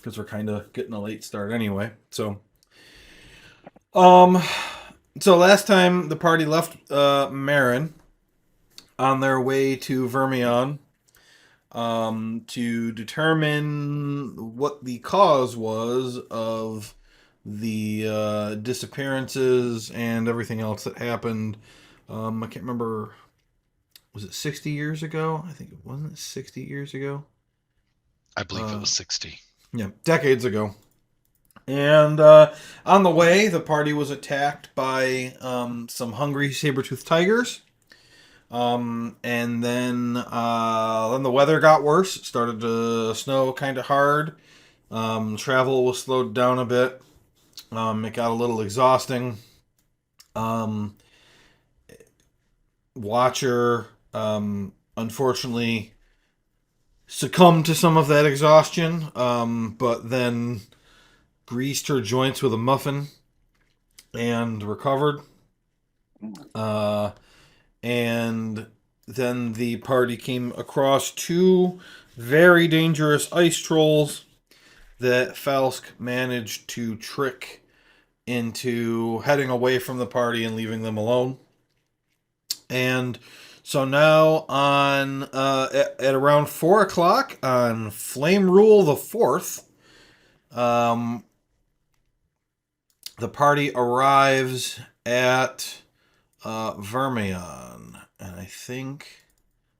because we're kind of getting a late start anyway. Um, so last time the party left Marin on their way to Vermeillon to determine what the cause was of the disappearances and everything else that happened. I can't remember. Was it 60 years ago? I think it wasn't 60 years ago. I believe it was 60. Yeah, decades ago. And on the way, the party was attacked by some hungry saber-toothed tigers. And then the weather got worse. It started to snow kind of hard. Travel was slowed down a bit. It got a little exhausting. Um, Watcher, unfortunately, succumbed to some of that exhaustion, but then greased her joints with a muffin and recovered. Uh, and then the party came across two very dangerous ice trolls that Falsk managed to trick into heading away from the party and leaving them alone. And so now on at around 4 o'clock on Flame Rule the Fourth, um, the party arrives at Vermeillon, and I think.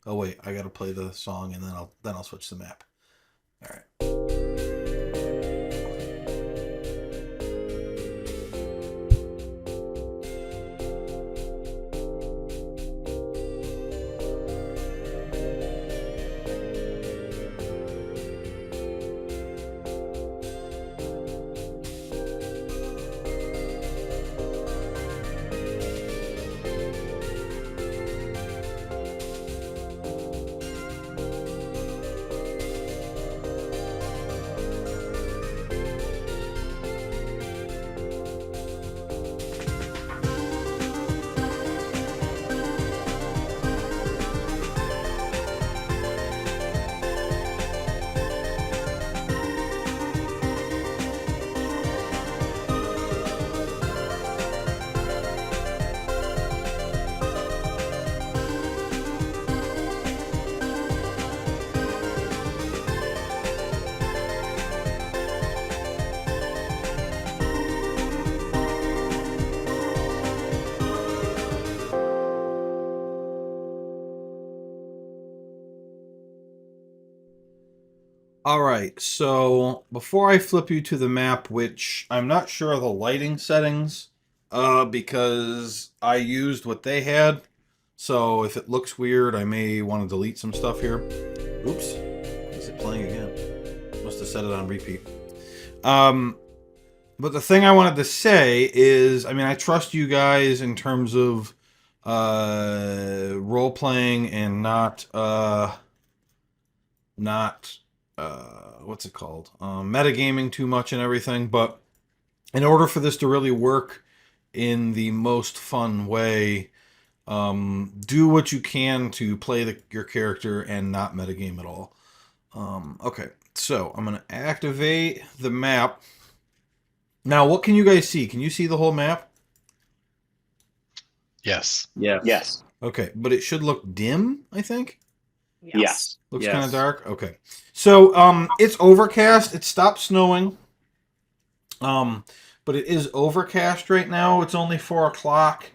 Oh wait, I gotta play the song, and then I'll switch the map. All right. All right, so before I flip you to the map, which I'm not sure of the lighting settings, because I used what they had, so if it looks weird, I may want to delete some stuff here. Oops, is it playing again? Must have set it on repeat. But the thing I wanted to say is, I mean, I trust you guys in terms of role playing and not what's it called? Metagaming too much and everything. But in order for this to really work in the most fun way, do what you can to play your character and not metagame at all. Okay, so I'm going to activate the map. Now, what can you guys see? Can you see the whole map? Yes. Yes. Okay, but it should look dim, I think. Yes. Looks kind of dark. Okay. So it's overcast. It stopped snowing. But it is overcast right now. It's only 4 o'clock.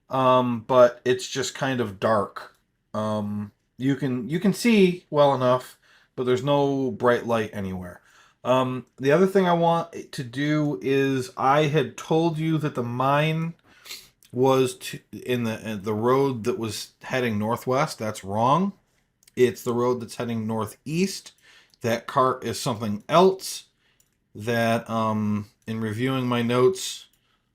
But it's just kind of dark. You can see well enough, but there's no bright light anywhere. The other thing I want to do is I had told you that the mine was in the road that was heading northwest. That's wrong. It's the road that's heading northeast. That cart is something else. That in reviewing my notes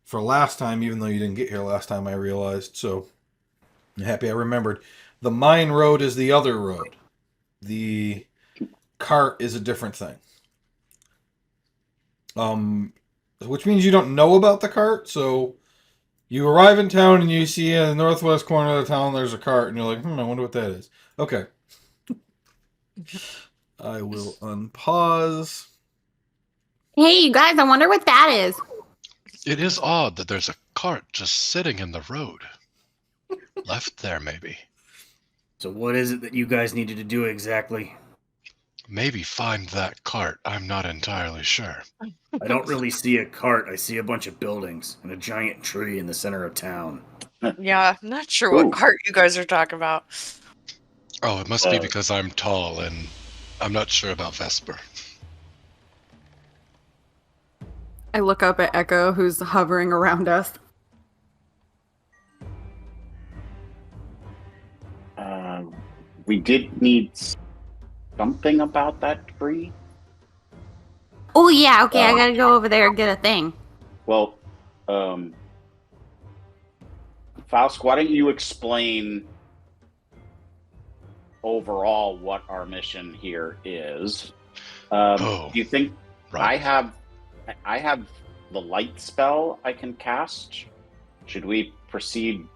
for last time, even though you didn't get here last time, I realized. So I'm happy I remembered. The mine road is the other road. The cart is a different thing. Which means you don't know about the cart. So you arrive in town and you see in the northwest corner of the town there's a cart, and you're like, I wonder what that is. Okay. I will unpause. Hey, you guys, I wonder what that is. It is odd that there's a cart just sitting in the road. Left there, maybe. So what is it that you guys needed to do exactly? Maybe find that cart. I'm not entirely sure. I don't really see a cart. I see a bunch of buildings and a giant tree in the center of town. Yeah, I'm not sure what Ooh. cart you guys are talking about. Oh, it must be because I'm tall and I'm not sure about Vesper. I look up at Echo, who's hovering around us. We did need something about that tree. Oh, yeah, okay, I gotta go over there and get a thing. Well, Faust, why don't you explain overall what our mission here is? Do you think Right. I have the light spell I can cast? Should we proceed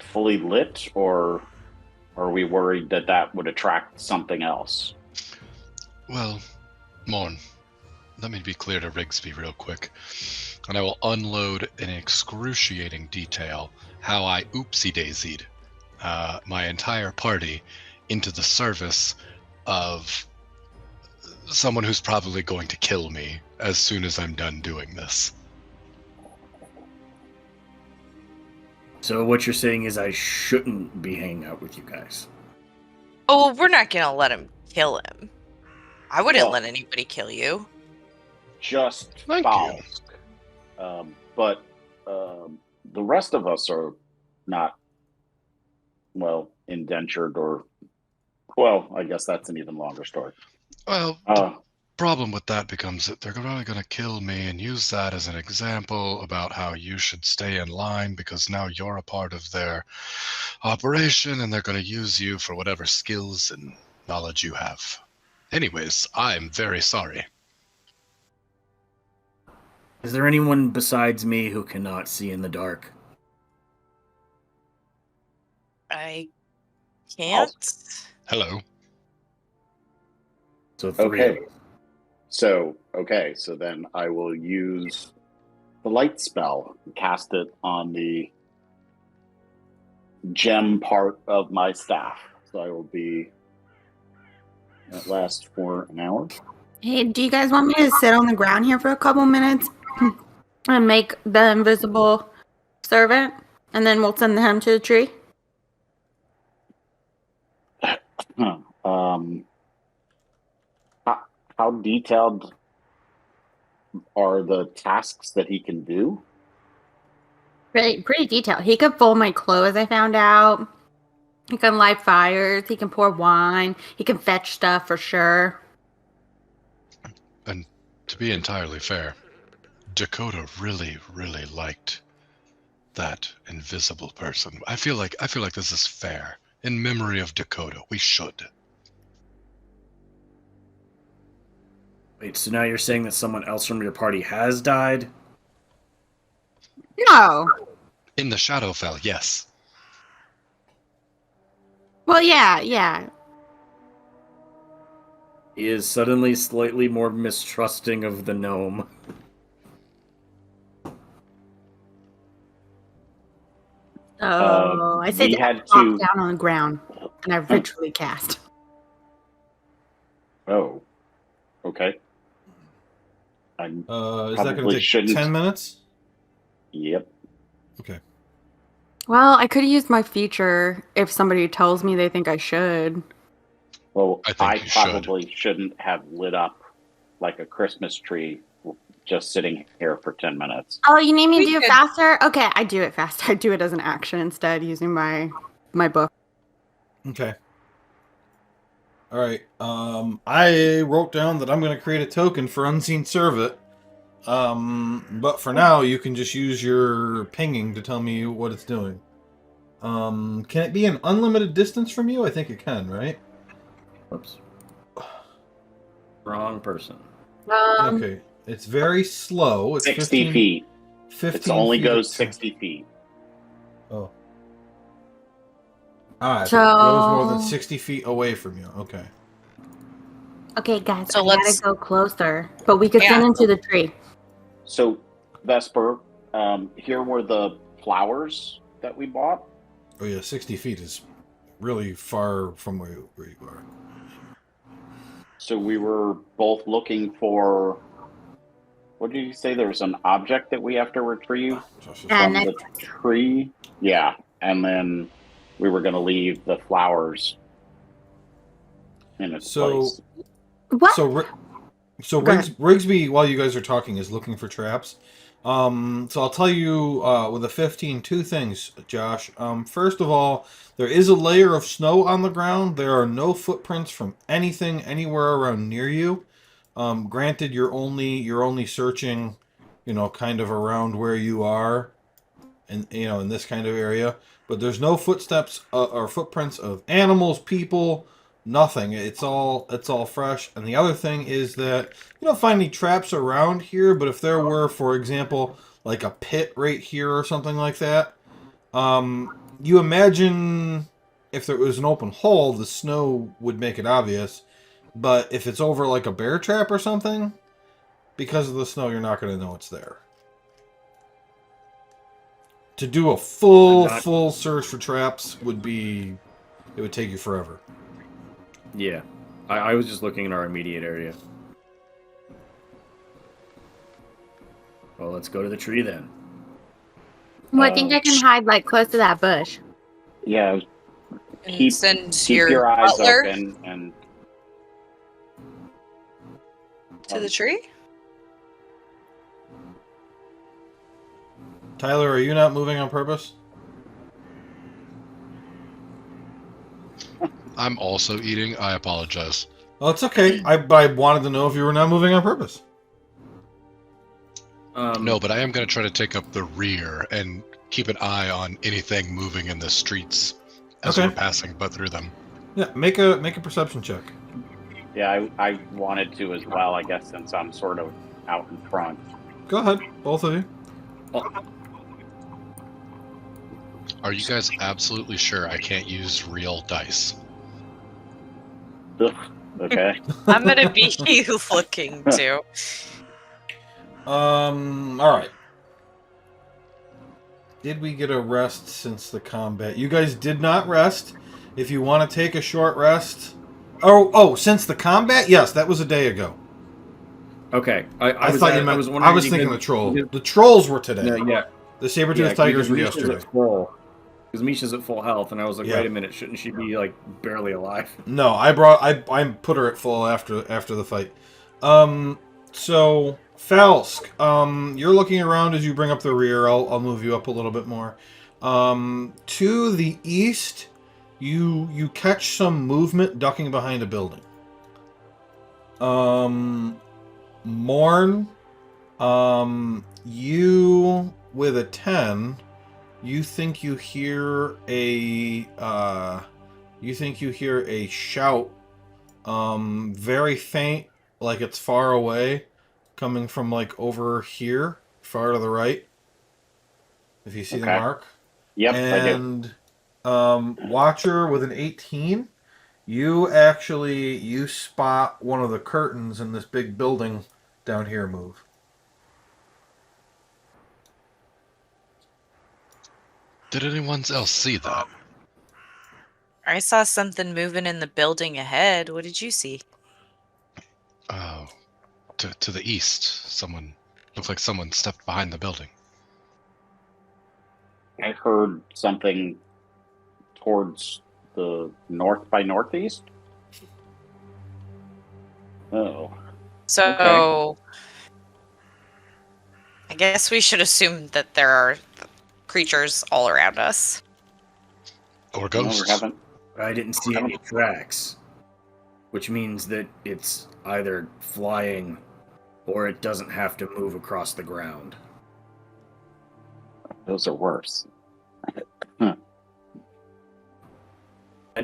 fully lit, or are we worried that that would attract something else? Well, Morn, let me be clear to Rigsby real quick, and I will unload in excruciating detail how I oopsie-daisied my entire party into the service of someone who's probably going to kill me as soon as I'm done doing this. So what you're saying is I shouldn't be hanging out with you guys. Oh, well, we're not gonna let him kill him. I wouldn't Well, let anybody kill you. Just Thank Faust. But the rest of us are not, well, indentured or, well, I guess that's an even longer story. Well, the problem with that becomes that they're probably going to kill me and use that as an example about how you should stay in line because now you're a part of their operation and they're going to use you for whatever skills and knowledge you have. Anyways, I'm very sorry. Is there anyone besides me who cannot see in the dark? I can't. Hello. So three of Okay. us. So then I will use the light spell and cast it on the gem part of my staff. So I will be at last for an hour. Hey, do you guys want me to sit on the ground here for a couple minutes and make the invisible servant? And then we'll send him to the tree? How detailed are the tasks that he can do? Pretty detailed. He could fold my clothes, I found out. He can light fires. He can pour wine. He can fetch stuff for sure. And to be entirely fair, Dakota really, really liked that invisible person. I feel like this is fair. In memory of Dakota, we should. Wait, so now you're saying that someone else from your party has died? No. In the Shadowfell, yes. Well, yeah. He is suddenly slightly more mistrusting of the gnome. Oh, I said we to had plop to- down on the ground, and I ritually cast. Oh, okay. I Is that going Probably to take shouldn't. 10 minutes? Yep. Okay. Well, I could use my feature if somebody tells me they think I should. Well, I think I you should. probably shouldn't have lit up like a Christmas tree just sitting here for 10 minutes. Oh, you need me to We do it could- faster? Okay, I do it faster. I do it as an action instead, using my book. Okay. All right. I wrote down that I'm going to create a token for Unseen Servant. But for now, you can just use your pinging to tell me what it's doing. Can it be an unlimited distance from you? I think it can, right? Oops. Wrong person. Okay. It's very slow. It's 60 feet. 15 It only feet goes at- 60 feet. Oh. Ah, if So- it goes more than 60 feet away from you. Okay. Okay, guys, So I gotta let's- go closer, but we could Yeah. send into the tree. So, Vesper, here were the flowers that we bought. Oh yeah, 60 feet is really far from where you are. So we were both looking for. What did you say? There was an object that we have to retrieve And from the tree. Yeah, and then we were going to leave the flowers in its place. what? So Go ahead. Rigsby, while you guys are talking, is looking for traps. So I'll tell you with a 15, two things, Josh. First of all, there is a layer of snow on the ground. There are no footprints from anything anywhere around near you. Granted, you're only searching, kind of around where you are, and in this kind of area. But there's no footsteps or footprints of animals, people, nothing. It's all fresh. And the other thing is that you don't find any traps around here. But if there were, for example, like a pit right here or something like that, you imagine if there was an open hole, the snow would make it obvious. But if it's over like a bear trap or something, because of the snow, you're not going to know it's there. To do a full search for traps it would take you forever. Yeah. I was just looking in our immediate area. Well, let's go to the tree then. Well, I think I can hide like close to that bush. Yeah, And keep send your eyes butler open and to the tree. Tyler, are you not moving on purpose? I'm also eating. I apologize. Oh, it's okay. I wanted to know if you were not moving on purpose. No, but I am going to try to take up the rear and keep an eye on anything moving in the streets as Okay. we're passing but through them. Yeah, make a perception check. yeah, I wanted to as well. I guess since I'm sort of out in front. Go ahead, both of you. Are you guys absolutely sure I can't use real dice? Ugh, okay. I'm gonna be looking too. All right. Did we get a rest since the combat? You guys did not rest. If you want to take a short rest. Oh, since the combat? Yes, that was a day ago. Okay. I thought you meant. I was thinking the because- troll. The trolls were today. No, yeah. The saber-toothed tigers were yesterday. Because Misha's at full health, and I was like, Yeah. wait a minute, shouldn't she be like barely alive? No, I put her at full after the fight. So Falsk, you're looking around as you bring up the rear. I'll move you up a little bit more. To the east, you catch some movement ducking behind a building. Morn, you with a 10, you think you hear a shout, very faint, like it's far away, coming from like over here, far to the right. If you see the Okay. mark. Yep, I do. And Watcher with an 18, you spot one of the curtains in this big building down here move. Did anyone else see that? I saw something moving in the building ahead. What did you see? Oh, to the east. Someone looked like someone stepped behind the building. I heard something towards the north by northeast. Oh, So, I guess we should assume that there are creatures all around us. Or no, ghosts. we haven't. I didn't see any tracks, which means that it's either flying or it doesn't have to move across the ground. Those are worse.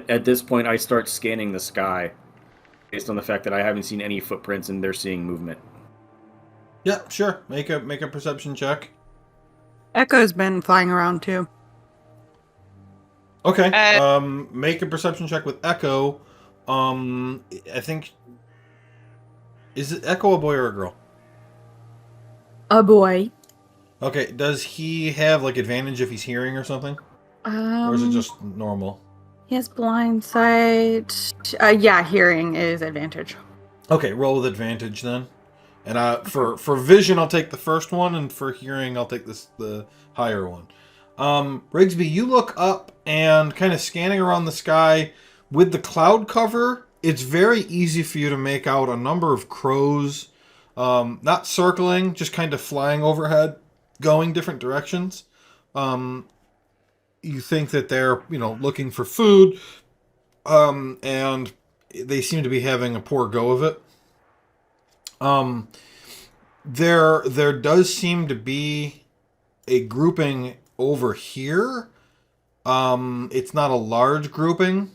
At this point, I start scanning the sky based on the fact that I haven't seen any footprints and they're seeing movement. Yeah, sure. Make a perception check. Echo's been flying around too. Okay. Make a perception check with Echo. I think Is it Echo a boy or a girl? A boy. Okay, does he have like advantage if he's hearing or something? Or is it just normal? He has blind sight. Yeah, hearing is advantage. Okay, roll with advantage then. And for vision, I'll take the first one, and for hearing, I'll take the higher one. Rigsby, you look up and kind of scanning around the sky with the cloud cover. It's very easy for you to make out a number of crows, not circling, just kind of flying overhead, going different directions. You think that they're looking for food, and they seem to be having a poor go of it. There does seem to be a grouping over here. It's not a large grouping,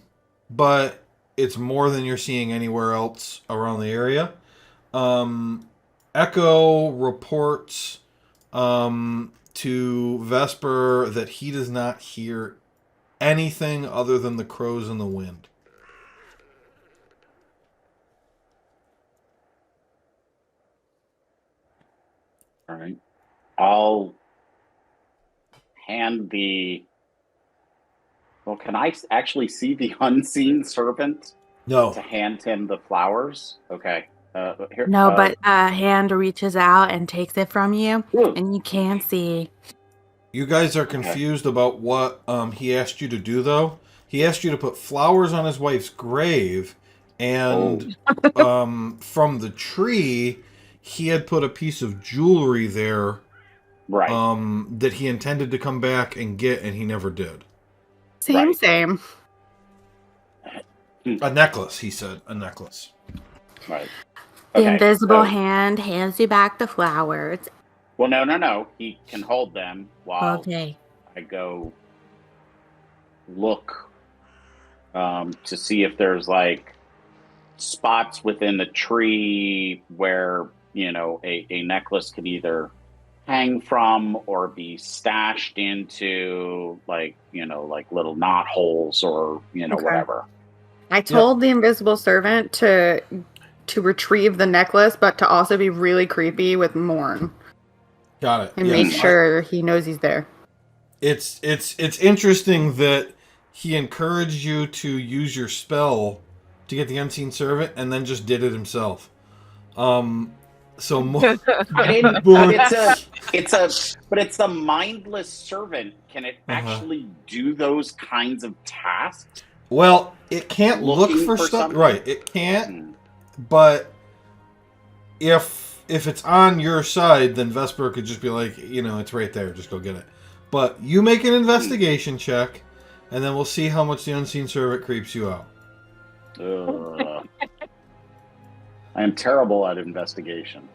but it's more than you're seeing anywhere else around the area. Echo reports to Vesper that he does not hear anything other than the crows in the wind. All right. I'll hand the. Well, can I actually see the unseen servant No. to hand him the flowers? Okay. Here. No, but a hand reaches out and takes it from you, and you can see. You guys are confused about what he asked you to do, though. He asked you to put flowers on his wife's grave, and from the tree, he had put a piece of jewelry there, right? That he intended to come back and get, and he never did. Same, Right. same. A necklace, he said. A necklace. Right. The Okay, invisible so- hand hands you back the flowers. Well, no. He can hold them while Okay. I go look to see if there's like spots within the tree where a necklace could either hang from or be stashed into like little knot holes or Okay. whatever. I told the invisible servant to retrieve the necklace, but to also be really creepy with Morn Got it. and Yes. make sure he knows he's there. It's interesting that he encouraged you to use your spell to get the unseen servant, and then just did it himself. So more. But it's a mindless servant. Can it actually do those kinds of tasks? Well, it can't look Looking for for stuff. something? Right, it can't. But if it's on your side, then Vesper could just be like, it's right there. Just go get it. But you make an investigation check, and then we'll see how much the unseen servant creeps you out. I am terrible at investigation.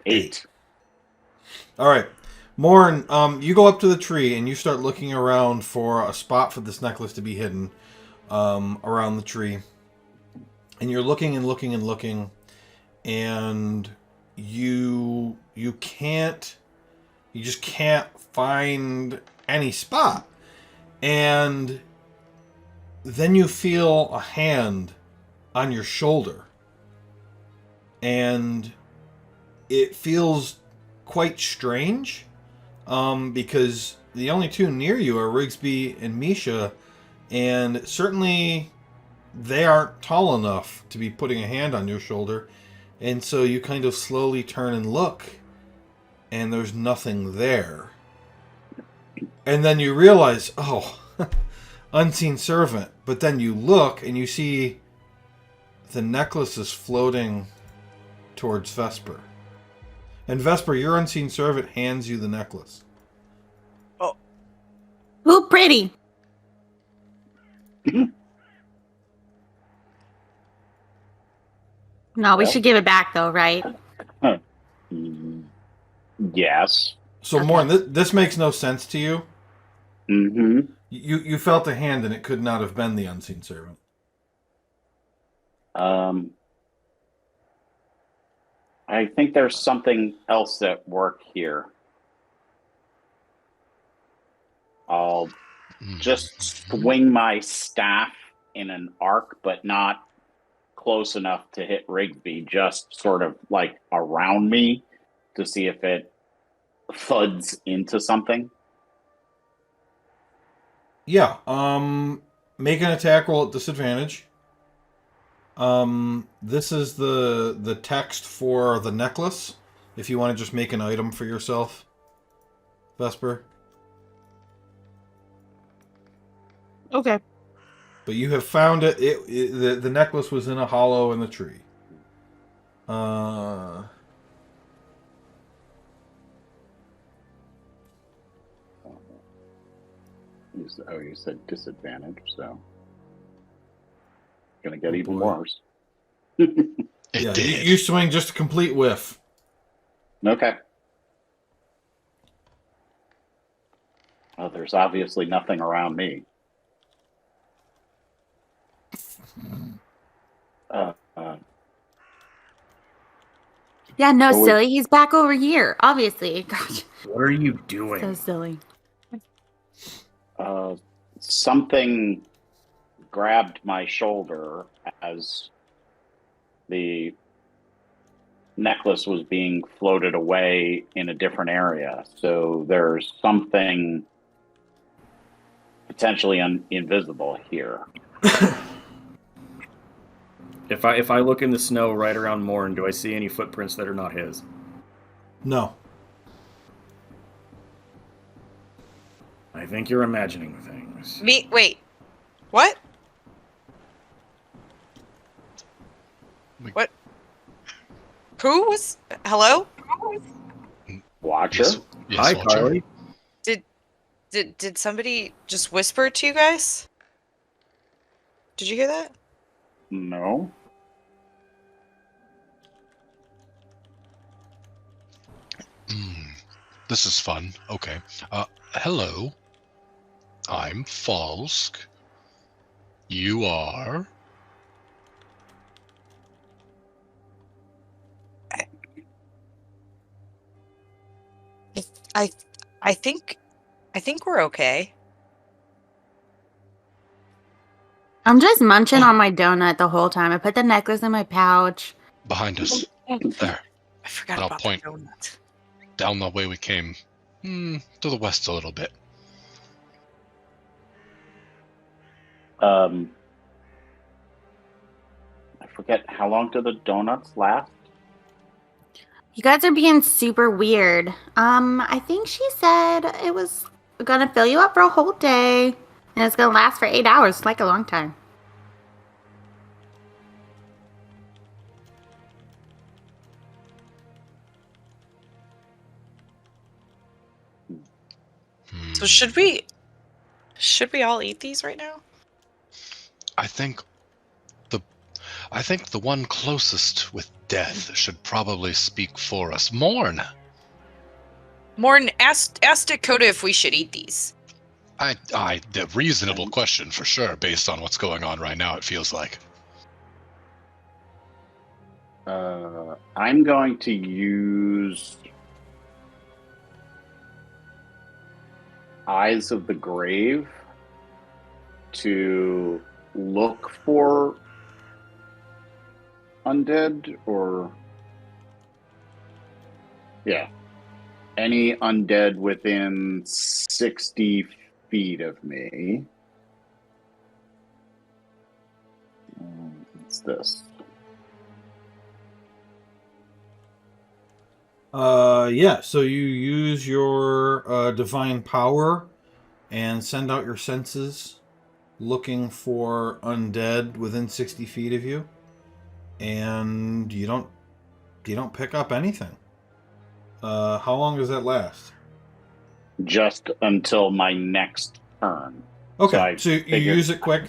8. All right. Morn, you go up to the tree and you start looking around for a spot for this necklace to be hidden around the tree. And you're looking and looking and looking, and you just can't find any spot. And then you feel a hand on your shoulder. And it feels quite strange, because the only two near you are Rigsby and Misha, and certainly they aren't tall enough to be putting a hand on your shoulder, and so you kind of slowly turn and look, and there's nothing there. And then you realize, unseen servant, but then you look and you see the necklace is floating towards Vesper. And Vesper, your unseen servant hands you the necklace. Ooh, pretty. No, we should give it back though, right? Yes. So, Okay. Morn, this makes no sense to you. Mm-hmm. You felt a hand, and it could not have been the unseen servant. I think there's something else at work here. I'll just swing my staff in an arc, but not close enough to hit Rigsby, just sort of like around me to see if it thuds into something. Yeah. Make an attack roll at disadvantage. This is the text for the necklace. If you want to just make an item for yourself, Vesper. Okay. But you have found it. The necklace was in a hollow in the tree. You said disadvantage, so gonna get even boy. worse. Yeah, did. you swing just a complete whiff. Okay. Oh, there's obviously nothing around me. Yeah, no, Oh, silly. He's back over here. Obviously. Gosh, What are you doing? so silly. something grabbed my shoulder as the necklace was being floated away in a different area. So there's something potentially invisible here. If I look in the snow right around Morn, do I see any footprints that are not his? No. I think you're imagining things. Wait. What? What? Who was? Hello? Watcher? Yes, Hi, Watcher. Carly. Did somebody just whisper to you guys? Did you hear that? No. This is fun. Okay. Hello. I'm Falsk. You are... I think we're okay. I'm just munching on my donut the whole time. I put the necklace in my pouch. behind us. There. I forgot I'll about point. the donut. Down the way we came. To the west a little bit. I forget, how long do the donuts last? You guys are being super weird. I think she said it was gonna fill you up for a whole day, and it's gonna last for 8 hours. It's like a long time. So should we all eat these right now? I think the one closest with death should probably speak for us. Morn! Morn, ask Dakota if we should eat these. The reasonable question for sure, based on what's going on right now, it feels like. I'm going to use Eyes of the Grave to look for undead, or any undead within 60 feet of me. What's this? Yeah, so you use your divine power and send out your senses looking for undead within 60 feet of you, and you don't pick up anything. How long does that last? Just until my next turn. Okay, so you figured- use it quick.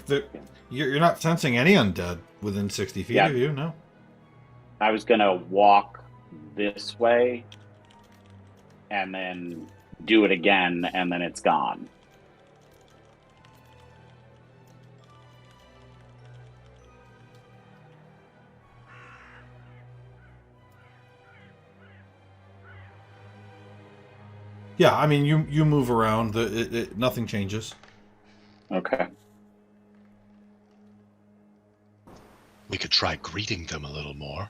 You're not sensing any undead within 60 feet Yeah. of you, no? I was going to walk this way and then do it again, and then it's gone. Yeah, I mean, you move around. Nothing changes. Okay. we could try greeting them a little more.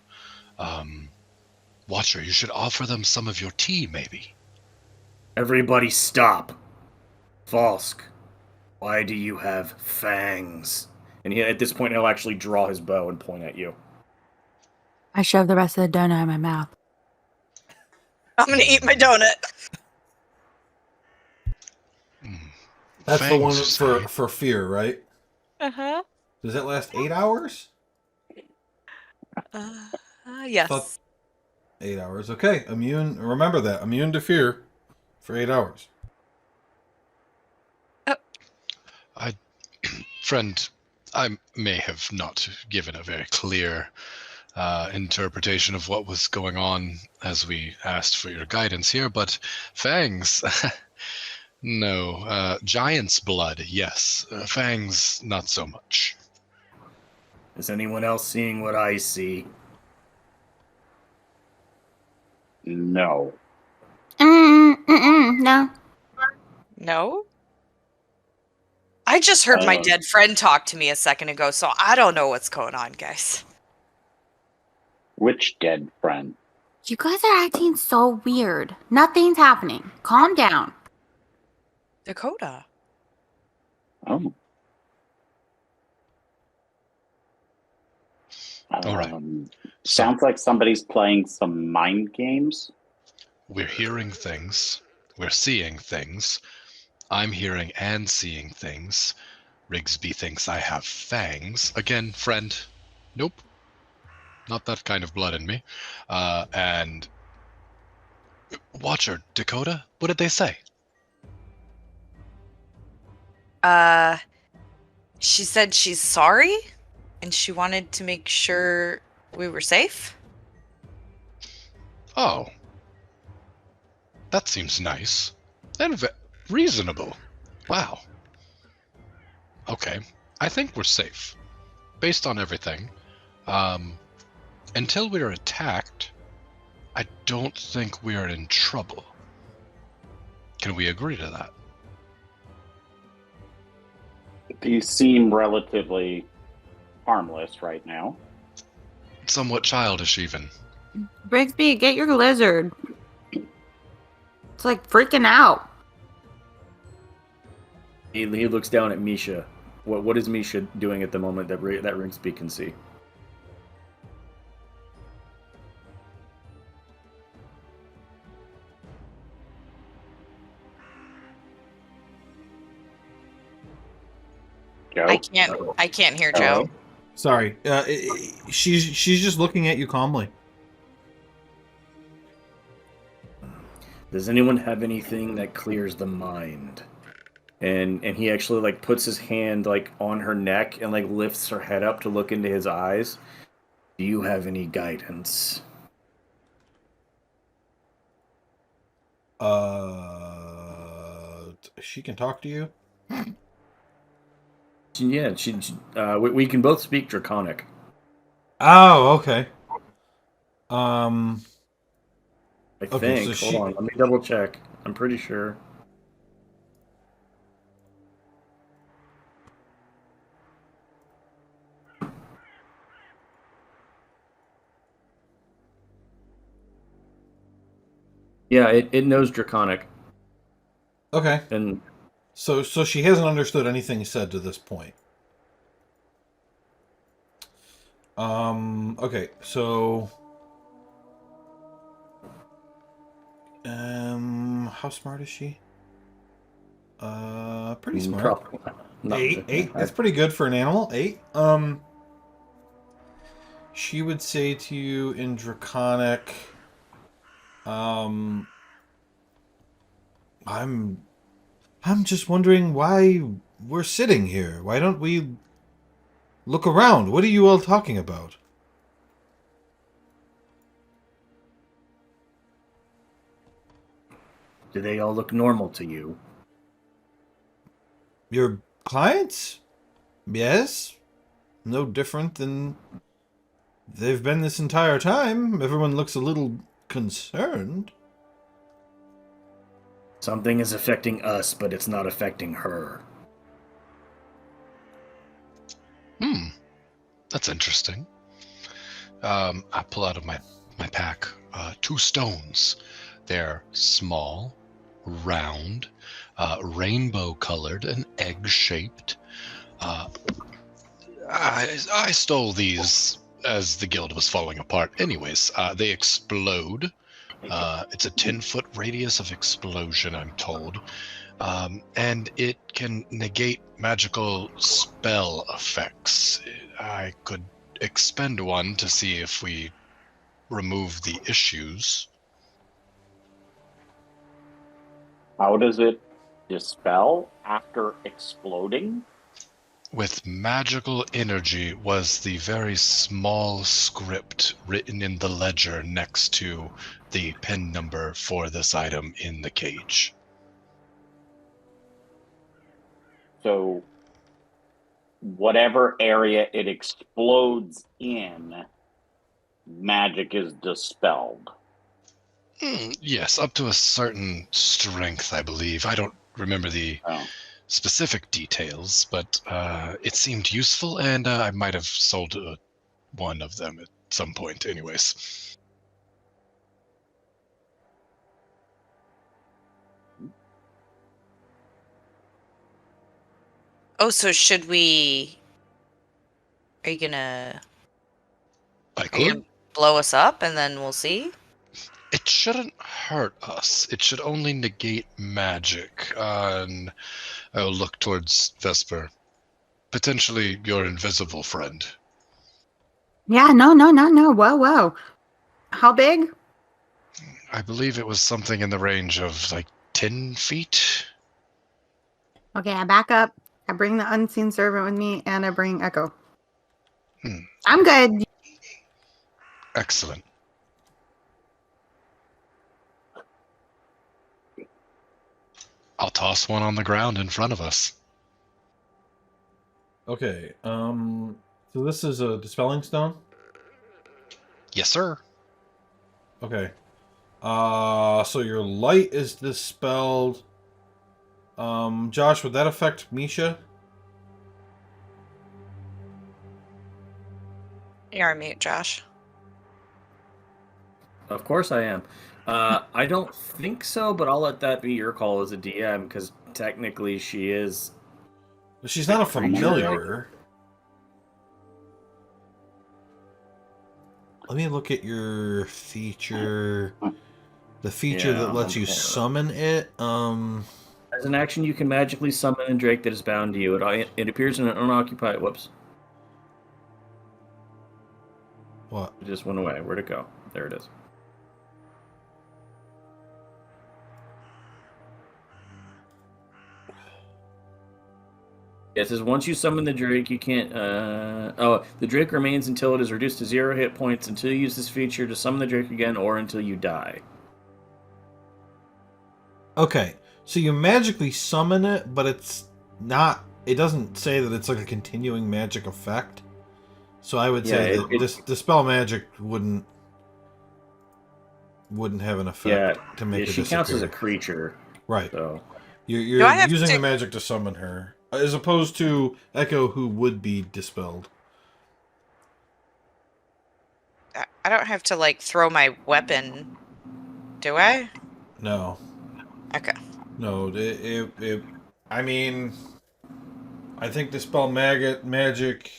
Watcher, you should offer them some of your tea, maybe. Everybody stop. Falsk, why do you have fangs? And at this point, he'll actually draw his bow and point at you. I shove the rest of the donut in my mouth. I'm gonna eat my donut. That's the one Fangs, for fear, right? Uh-huh. Does that last 8 hours? Yes. Thought- 8 hours. Okay. Immune. Remember that. Immune to fear for 8 hours. Friend, I may have not given a very clear interpretation of what was going on as we asked for your guidance here, but fangs, no. Giant's blood, yes. Fangs, not so much. Is anyone else seeing what I see? No. No. No? I just heard my dead friend talk to me a second ago, so I don't know what's going on, guys. Which dead friend? You guys are acting so weird. Nothing's happening. Calm down. Dakota. Oh. All right. Sounds like somebody's playing some mind games. We're hearing things. We're seeing things. I'm hearing and seeing things. Rigsby thinks I have fangs. Again, friend. Nope. Not that kind of blood in me. And Watcher, Dakota, what did they say? She said she's sorry, and she wanted to make sure we were safe. Oh. That seems nice. And reasonable. Wow. Okay. I think we're safe. Based on everything. Until we're attacked, I don't think we're in trouble. Can we agree to that? You seem relatively harmless right now. Somewhat childish, even. Brigsby, get your lizard. It's like freaking out. He looks down at Misha. What is Misha doing at the moment that Rigsby can see? Joe? I can't hear Hello? Joe. Sorry. She's just looking at you calmly. Does anyone have anything that clears the mind? And he actually like puts his hand like on her neck and like lifts her head up to look into his eyes. Do you have any guidance? She can talk to you. Yeah, we can both speak Draconic. Oh, okay. I Okay, think. so Hold on, let me double check. I'm pretty sure. Yeah, it knows Draconic. Okay. And So she hasn't understood anything said to this point. Okay, so how smart is she? Pretty smart. Eight. That's pretty good for an animal. 8. She would say to you in Draconic, I'm just wondering why we're sitting here. Why don't we look around? What are you all talking about? Do they all look normal to you? Your clients? Yes. No different than they've been this entire time. Everyone looks a little concerned. Something is affecting us, but it's not affecting her. That's interesting. I pull out of my pack 2 stones. They're small, round, rainbow-colored, and egg-shaped. I stole these as the guild was falling apart. Anyways, they explode. It's a 10-foot radius of explosion, I'm told. And it can negate magical spell effects. I could expend one to see if we remove the issues. How does it dispel after exploding? With magical energy was the very small script written in the ledger next to the pin number for this item in the cage. So whatever area it explodes in, magic is dispelled. Yes, up to a certain strength, I believe. I don't remember the specific details, but it seemed useful, and I might have sold one of them at some point anyways. Oh, so should we... Are you gonna blow us up and then we'll see? It shouldn't hurt us. It should only negate magic. And I'll look towards Vesper. Potentially your invisible friend. Yeah, no. Whoa. How big? I believe it was something in the range of like 10 feet. Okay, I back up. I bring the unseen servant with me, and I bring Echo. I'm good. Excellent. I'll toss one on the ground in front of us. Okay. So this is a dispelling stone? Yes, sir. Okay. So your light is dispelled. Josh, would that affect Misha? You're on mute, Josh. Of course I am. I don't think so, but I'll let that be your call as a DM, because technically she is... She's not a familiar. Let me look at your feature. The feature that lets you summon it. As an action, you can magically summon a drake that is bound to you. It appears in an unoccupied... Whoops. What? It just went away. Where'd it go? There it is. It says once you summon the drake, you can't... the drake remains until it is reduced to 0 hit points until you use this feature to summon the drake again or until you die. Okay, so you magically summon it, but it's not... It doesn't say that it's like a continuing magic effect. So I would say that dispel magic wouldn't have an effect to make it disappear. She counts as a creature. Right. So. You're using the magic to summon her. As opposed to Echo, who would be dispelled. I don't have to, like, throw my weapon, do I? No. Okay. No, I mean, I think dispel magic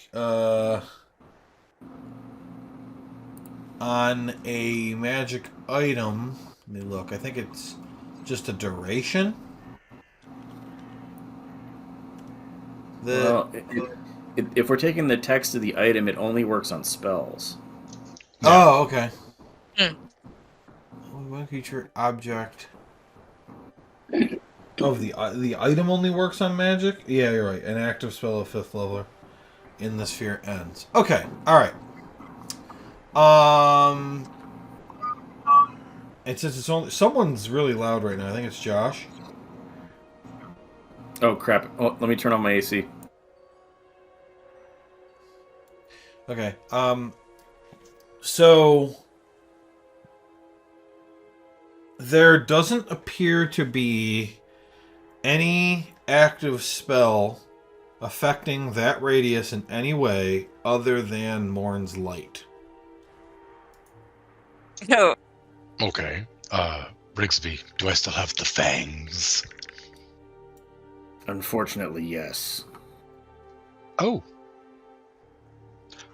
on a magic item. Let me look. I think it's just a duration. Well, if we're taking the text of the item, it only works on spells. Oh, okay. One creature object of the item only works on magic. Yeah, you're right. An active spell of 5th level in the sphere ends. Okay, all right. And since it's only someone's really loud right now, I think it's Josh. Oh crap! Oh, let me turn on my AC. Okay. So there doesn't appear to be any active spell affecting that radius in any way other than Morn's light. No. Okay. Rigsby, do I still have the fangs? Unfortunately, yes. Oh.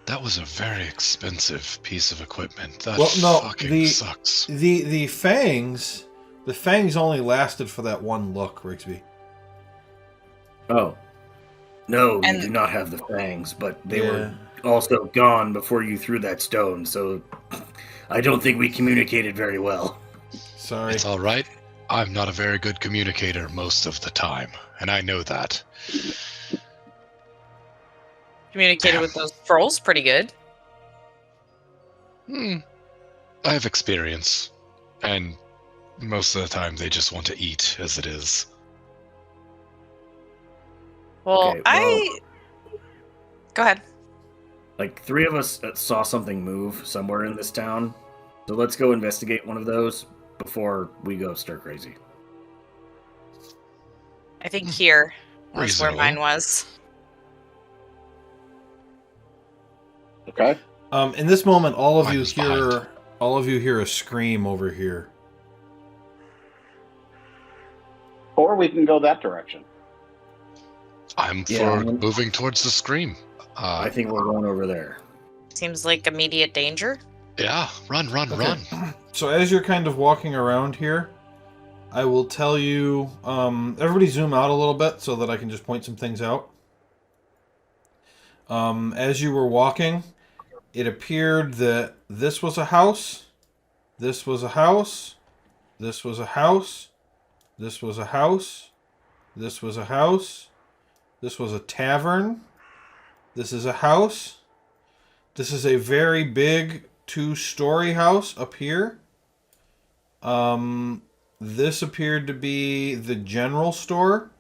That was a very expensive piece of equipment. That Well, no, fucking sucks. the fangs only lasted for that one look, Rigsby. Oh. No, you And- do not have the fangs, but they Yeah. were also gone before you threw that stone, so I don't think we communicated very well. Sorry. It's all right. I'm not a very good communicator most of the time, and I know that. Communicated Damn. with those trolls pretty good. I have experience, and most of the time they just want to eat as it is. Well, Okay, Go ahead. like 3 of us saw something move somewhere in this town, so let's go investigate one of those before we go stir crazy. I think here was where Reasonable. mine was. Okay. In this moment, all of Mine you was behind. hear a scream over here. Or we can go that direction. I'm Yeah, for moving towards the scream. I think we're going over there. Seems like immediate danger. Yeah, run. So as you're kind of walking around here, I will tell you. Everybody zoom out a little bit so that I can just point some things out. As you were walking, it appeared that this was a house, this was a house, this was a house, this was a house, this was a house, this was a tavern, this is a house, this is a very big 2-story house up here. This appeared to be the general store,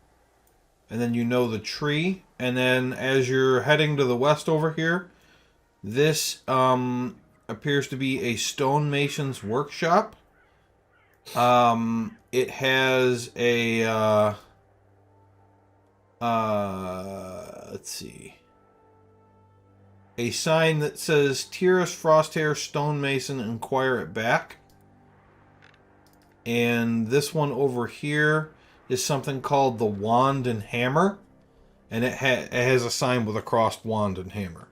and then the tree, and then as you're heading to the west over here, this appears to be a stonemason's workshop. It has a let's see, a sign that says Tyrus Frosthair Stonemason, inquire it back. And this one over here is something called the Wand and Hammer, and it has a sign with a crossed wand and hammer.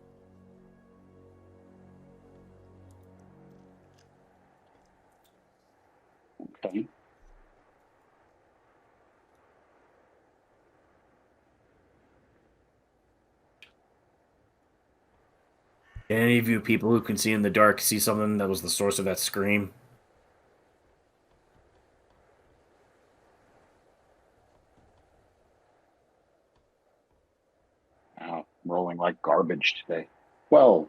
Okay. Any of you people who can see in the dark see something that was the source of that scream? Wow, rolling like garbage today. Well,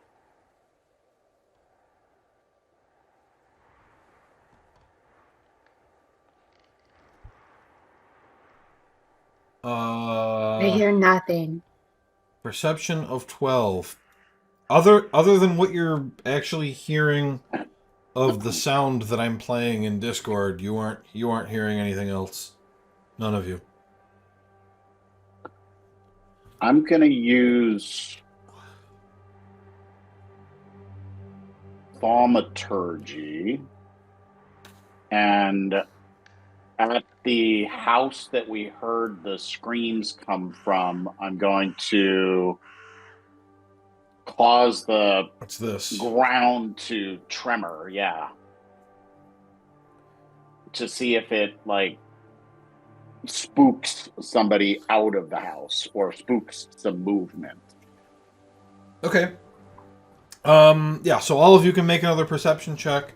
I hear nothing. Perception of 12. Other than what you're actually hearing of the sound that I'm playing in Discord, you aren't hearing anything else. None of you. I'm going to use thaumaturgy, and at the house that we heard the screams come from, I'm going to cause the What's this? ground to tremor, yeah. To see if it, like, spooks somebody out of the house or spooks some movement. Okay. Yeah, so all of you can make another perception check.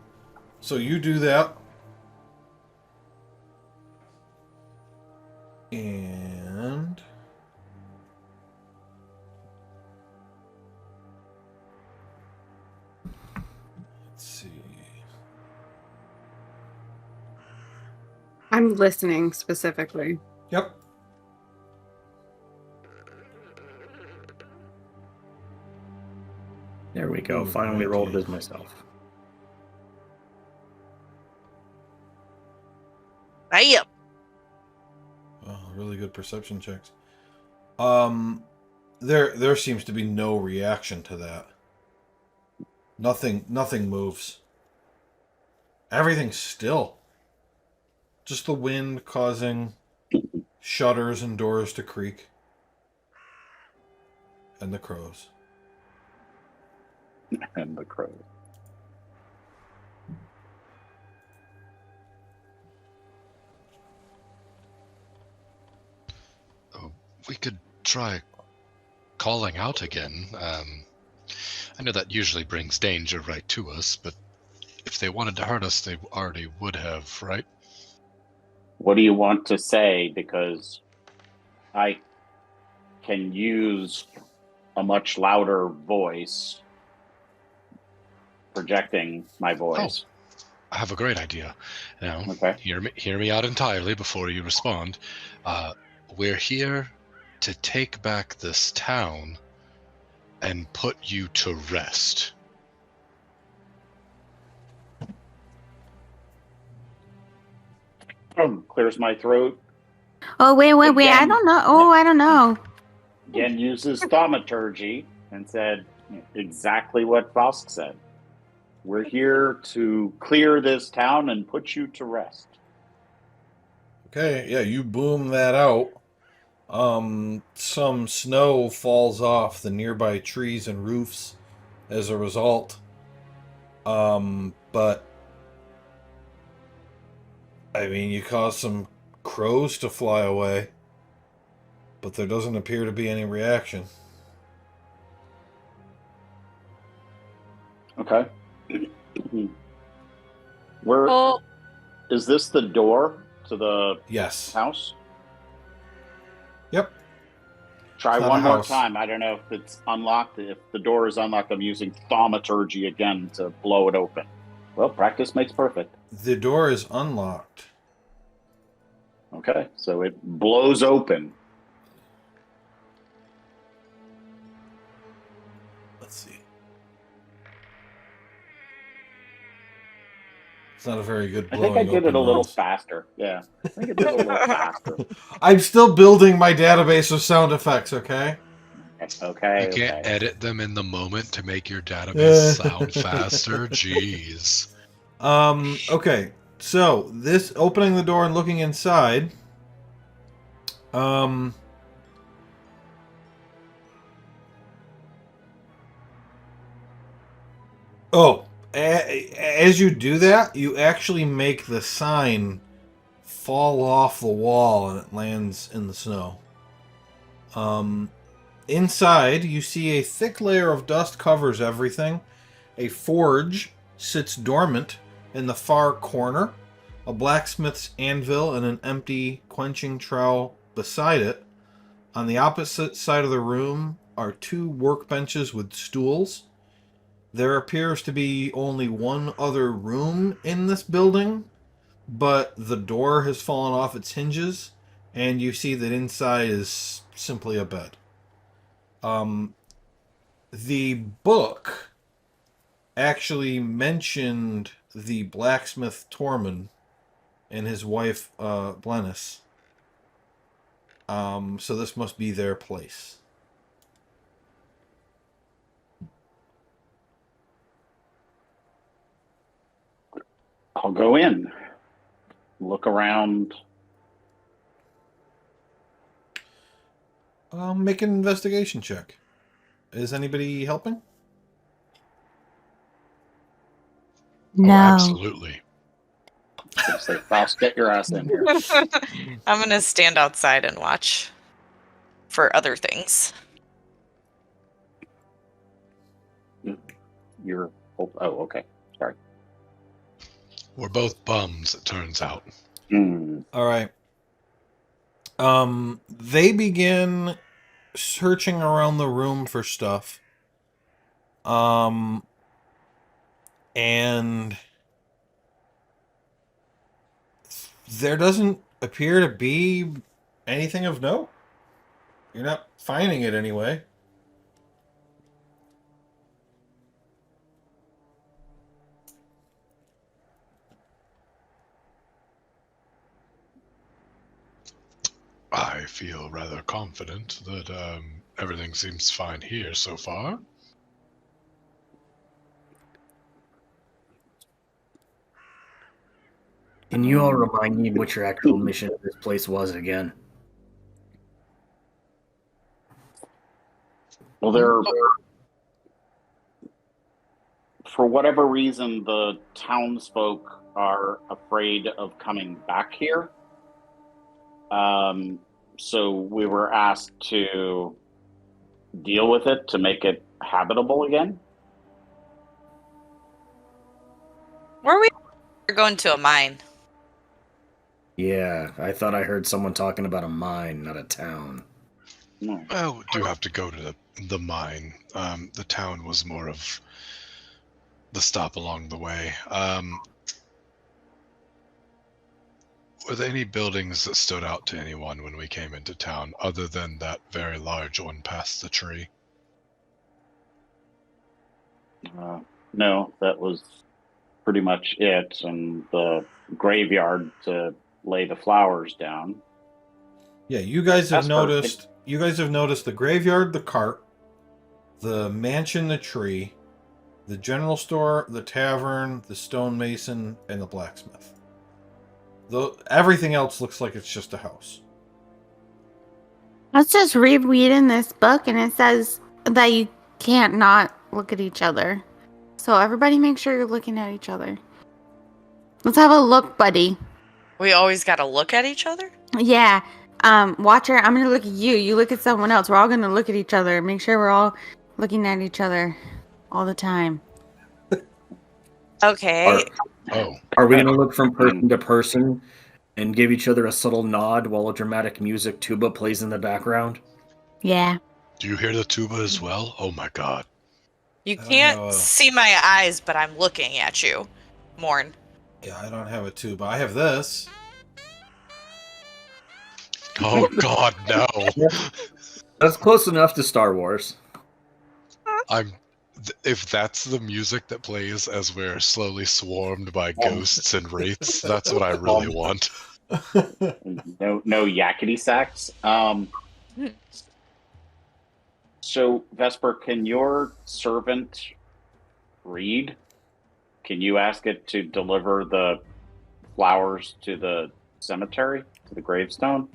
So you do that. And let's see. I'm listening specifically. Yep. There we go. Ooh, Finally okay. rolled as myself. Bam! Oh, really good perception checks. There seems to be no reaction to that. Nothing moves. Everything's still. Just the wind causing shutters and doors to creak. And the crows. And the crows. Oh, we could try calling out again. I know that usually brings danger right to us, but if they wanted to hurt us, they already would have, right? What do you want to say? Because I can use a much louder voice, projecting my voice. I have a great idea. Now, Okay. hear me out entirely before you respond. We're here to take back this town and put you to rest. Clears my throat. Oh, wait. I Again. don't know. Oh, I don't know. Again, uses thaumaturgy and said exactly what Fosk said. We're here to clear this town and put you to rest. Okay, yeah, you boom that out. Some snow falls off the nearby trees and roofs as a result. But I mean, you cause some crows to fly away, but there doesn't appear to be any reaction. Okay. Where Well, is this the door to the Yes. house? Yep. Try It's not one a more house. time. I don't know if it's unlocked. If the door is unlocked, I'm using thaumaturgy again to blow it open. Well, practice makes perfect. The door is unlocked. Okay, so it blows open. Let's see. It's not a very good I blowing think I did it open a little noise. faster. Yeah, I think I did it a little faster. I'm still building my database of sound effects, okay? Okay. You can't Okay. edit them in the moment to make your database sound faster. Jeez. Okay. So, this opening the door and looking inside, as you do that, you actually make the sign fall off the wall and it lands in the snow. Inside, you see a thick layer of dust covers everything. A forge sits dormant in the far corner. A blacksmith's anvil and an empty quenching trowel beside it. On the opposite side of the room are two workbenches with stools. There appears to be only one other room in this building, but the door has fallen off its hinges, and you see that inside is simply a bed. The book actually mentioned the blacksmith Tormund and his wife Blennis. So this must be their place. I'll go in. Look around. Make an investigation check. Is anybody helping? Oh, No. absolutely. Say, Faust, get your ass in here. I'm going to stand outside and watch for other things. You're. Oh, okay. Sorry. We're both bums, it turns out. All right. They begin searching around the room for stuff. And there doesn't appear to be anything of note. You're not finding it anyway. I feel rather confident that everything seems fine here so far. Can you all remind me what your actual mission of this place was again? Well, for whatever reason, the townsfolk are afraid of coming back here. So we were asked to deal with it to make it habitable again. Where are we? We're going to a mine. Yeah, I thought I heard someone talking about a mine, not a town. No. Well, we do have to go to the mine. The town was more of the stop along the way. Were there any buildings that stood out to anyone when we came into town, other than that very large one past the tree? No, that was pretty much it, and the graveyard to lay the flowers down. Yeah, you guys have That's noticed. You guys have noticed the graveyard, the cart, the mansion, the tree, the general store, the tavern, the stonemason, and the blacksmith. Everything else looks like it's just a house. Let's just rereading this book, and it says that you can't not look at each other. So everybody make sure you're looking at each other. Let's have a look, buddy. We always got to look at each other? Yeah. Watcher, I'm going to look at you. You look at someone else. We're all going to look at each other. Make sure we're all looking at each other all the time. Okay. Are we going to look from person to person and give each other a subtle nod while a dramatic music tuba plays in the background? Yeah. Do you hear the tuba as well? Oh my god. You I don't can't know. see my eyes, but I'm looking at you, Morn. Yeah, I don't have a tuba. I have this. Oh god, no. That's close enough to Star Wars. If that's the music that plays as we're slowly swarmed by ghosts and wraiths, that's what I really want. No yakety sax. So Vesper, can your servant read? Can you ask it to deliver the flowers to the cemetery, to the gravestone?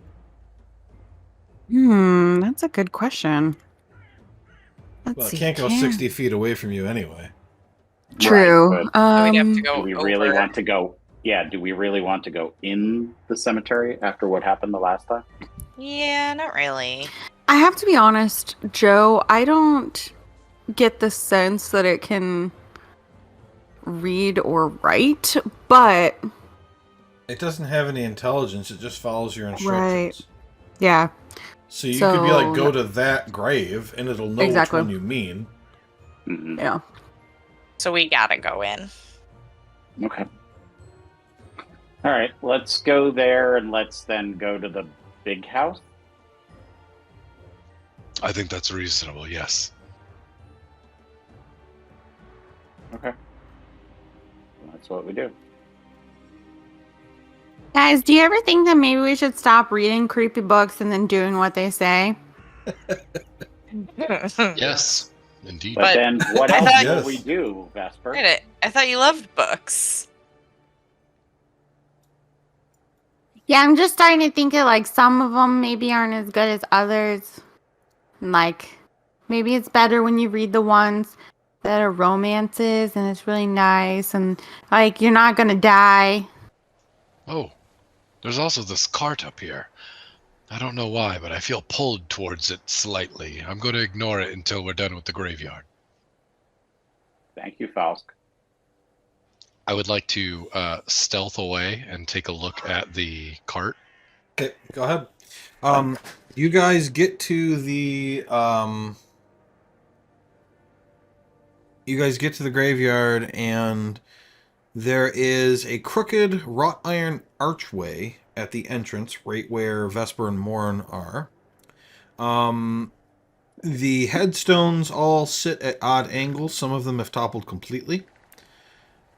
That's a good question. Let's Well, it see. can't go 60 feet away from you anyway. True. Right, We'd have to go do we really over. want to go? Yeah, do we really want to go in the cemetery after what happened the last time? Yeah, not really. I have to be honest, Joe, I don't get the sense that it can read or write, but It doesn't have any intelligence. It just follows your instructions. yeah. So you could be like, So- go to that grave, and it'll know Exactly. which one you mean. Mhm. Yeah. So we gotta go in. Okay. All right, let's go there and let's then go to the big house. I think that's reasonable, yes. Okay. That's what we do. Guys, do you ever think that maybe we should stop reading creepy books and then doing what they say? Yes, indeed. But But then what I else thought- will we do, Vesper? Wait a minute, I thought you loved books. Yeah, I'm just starting to think of like some of them maybe aren't as good as others. Like, maybe it's better when you read the ones that are romances and it's really nice and like you're not gonna die. Oh, there's also this cart up here. I don't know why, but I feel pulled towards it slightly. I'm going to ignore it until we're done with the graveyard. Thank you, Faust. I would like to stealth away and take a look at the cart. Okay, go ahead. You guys get to the graveyard, and there is a crooked wrought iron archway at the entrance, right where Vesper and Morn are. The headstones all sit at odd angles. Some of them have toppled completely.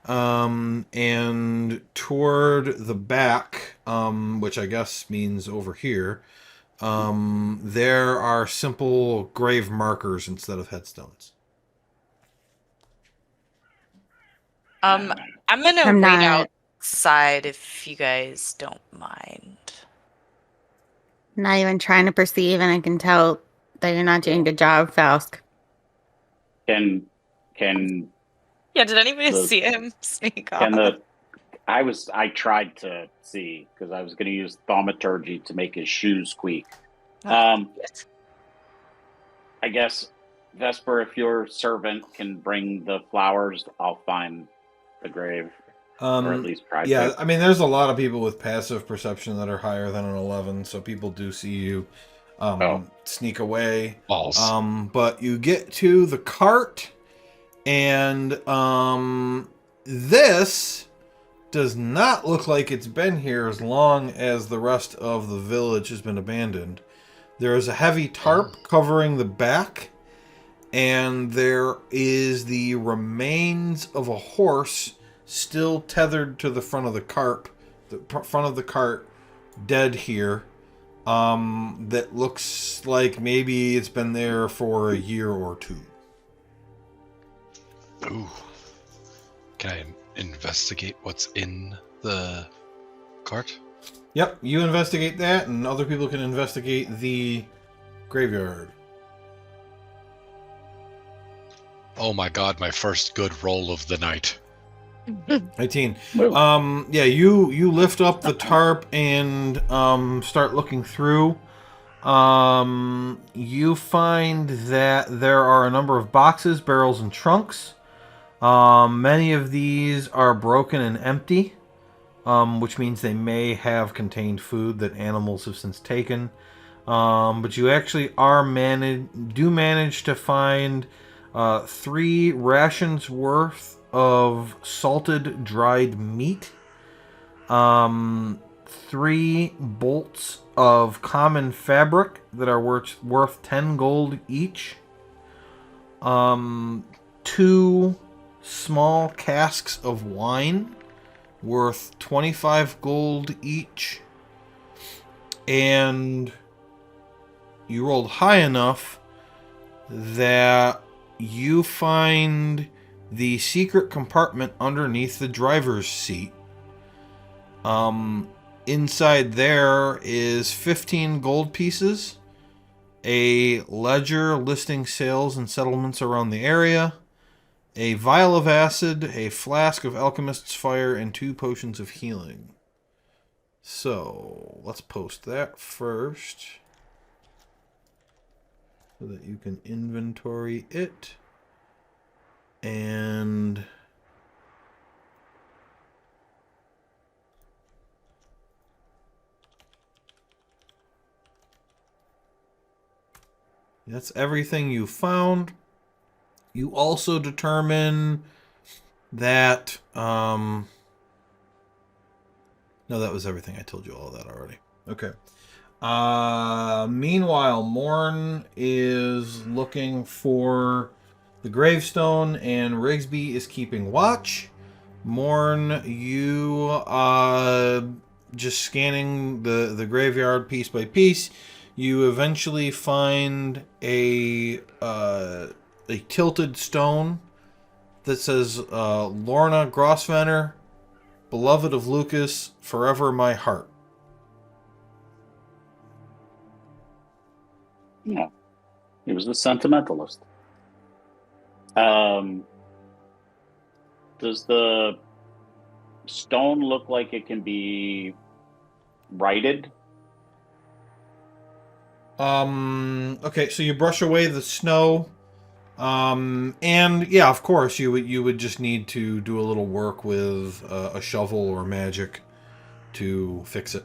And toward the back, which I guess means over here, there are simple grave markers instead of headstones. I'm gonna I'm read not- out outside if you guys don't mind. Not even trying to perceive, and I can tell that you're not doing a good job, Falsk. Can Yeah, did anybody The- see him sneak can off? I tried to see because I was going to use thaumaturgy to make his shoes squeak. Yes. I guess Vesper, if your servant can bring the flowers, I'll find the grave, or at least try Yeah, to. I mean, there's a lot of people with passive perception that are higher than an 11, so people do see you sneak away. Balls. But you get to the cart, and this does not look like it's been here as long as the rest of the village has been abandoned. There is a heavy tarp covering the back, and there is the remains of a horse still tethered to the front of the cart, dead here. That looks like maybe it's been there for a year or two. Ooh. Can I investigate what's in the cart? Yep, you investigate that, and other people can investigate the graveyard. Oh my god, my first good roll of the night. 19. Whoa. Yeah, you lift up the tarp and start looking through. You find that there are a number of boxes, barrels, and trunks. Many of these are broken and empty, which means they may have contained food that animals have since taken. But you actually manage to find 3 rations worth of salted dried meat, 3 bolts of common fabric that are worth 10 gold each, 2 small casks of wine worth 25 gold each, and you rolled high enough that you find the secret compartment underneath the driver's seat. Inside there is 15 gold pieces, a ledger listing sales and settlements around the area, a vial of acid, a flask of alchemist's fire, and 2 potions of healing. So, let's post that first so that you can inventory it. And that's everything you found. You also determine that no, that was everything. I told you all of that already. Okay. Meanwhile, Morn is looking for the gravestone, and Rigsby is keeping watch. Morn, you just scanning the graveyard piece by piece. You eventually find a tilted stone that says Lorna Grossvenner, beloved of Lucas, forever my heart. Yeah, he was a sentimentalist. Does the stone look like it can be righted? Okay, so you brush away the snow. And yeah, of course, you would just need to do a little work with a shovel or magic to fix it.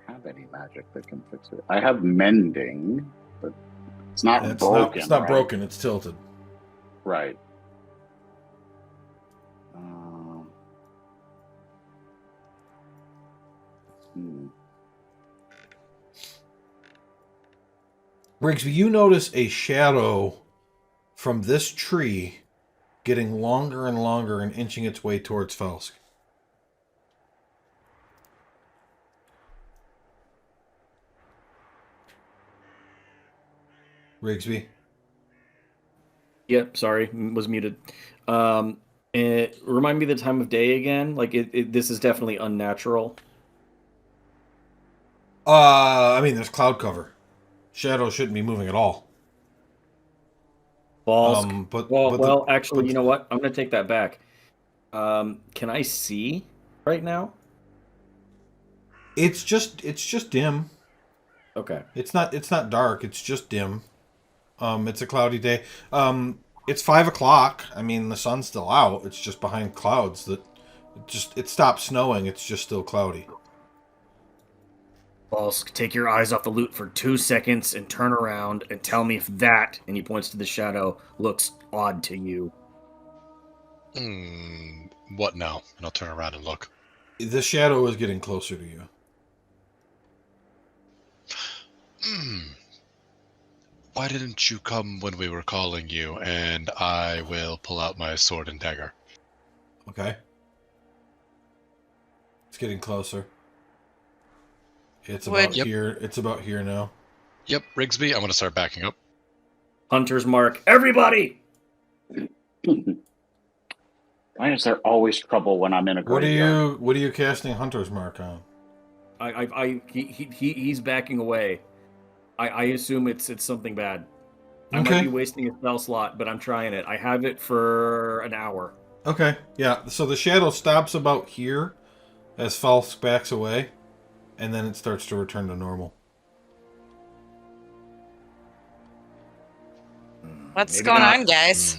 Have any magic that can fix it? I have mending, but it's not broken. It's not right? broken. It's tilted. Right. Rigsby, you notice a shadow from this tree getting longer and longer and inching its way towards Felsk. Rigsby. Yep, sorry, was muted. Remind me the time of day again. Like this is definitely unnatural. I mean, there's cloud cover. Shadows shouldn't be moving at all. Balsk. But Well, actually, you know what? I'm gonna take that back. Can I see right now? it's just dim. Okay. It's not dark. It's just dim. It's a cloudy day. It's 5 o'clock. I mean, the sun's still out. It's just behind clouds that it stopped snowing. It's just still cloudy. Balsk, take your eyes off the loot for 2 seconds and turn around and tell me if that, and he points to the shadow, looks odd to you. What now? And I'll turn around and look. The shadow is getting closer to you. Why didn't you come when we were calling you? And I will pull out my sword and dagger. Okay. It's getting closer. It's about here. It's about here now. Yep, Rigsby, I'm going to start backing up. Hunter's mark. Everybody! Why is there always trouble when I'm in a graveyard? What are you casting Hunter's Mark on? He's backing away. I assume it's something bad. I Okay. might be wasting a spell slot, but I'm trying it. I have it for an hour. Okay. Yeah. So the shadow stops about here as False backs away, and then it starts to return to normal. What's Maybe going not. on, guys?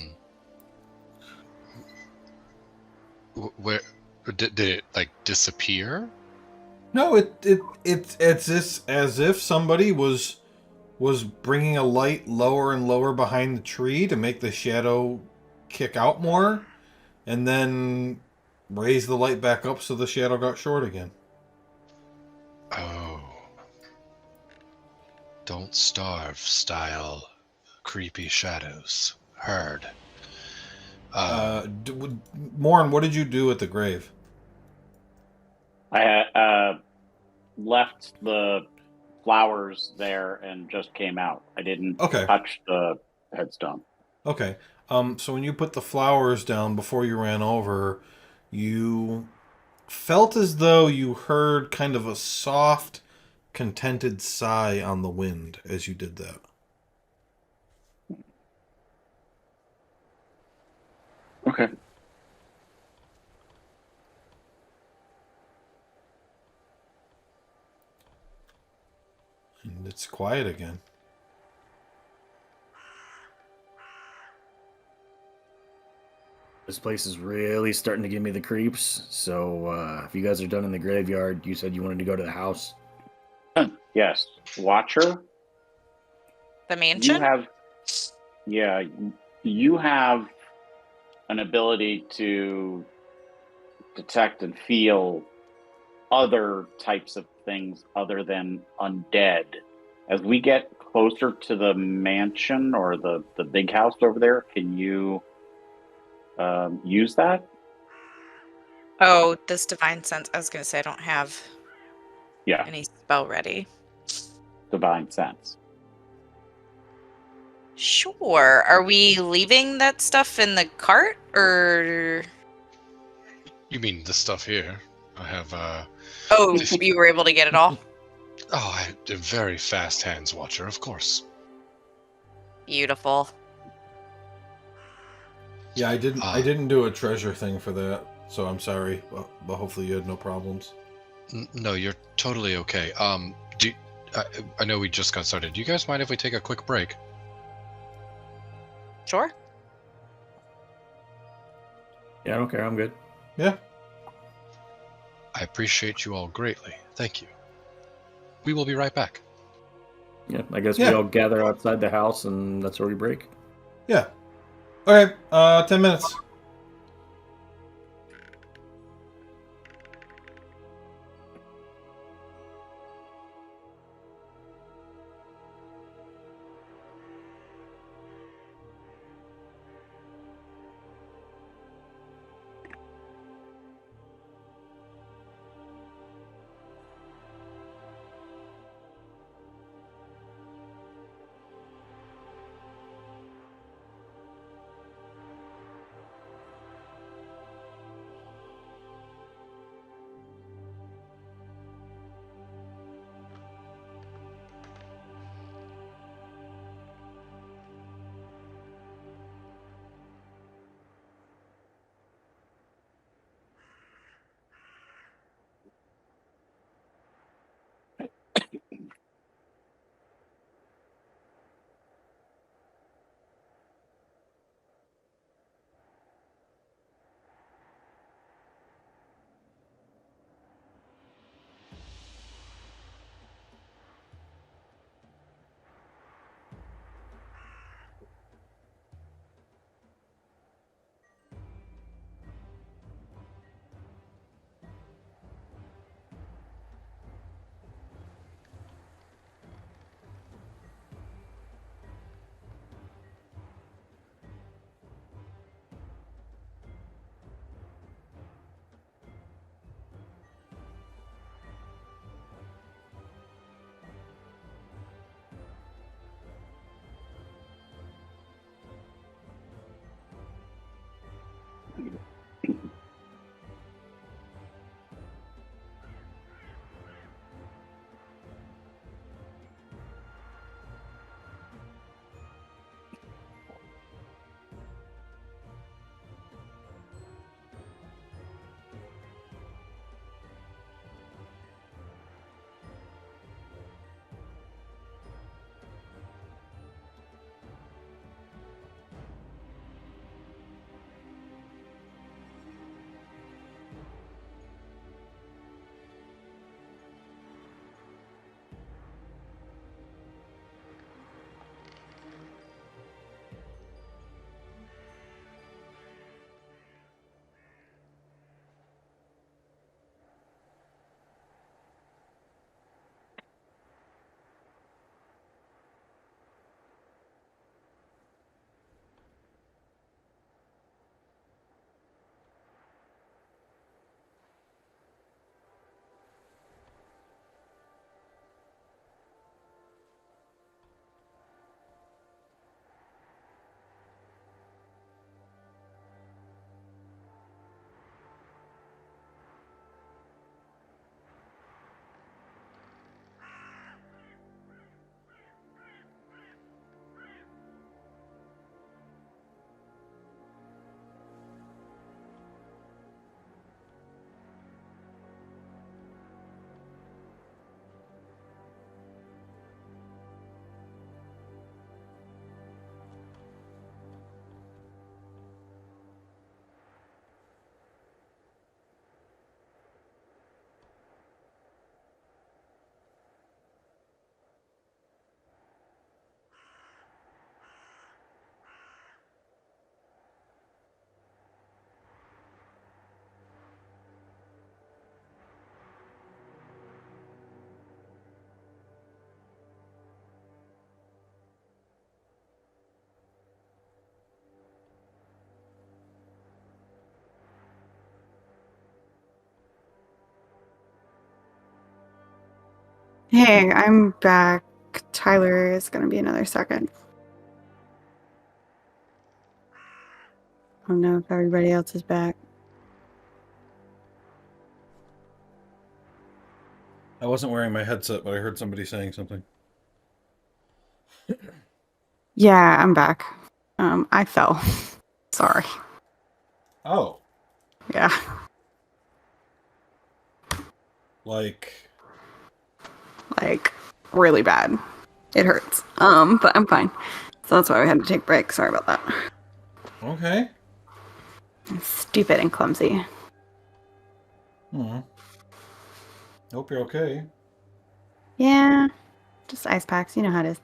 Where did it like disappear? No, it's as if somebody was bringing a light lower and lower behind the tree to make the shadow kick out more, and then raise the light back up so the shadow got short again. Oh. Don't starve style creepy shadows. Heard. Morn, what did you do at the grave? I left the flowers there and just came out. I didn't touch the headstone. Okay. So when you put the flowers down before you ran over, you felt as though you heard kind of a soft, contented sigh on the wind as you did that. Okay. And it's quiet again. This place is really starting to give me the creeps. So if you guys are done in the graveyard, you said you wanted to go to the house. Yes. Watcher, The mansion? you have an ability to detect and feel other types of things other than undead. As we get closer to the mansion or the big house over there, can you use that? Oh, this divine sense. I was going to say I don't have any spell ready. Divine sense. Sure. Are we leaving that stuff in the cart, or? You mean the stuff here? I have Oh, you were able to get it all? Oh, I have very fast hands, Watcher, of course. Beautiful. Yeah, I didn't do a treasure thing for that, so I'm sorry. But hopefully you had no problems. No, you're totally okay. I know we just got started. Do you guys mind if we take a quick break? Sure. Yeah, I don't care. I'm good. Yeah. I appreciate you all greatly. Thank you. We will be right back. Yeah, I guess we all gather outside the house, and that's where we break. Yeah. Okay. 10 minutes. Hey, I'm back. Tyler is going to be another second. I don't know if everybody else is back. I wasn't wearing my headset, but I heard somebody saying something. Yeah, I'm back. I fell. Sorry. Oh, Yeah. like Like, really bad. It hurts. But I'm fine. So that's why we had to take a break. Sorry about that. okay. Stupid and clumsy. Hope you're okay. Yeah. Just ice packs. You know how it is.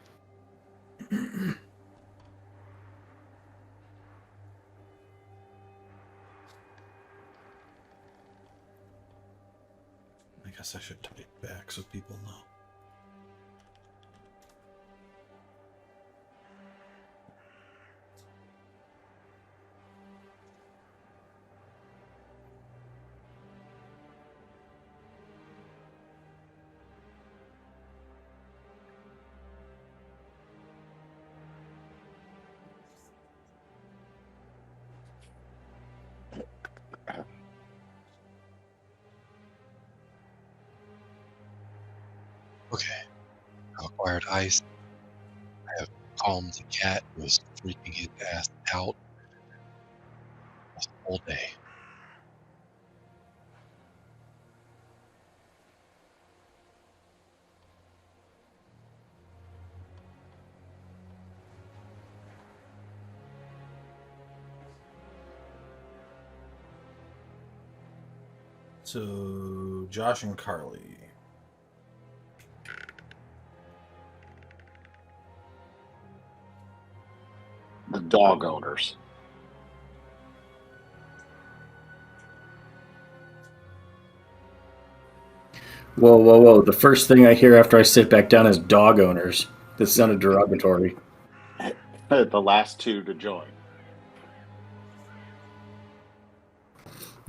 I guess I should type back so people know. Okay. I acquired ice. I have calmed the cat who was freaking his ass out the whole day. So, Josh and Carly. The dog owners. Whoa, whoa, whoa. The first thing I hear after I sit back down is dog owners. This sounded derogatory. The last two to join.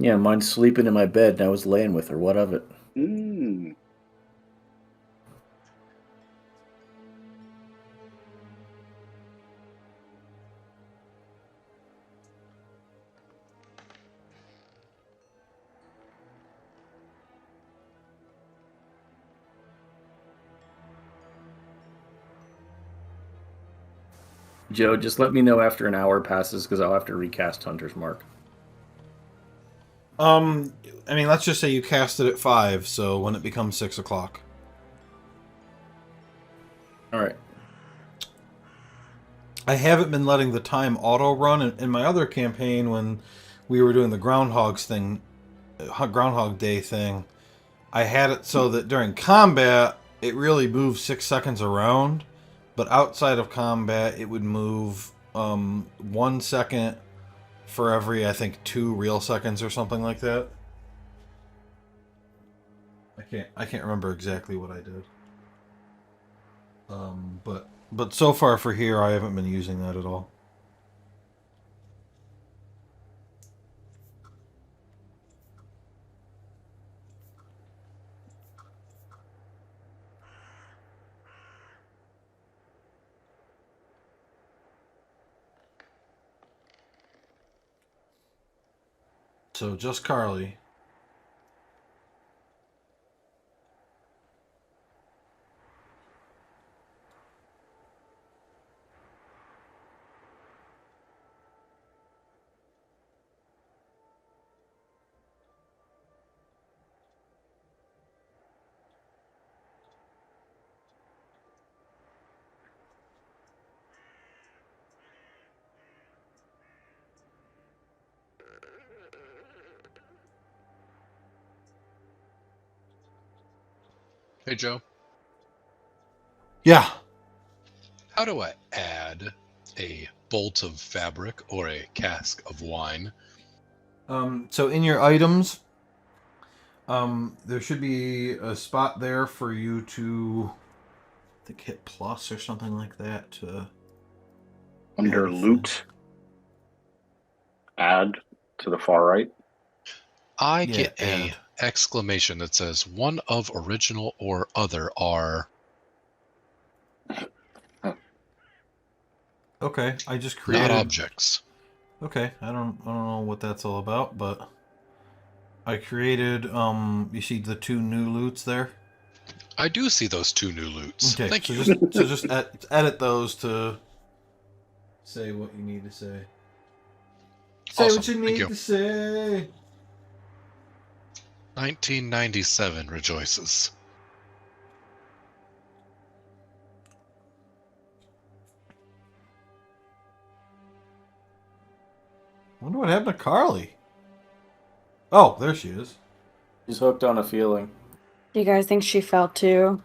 Yeah, mine's sleeping in my bed and I was laying with her. What of it? Mm. Joe, just let me know after an hour passes because I'll have to recast Hunter's Mark. I mean, let's just say you cast it at 5, so when it becomes 6 o'clock. All right. I haven't been letting the time auto run in my other campaign when we were doing the Groundhog Day thing. I had it so that during combat it really moved 6 seconds around, but outside of combat it would move 1 second for every, I think, 2 real seconds or something like that. I can't remember exactly what I did. But so far for here I haven't been using that at all. So just Carly. Hey, Joe. Yeah. How do I add a bolt of fabric or a cask of wine? So in your items, there should be a spot there for you to, I think, hit plus or something like that to Under add a loot, add to the far right. I Yeah, get a add. exclamation that says one of original or other are Okay, I just not created. objects. Okay, I don't know what that's all about, but I created. You see the 2 new loots there. I do see those 2 new loots. Okay, Thank so you. just edit those to say what you need to say. Say Awesome. what you Thank need you. to say. 1997 rejoices. Wonder what happened to Carly. Oh, there she is. She's hooked on a feeling. Do you guys think she fell too?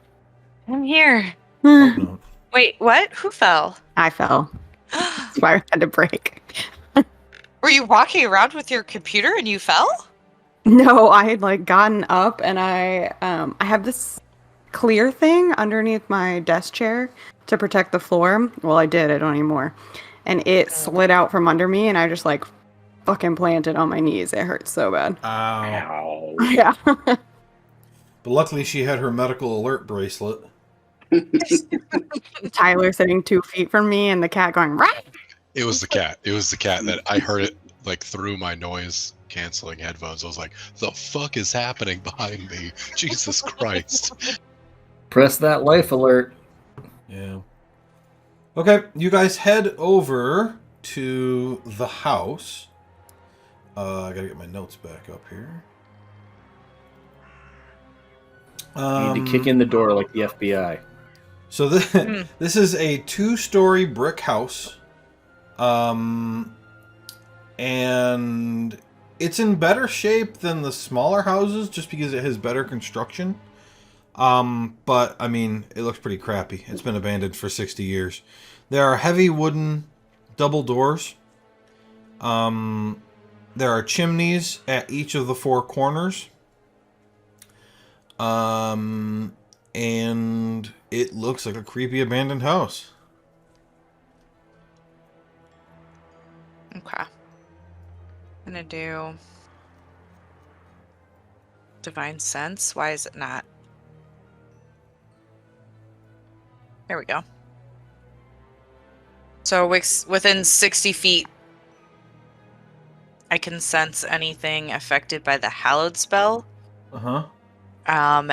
I'm here. Hope not. Wait, what? Who fell? I fell. That's why I had to break. Were you walking around with your computer and you fell? No, I had like gotten up and I have this clear thing underneath my desk chair to protect the floor. Well, I did. I don't anymore. And it slid out from under me, and I just like fucking planted on my knees. It hurt so bad. Ow. Ow. Yeah. But luckily she had her medical alert bracelet. Tyler sitting 2 feet from me, and the cat going right. It was the cat. It was the cat that I heard it like through my noise canceling headphones. I was like, the fuck is happening behind me? Jesus Christ. Press that life alert. Yeah. Okay, you guys head over to the house. I gotta get my notes back up here. You need to kick in the door like the FBI. So this is a 2-story brick house. And it's in better shape than the smaller houses just because it has better construction. But I mean, it looks pretty crappy. It's been abandoned for 60 years. There are heavy wooden double doors. There are chimneys at each of the 4 corners. And it looks like a creepy abandoned house. Okay. I'm gonna do Divine Sense. Why is it not? There we go. So within 60 feet, I can sense anything affected by the Hallowed spell, Uh-huh.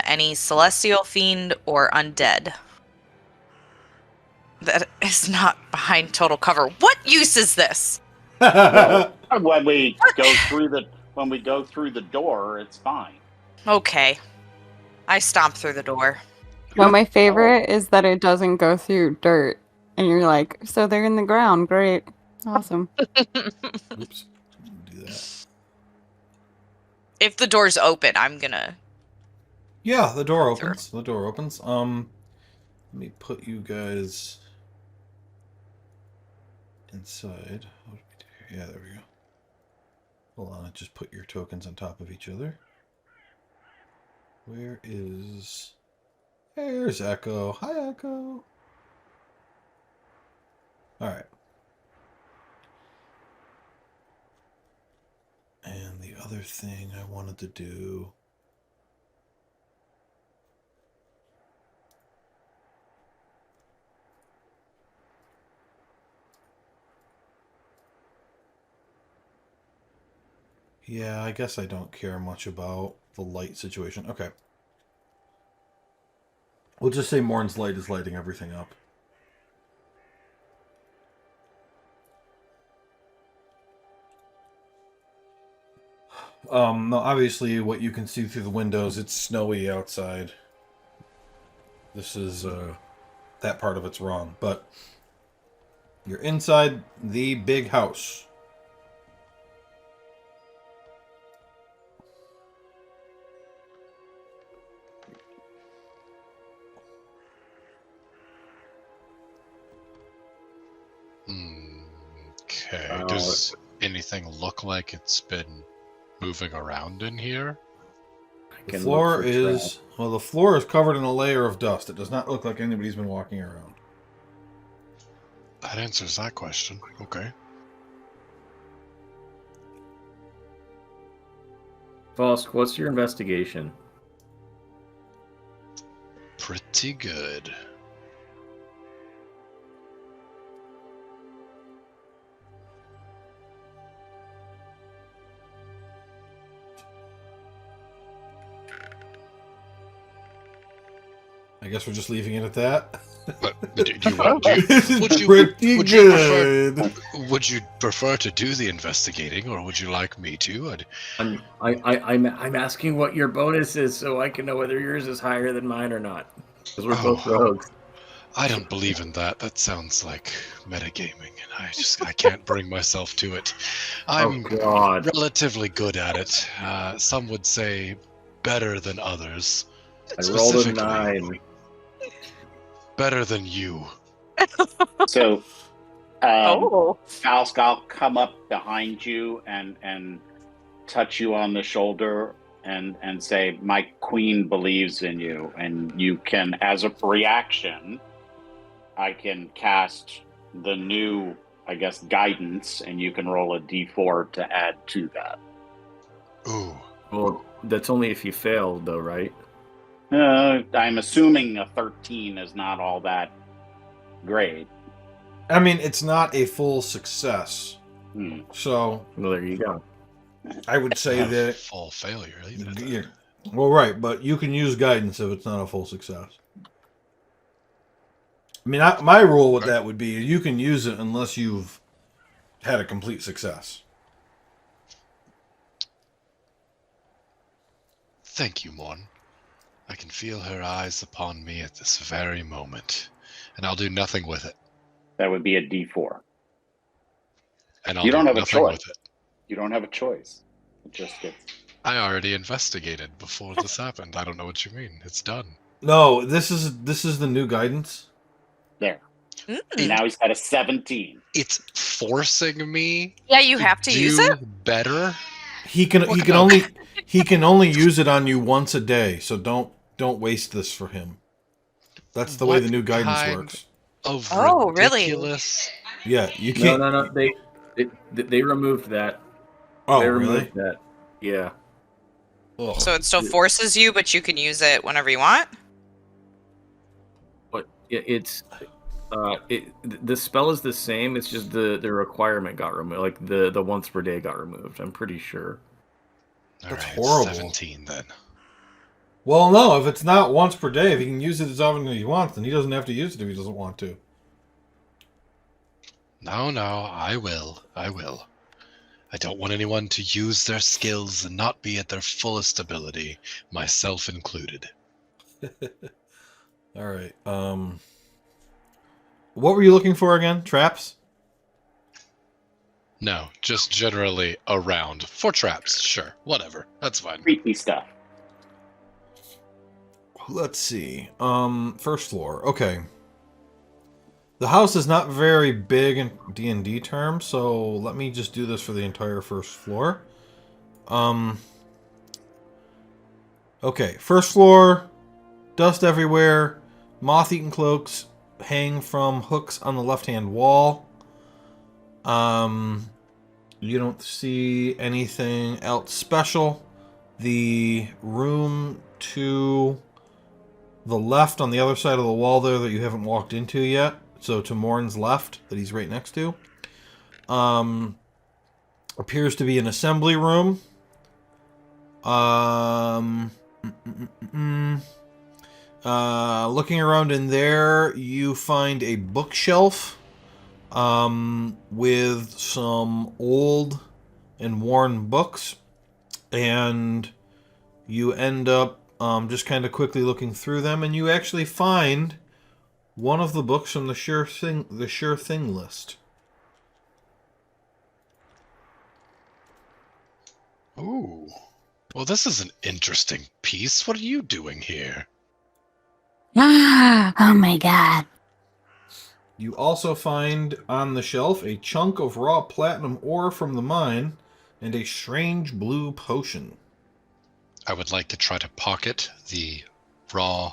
any celestial fiend or undead. That is not behind total cover. What use is this? Well, when we go through the door, it's fine. Okay. I stomp through the door. No, my favorite is that it doesn't go through dirt. And you're like, so they're in the ground. Great. Awesome. Oops. Do that. If the door's open, I'm gonna. Yeah, the door opens. The door opens. Let me put you guys inside. What did we do here? Yeah, there we go. Hold on, just put your tokens on top of each other. Where is... There's Echo. Hi, Echo. Alright. And the other thing I wanted to do... Yeah, I guess I don't care much about the light situation. Okay. We'll just say Morn's light is lighting everything up. No, obviously what you can see through the windows, it's snowy outside. This is, that part of it's wrong, but you're inside the big house. Okay. Does anything look like it's been moving around in here? The floor is... Well, the floor is covered in a layer of dust. It does not look like anybody's been walking around. That answers that question. Okay. Vosk, what's your investigation? Pretty good. I guess we're just leaving it at that. But do you want? This is Would you good. would you prefer to do the investigating, or would you like me to? I'm asking what your bonus is so I can know whether yours is higher than mine or not. Because we're both rogues. I don't believe in that. That sounds like metagaming, and I can't bring myself to it. I'm relatively good at it. Some would say better than others. I rolled a 9. Better than you. So, Falsk, I'll come up behind you and touch you on the shoulder and say, "My queen believes in you," and you can, as a reaction, I can cast the new, I guess, guidance, and you can roll a d4 to add to that. Ooh. Well, that's only if you fail, though, right? I'm assuming a 13 is not all that great. I mean, it's not a full success. So, well, there you go. I would say that full failure. Yeah. Well, right, but you can use guidance if it's not a full success. I mean, my rule with that would be you can use it unless you've had a complete success. Thank you, Morn. I can feel her eyes upon me at this very moment, and I'll do nothing with it. That would be a d4. And I'll you don't do have a nothing choice. with it. You don't have a choice. It just gets. I already investigated before this happened. I don't know what you mean. It's done. No, this is the new guidance. There. Now he's got a 17. It's forcing me. Yeah, you have to use it. Better. He can only use it on you once a day. So don't waste this for him. That's the way the new guidance works. Ridiculous. Really? Yeah, you can't. No. They removed that. Oh, they really? removed that. Yeah. Ugh. So it still forces you, but you can use it whenever you want. But it's the spell is the same. It's just the requirement got removed. Like the once per day got removed. I'm pretty sure. That's horrible. 17 then. Well, no. If it's not once per day, if he can use it as often as he wants, then he doesn't have to use it if he doesn't want to. No, I will. I don't want anyone to use their skills and not be at their fullest ability, myself included. All right. What were you looking for again? Traps? No, just generally around. For traps, sure. Whatever. That's fine. Creepy stuff. Let's see. First floor. Okay. The house is not very big in D&D terms, so let me just do this for the entire first floor. Okay, first floor, dust everywhere, moth-eaten cloaks hang from hooks on the left-hand wall. You don't see anything else special. The room to the left on the other side of the wall there that you haven't walked into yet, so to Morn's left that he's right next to, appears to be an assembly room. Looking around in there, you find a bookshelf with some old and worn books, and you end up just kind of quickly looking through them, and you actually find one of the books from the sure thing list. Ooh. Well, this is an interesting piece. What are you doing here? Oh my god. You also find on the shelf a chunk of raw platinum ore from the mine and a strange blue potion. I would like to try to pocket the raw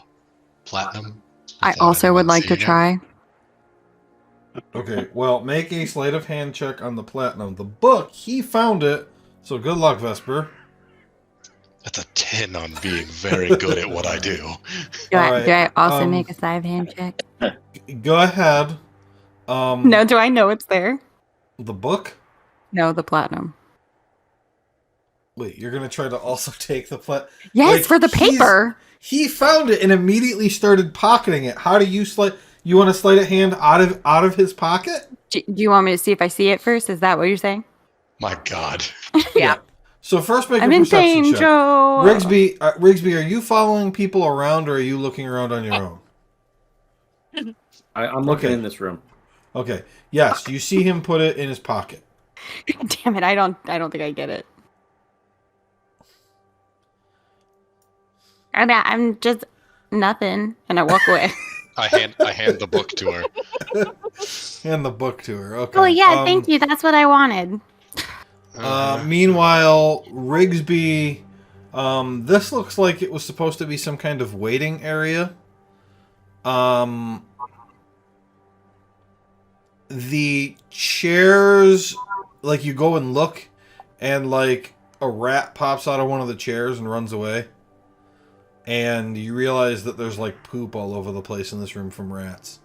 platinum. I also would like to try. Okay, well, make a sleight of hand check on the platinum. The book, he found it, so good luck, Vesper. That's a 10 on being very good at what I do. Do All right, do I also um, make a sleight of hand check? Go ahead. No, do I know it's there? The book? No, the platinum. Wait, you're gonna try to also take the Yes, for the paper. He found it and immediately started pocketing it. How do you slide? You want to slide a hand out of his pocket? Do you want me to see if I see it first? Is that what you're saying? My God. Yeah. So first, make I'm a in perception check. danger. Rigsby, are you following people around, or are you looking around on your own? I'm looking Okay. in this room. Okay. Yes, you see him put it in his pocket. Damn it! I don't think I get it. I'm just nothing. And I walk away. I hand the book to her. Hand the book to her. Okay. Oh yeah, thank you. That's what I wanted. Meanwhile, Rigsby, this looks like it was supposed to be some kind of waiting area. The chairs, like you go and look, and like a rat pops out of one of the chairs and runs away. And you realize that there's like poop all over the place in this room from rats.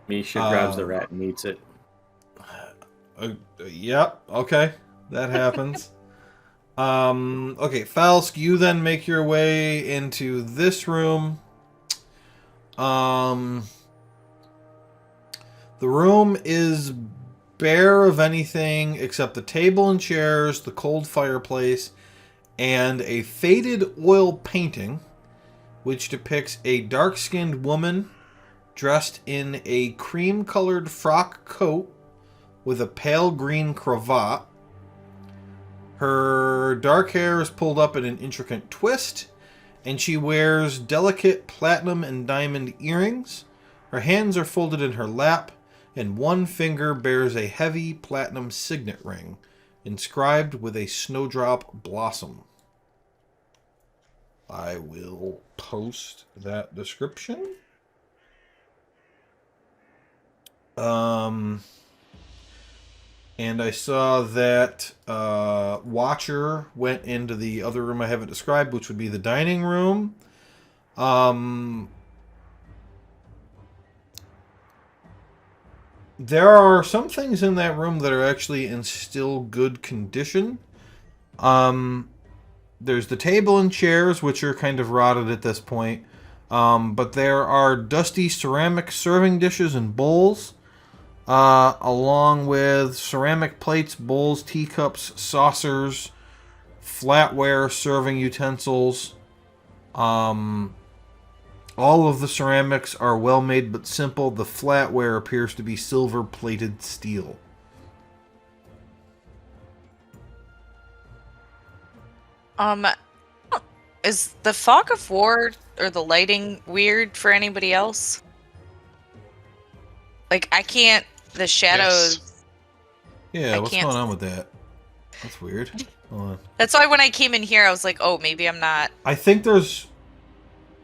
Misha grabs the rat and eats it. Yep, okay. That happens. Okay, Falsk, you then make your way into this room. The room is bare of anything except the table and chairs, the cold fireplace, and a faded oil painting which depicts a dark-skinned woman dressed in a cream-colored frock coat with a pale green cravat. Her dark hair is pulled up in an intricate twist, and she wears delicate platinum and diamond earrings. Her hands are folded in her lap, and one finger bears a heavy platinum signet ring, inscribed with a snowdrop blossom. I will post that description. And I saw that Watcher went into the other room I haven't described, which would be the dining room. There are some things in that room that are actually in still good condition. There's the table and chairs, which are kind of rotted at this point. But there are dusty ceramic serving dishes and bowls, along with ceramic plates, bowls, teacups, saucers, flatware, serving utensils. All of the ceramics are well made but simple. The flatware appears to be silver-plated steel. Is the fog of war or the lighting weird for anybody else? Like, I can't. The shadows. Yes. Yeah, I what's can't- going on with that? That's weird. Hold on. That's why when I came in here, I was like, oh, maybe I'm not. I think there's...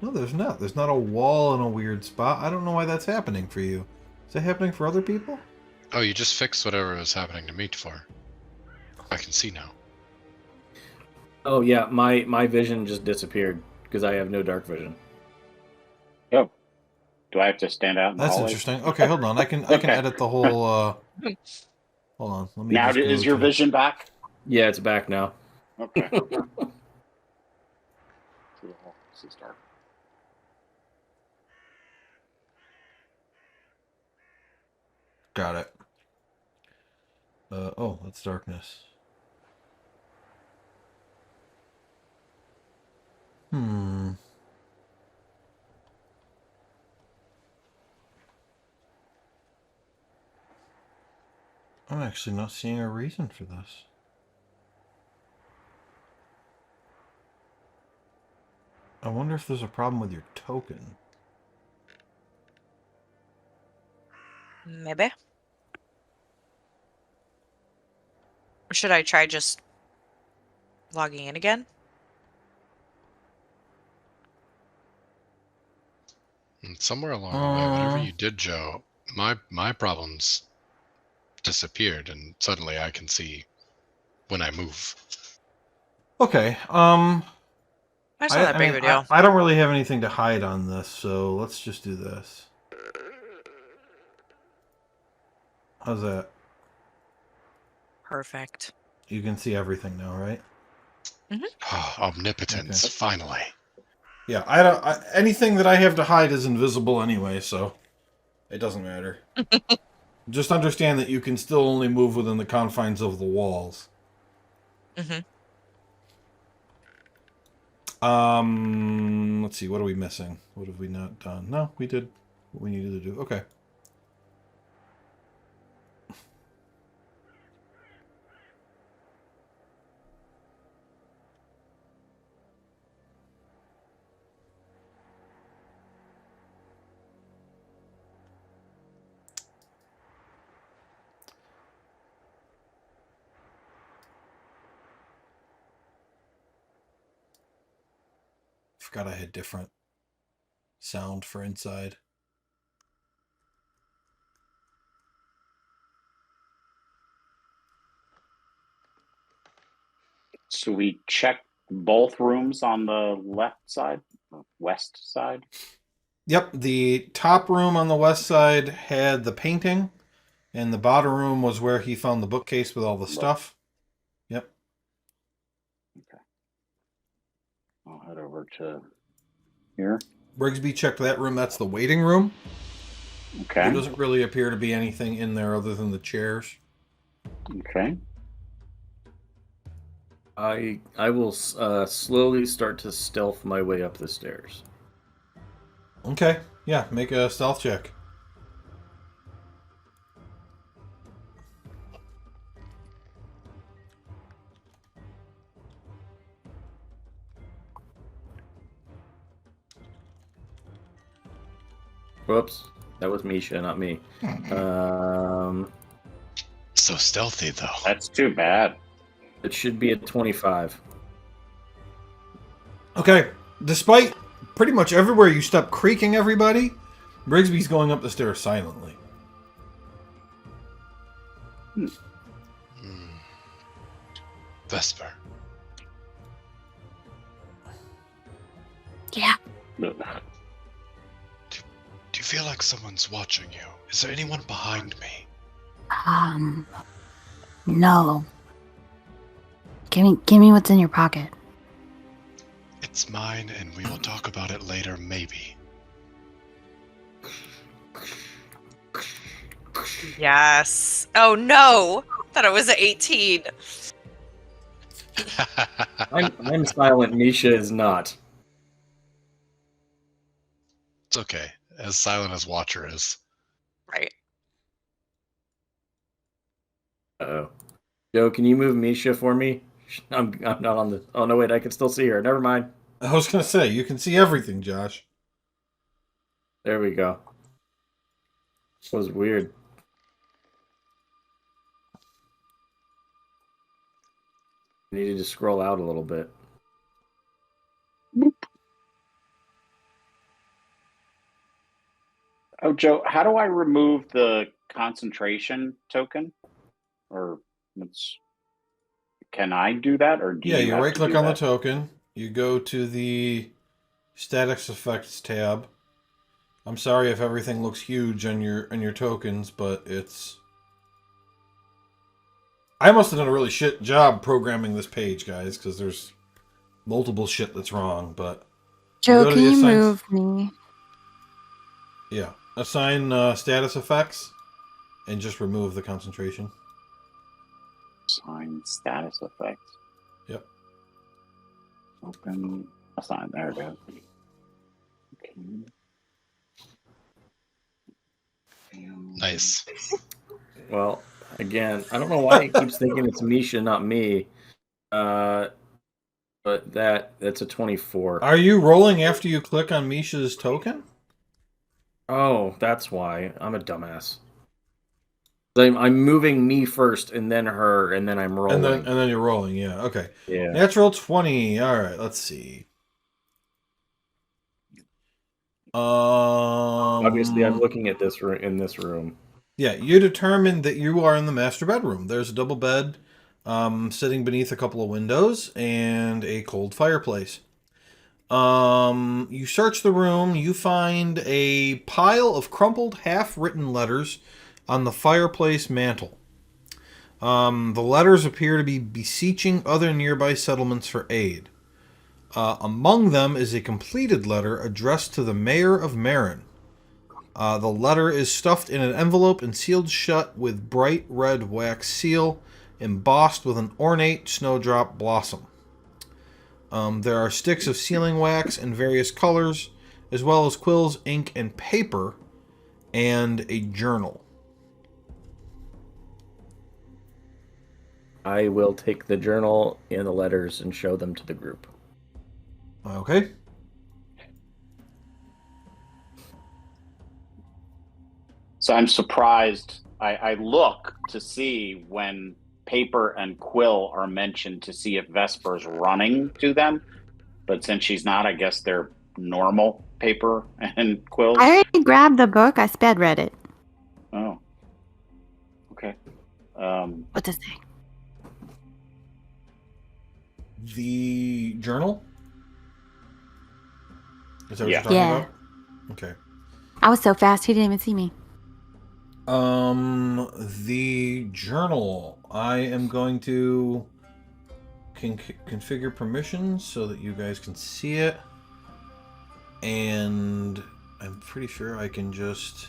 No, there's not. There's not a wall in a weird spot. I don't know why that's happening for you. Is that happening for other people? Oh, you just fixed whatever was happening to me for. I can see now. Oh yeah, my vision just disappeared because I have no dark vision. Oh, do I have to stand out in the That's hallway? interesting. Okay, hold on. I can Okay. edit the whole... Hold on. Let me Now just go is your to- vision back? Yeah, it's back now. Okay. This is dark. Got it. Oh, that's darkness. I'm actually not seeing a reason for this. I wonder if there's a problem with your token. Maybe. Or should I try just logging in again? And somewhere along the way, whatever you did, Joe, my problems disappeared, and suddenly I can see when I move. Okay. That's not that big of a deal. I don't really have anything to hide on this, so let's just do this. How's that? Perfect. You can see everything now, right? Omnipotence, Okay. finally. Yeah, anything that I have to hide is invisible anyway, so it doesn't matter. Just understand that you can still only move within the confines of the walls. Mm-hmm. Let's see, what are we missing? What have we not done? No, we did what we needed to do. Okay. Forgot I had different sound for inside. So we check both rooms on the left side, or west side. Yep, the top room on the west side had the painting, and the bottom room was where he found the bookcase with all the stuff. Yep. Okay. I'll head over to here. Brigsby checked that room. That's the waiting room. Okay. There doesn't really appear to be anything in there other than the chairs. Okay. I will slowly start to stealth my way up the stairs. Okay. Yeah, make a stealth check. Whoops, that was Misha, not me. So stealthy, though. That's too bad. It should be a 25. Okay. Despite pretty much everywhere you step creaking everybody, Brigsby's going up the stairs silently. Vesper. Yeah. Do you feel like someone's watching you? Is there anyone behind me? No. Give me what's in your pocket. It's mine, and we will talk about it later, maybe. Yes. Oh no! Thought it was an 18. I'm silent. Misha is not. It's okay. As silent as Watcher is. Right. Uh-oh. Joe, can you move Misha for me? I'm not on the... Oh, no, wait, I can still see her. Never mind. I was going to say, you can see everything, Josh. There we go. That was weird. I needed to scroll out a little bit. Oh, Joe, how do I remove the concentration token? Or can I do that, or do Yeah, you have right to click do on the that? token. You go to the Statics Effects tab. I'm sorry if everything looks huge on your tokens, but it's... I must have done a really shit job programming this page, guys, because there's multiple shit that's wrong, but... Joe, go to can the you assign- move me? Yeah. Assign status effects, and just remove the concentration. Assign status effects. Yep. Open. Assign. There it is. Okay. Nice. Well, again, I don't know why it keeps thinking it's Misha, not me. But that's a 24. Are you rolling after you click on Misha's token? Oh, that's why. I'm a dumbass. I'm moving me first, and then her, and then I'm rolling. And then you're rolling, yeah. Okay. Yeah. Natural 20. All right, let's see. Obviously, I'm looking at this room. Yeah, you determined that you are in the master bedroom. There's a double bed. sitting beneath a couple of windows and a cold fireplace. You search the room, you find a pile of crumpled, half-written letters on the fireplace mantel. The letters appear to be beseeching other nearby settlements for aid. Among them is a completed letter addressed to the mayor of Marin. The letter is stuffed in an envelope and sealed shut with bright red wax seal, embossed with an ornate snowdrop blossom. There are sticks of sealing wax in various colors, as well as quills, ink, and paper, and a journal. I will take the journal and the letters and show them to the group. Okay. So I'm surprised. I look to see when paper and quill are mentioned to see if Vesper's running to them. But since she's not, I guess they're normal paper and quills. I already grabbed the book. I sped read it. Oh. Okay. What does it say? The journal? Is that what Yeah. you're talking Yeah. about? Okay. I was so fast, he didn't even see me. The journal. I am going to configure permissions so that you guys can see it. And I'm pretty sure I can just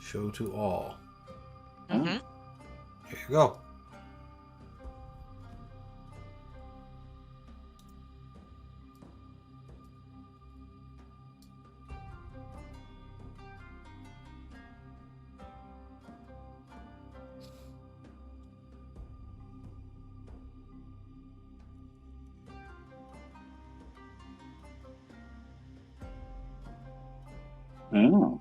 show to all. Mhm. Here you go. Oh.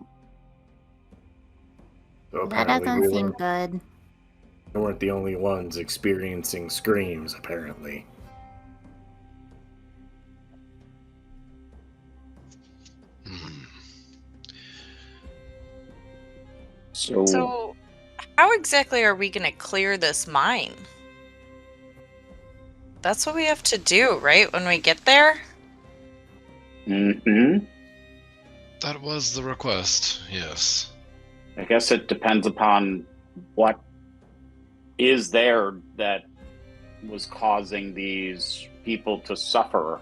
So That apparently doesn't seem good. we weren't the only ones experiencing screams, apparently. So, how exactly are we going to clear this mine? That's what we have to do, right? When we get there? Mm-hmm. That was the request, yes. I guess it depends upon what is there that was causing these people to suffer.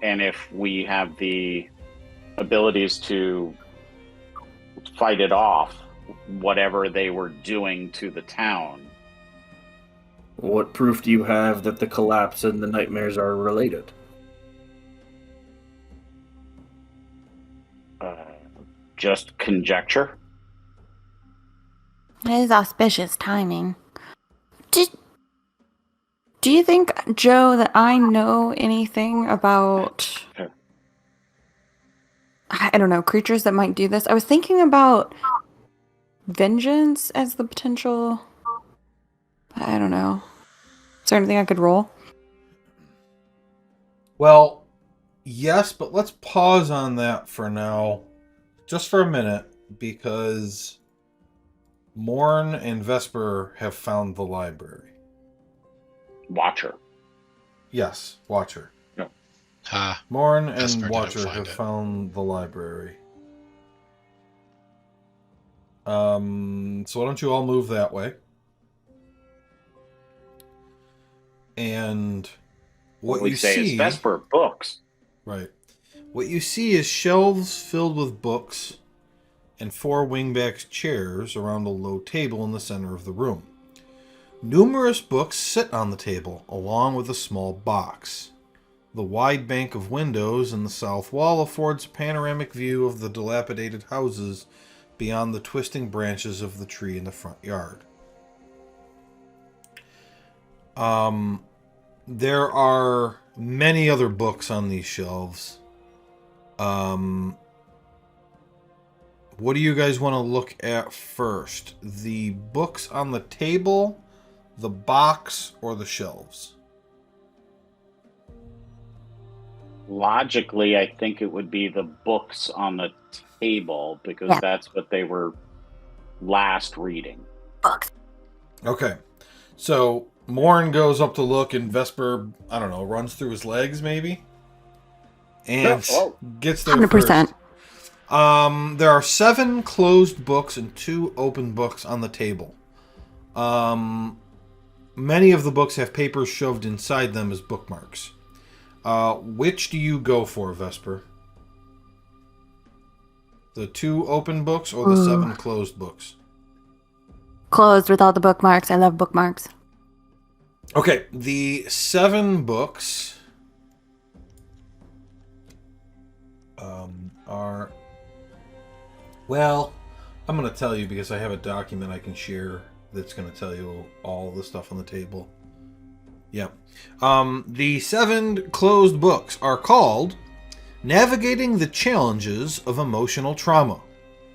And if we have the abilities to fight it off, whatever they were doing to the town. What proof do you have that the collapse and the nightmares are related? Just conjecture. It is auspicious timing. Do you think, Joe, that I know anything about, I don't know, creatures that might do this? I was thinking about vengeance as the potential. I don't know. Is there anything I could roll? Well, yes, but let's pause on that for now. Just for a minute, because Morn and Vesper have found the library. Watcher. Yes, Watcher. Ha. Morn Vesper and didn't Watcher find have it. found the library. So why don't you all move that way? And what we you say see... is Vesper books. Right. What you see is shelves filled with books and 4 wingback chairs around a low table in the center of the room. Numerous books sit on the table, along with a small box. The wide bank of windows in the south wall affords a panoramic view of the dilapidated houses beyond the twisting branches of the tree in the front yard. There are many other books on these shelves. What do you guys want to look at first? The books on the table, the box, or the shelves? Logically, I think it would be the books on the table because that's what they were last reading. Books. Okay. So Morn goes up to look, and Vesper, I don't know, runs through his legs maybe, and Oh. gets there 100%. first. There are 7 closed books and 2 open books on the table. Many of the books have papers shoved inside them as bookmarks. Which do you go for, Vesper? The 2 open books or the 7 closed books? Closed with all the bookmarks. I love bookmarks. Okay, the 7 books are... Well, I'm going to tell you because I have a document I can share that's going to tell you all the stuff on the table. Yep. The 7 closed books are called Navigating the Challenges of Emotional Trauma.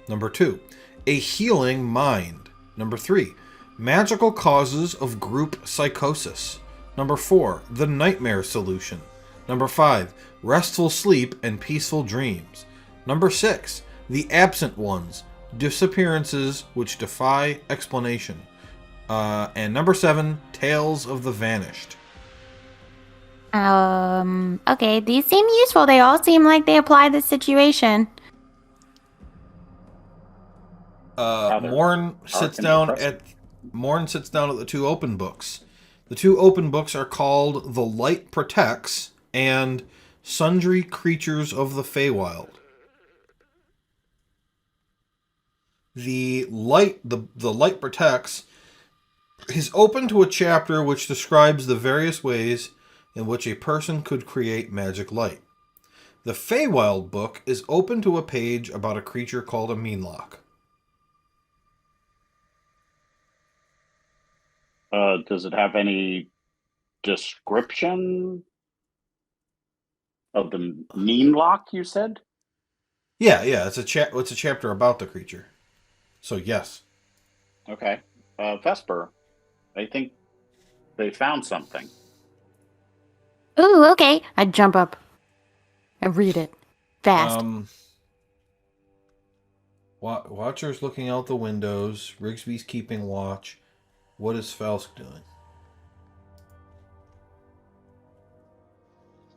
Number 2, A Healing Mind. Number 3, Magical Causes of Group Psychosis. Number 4, The Nightmare Solution. Number 5, Restful Sleep and Peaceful Dreams. Number 6, The Absent Ones, Disappearances Which Defy Explanation. And number 7, Tales of the Vanished. Okay, these seem useful. They all seem like they apply the situation. Morn sits down at the 2 open books. The 2 open books are called The Light Protects and Sundry Creatures of the Feywild. The Light Protects is open to a chapter which describes the various ways in which a person could create magic light. The Feywild book is open to a page about a creature called a Meanlock. Does it have any description of the Meanlock, you said? Yeah, it's a chapter about the creature. So yes. Okay. Vesper, I think they found something. Ooh, okay. I jump up and read it fast. Watcher's looking out the windows. Rigsby's keeping watch. What is Falsk doing?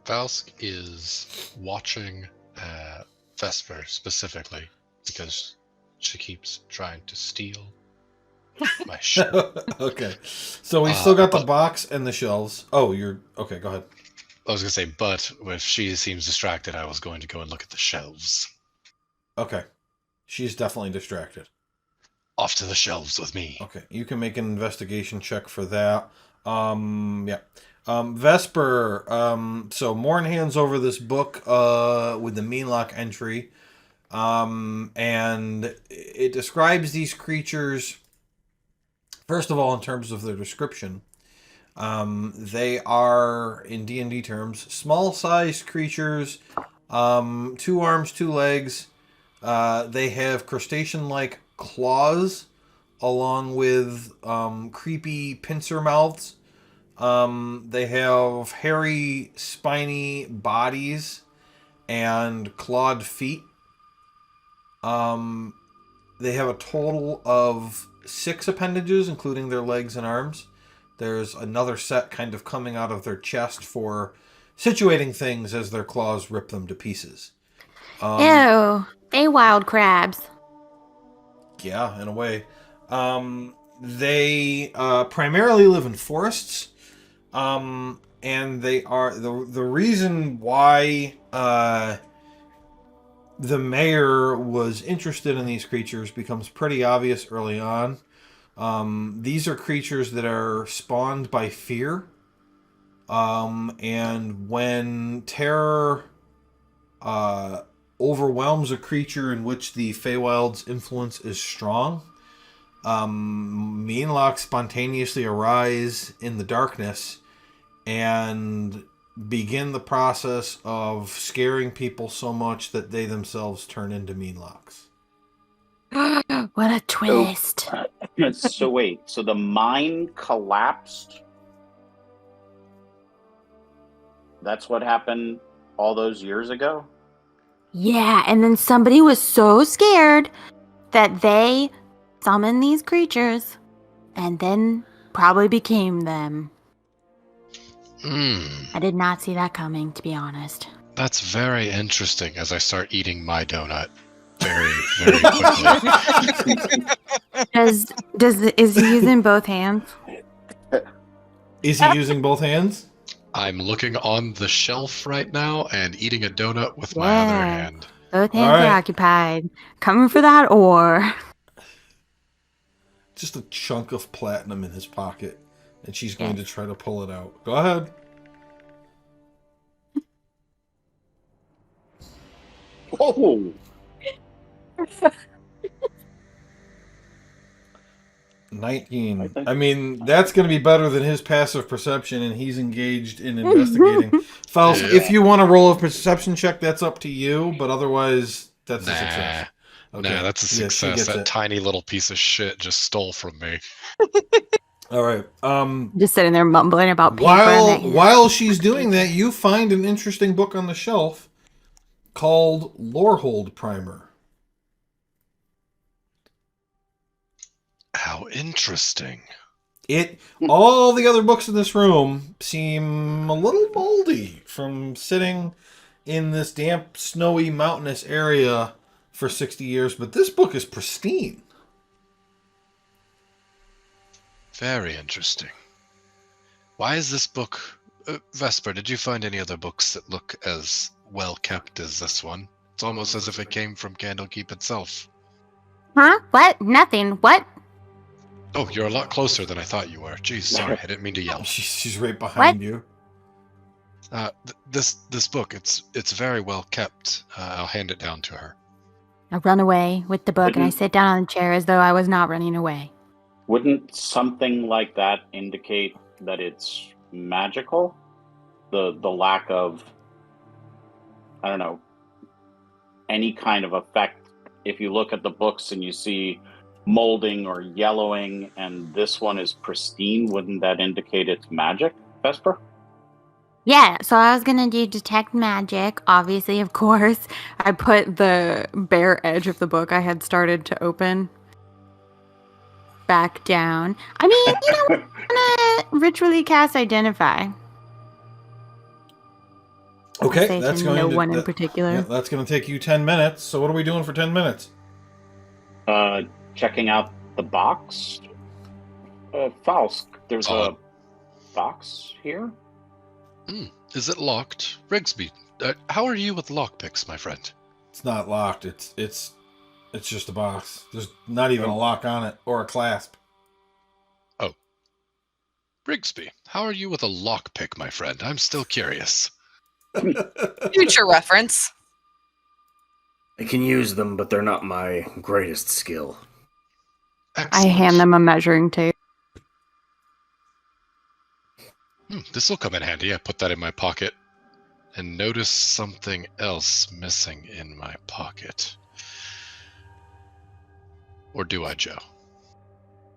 Falsk is watching Vesper specifically because she keeps trying to steal my shit. Okay. So we still got the box and the shelves. Oh, you're... Okay, go ahead. I was going to say, but if she seems distracted, I was going to go and look at the shelves. Okay. She's definitely distracted. Off to the shelves with me. Okay, you can make an investigation check for that. Yeah. Vesper, so Morn hands over this book with the Meanlock entry. And it describes these creatures, first of all, in terms of their description. They are, in D&D terms, small-sized creatures, 2 arms, 2 legs. They have crustacean-like claws, along with creepy pincer mouths. They have hairy, spiny bodies and clawed feet. They have a total of 6 appendages, including their legs and arms. There's another set kind of coming out of their chest for situating things as their claws rip them to pieces. Ew, they wild crabs. Yeah, in a way. They primarily live in forests. And they are... The reason why the mayor was interested in these creatures becomes pretty obvious early on. These are creatures that are spawned by fear. And when terror overwhelms a creature in which the Feywild's influence is strong, Meanlocks spontaneously arise in the darkness and begin the process of scaring people so much that they themselves turn into Meanlocks. What a twist. So wait, so the mine collapsed? That's what happened all those years ago? Yeah, and then somebody was so scared that they summoned these creatures, and then probably became them. Hmm. I did not see that coming, to be honest. That's very interesting as I start eating my donut very, very quickly. Is he using both hands? Is he using both hands? I'm looking on the shelf right now and eating a donut with my other Yeah. hand. Both All hands are right. occupied. Coming for that ore. Just a chunk of platinum in his pocket, and she's going Yes. to try to pull it out. Go ahead. Oh, 19. think- I mean, that's going to be better than his passive perception, and he's engaged in investigating. Faust, Yeah. if you want to roll a perception check, that's up to you, but otherwise, that's a Nah. success. Nah, that's a Yeah, she success. gets That it. tiny little piece of shit just stole from me. All right. Just sitting there mumbling about paper. and that, While she's doing that, you find an interesting book on the shelf called Lorehold Primer. How interesting. All the other books in this room seem a little moldy from sitting in this damp, snowy, mountainous area for 60 years, but this book is pristine. Very interesting. Why is this book... Vesper, did you find any other books that look as well kept as this one? It's almost as if it came from Candlekeep itself. Huh? What? Nothing. What? Oh, you're a lot closer than I thought you were. Jeez, sorry, I didn't mean to yell. She's right behind you. This book, it's very well kept. I'll hand it down to her. I run away with the book and I sit down on the chair as though I was not running away. wouldn't something like that indicate that it's magical? The lack of, I don't know, any kind of effect. If you look at the books and you see molding or yellowing, and this one is pristine, wouldn't that indicate it's magic, Vesper? Yeah, so I was gonna do detect magic, obviously, of course. I put the bare edge of the book I had started to open back down. I mean, you know, I'm gonna ritually cast Identify. Okay, Say that's to going no to, one in that- particular. yeah, that's going to take you 10 minutes. So what are we doing for 10 minutes? Checking out the box. Faust, there's Solid. a box here. Is it locked? Rigsby, how are you with lockpicks, my friend? It's not locked. It's just a box. There's not even a lock on it or a clasp. Rigsby, how are you with a lockpick, my friend? I'm still curious. Future reference. I can use them, but they're not my greatest skill. I Excellent. hand them a measuring tape. This will come in handy. I put that in my pocket and notice something else missing in my pocket. Or do I, Joe?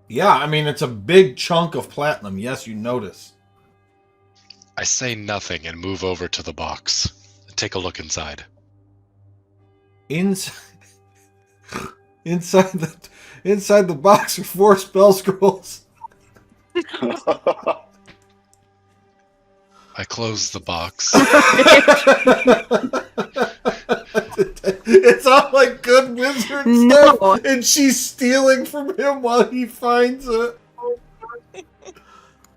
Yeah, I mean, it's a big chunk of platinum. Yes, you notice. I say nothing and move over to the box. Take a look inside. Inside the box are 4 spell scrolls. I close the box. It's all like good wizard No. stuff, and she's stealing from him while he finds it.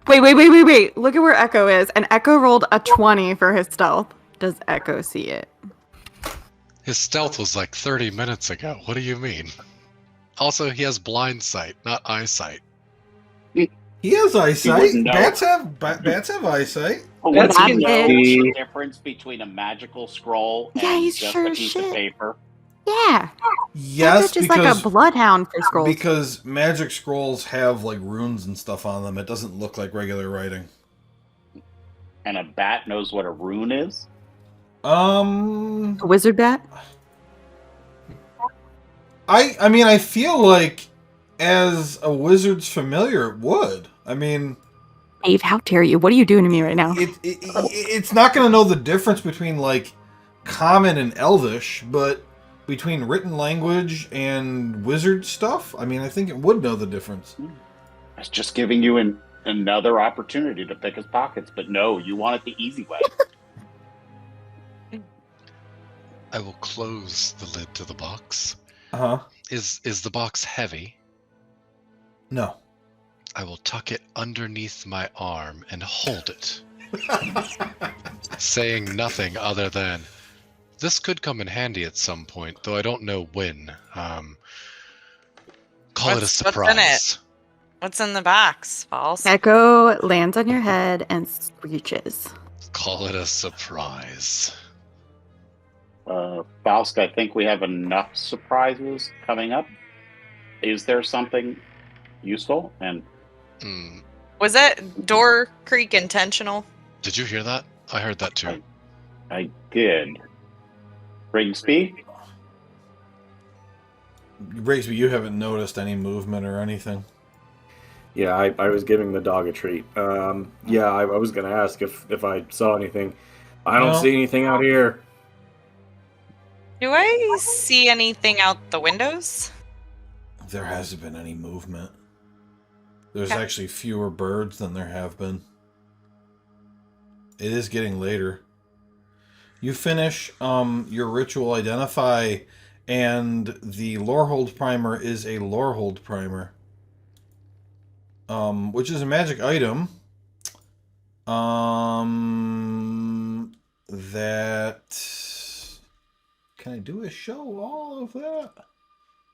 Wait. Look at where Echo is. And Echo rolled a 20 for his stealth. Does Echo see it? His stealth was like 30 minutes ago. What do you mean? Also, he has blind sight, not eyesight. He has eyesight. wouldn't know. Bats have eyesight. Wouldn't That's you know it. the difference between a magical scroll and Yeah, he's just sure a as piece shit. of paper? Yeah. Yes, That's just because like a bloodhound for scrolls. because magic scrolls have like runes and stuff on them. It doesn't look like regular writing. And a bat knows what a rune is? A wizard bat? I mean, I feel like as a wizard's familiar, it would. I mean, Dave, how dare you? What are you doing to me right now? it's not going to know the difference between like common and elvish, but between written language and wizard stuff, I mean, I think it would know the difference. I was just giving you Another opportunity to pick his pockets, but no, you want it the easy way. I will close the lid to the box. Uh huh. Is the box heavy? No. I will tuck it underneath my arm and hold it, saying nothing other than, this could come in handy at some point, though I don't know when. Call it a What's in it? surprise. What's in the box, False? Echo lands on your head and screeches. Call it a surprise. Faust, I think we have enough surprises coming up. Is there something useful? And Was that door creak intentional? Did you hear that? I heard that too. I did. Rigsby? Rigsby, you haven't noticed any movement or anything. Yeah, I was giving the dog a treat. Yeah, I was gonna ask if I saw anything. I don't No. see anything out here. Do I see anything out the windows? There hasn't been any movement. There's Okay. actually fewer birds than there have been. It is getting later. You finish your ritual identify, and the Lorehold primer is a Lorehold primer, which is a magic item. That can I do a show all of that?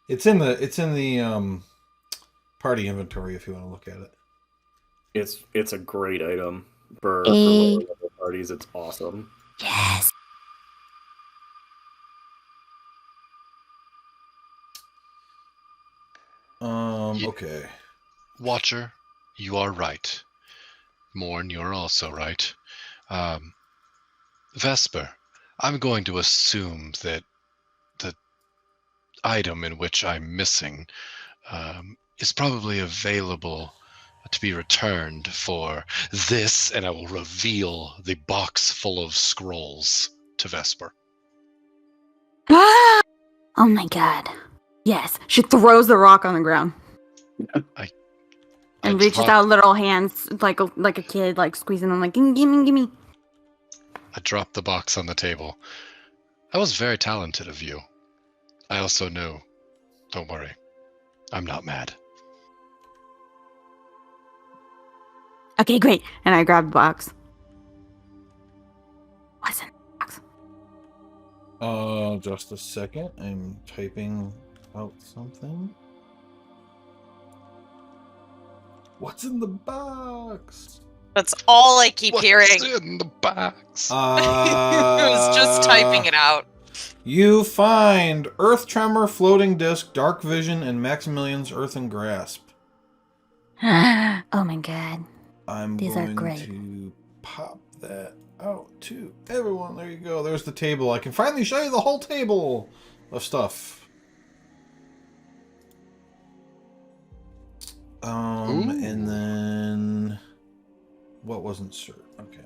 It's in the party inventory if you want to look at it. It's a great item for Eh. lower level parties. It's awesome. Yes. Okay. Watcher, you are right. Morn, you're also right. Vesper, I'm going to assume that the item in which I'm missing is probably available to be returned for this, and I will reveal the box full of scrolls to Vesper. Oh my god. Yes. She throws the rock on the ground And I reaches drop- out little hands like a kid, like squeezing them, like gimme. I dropped the box on the table. That was very talented of you. I also knew. Don't worry. I'm not mad. Okay, great. and I grab the box. What's in the box? Just a second. I'm typing out something. What's in the box? That's all I keep What's hearing. in the box? I was just typing it out. You find Earth Tremor, Floating Disc, Dark Vision, and Maximilian's Earthen Grasp. Oh my god. I'm These are going great. to pop that out to everyone. There you go. There's the table. I can finally show you the whole table of stuff. And then what wasn't certain? Okay.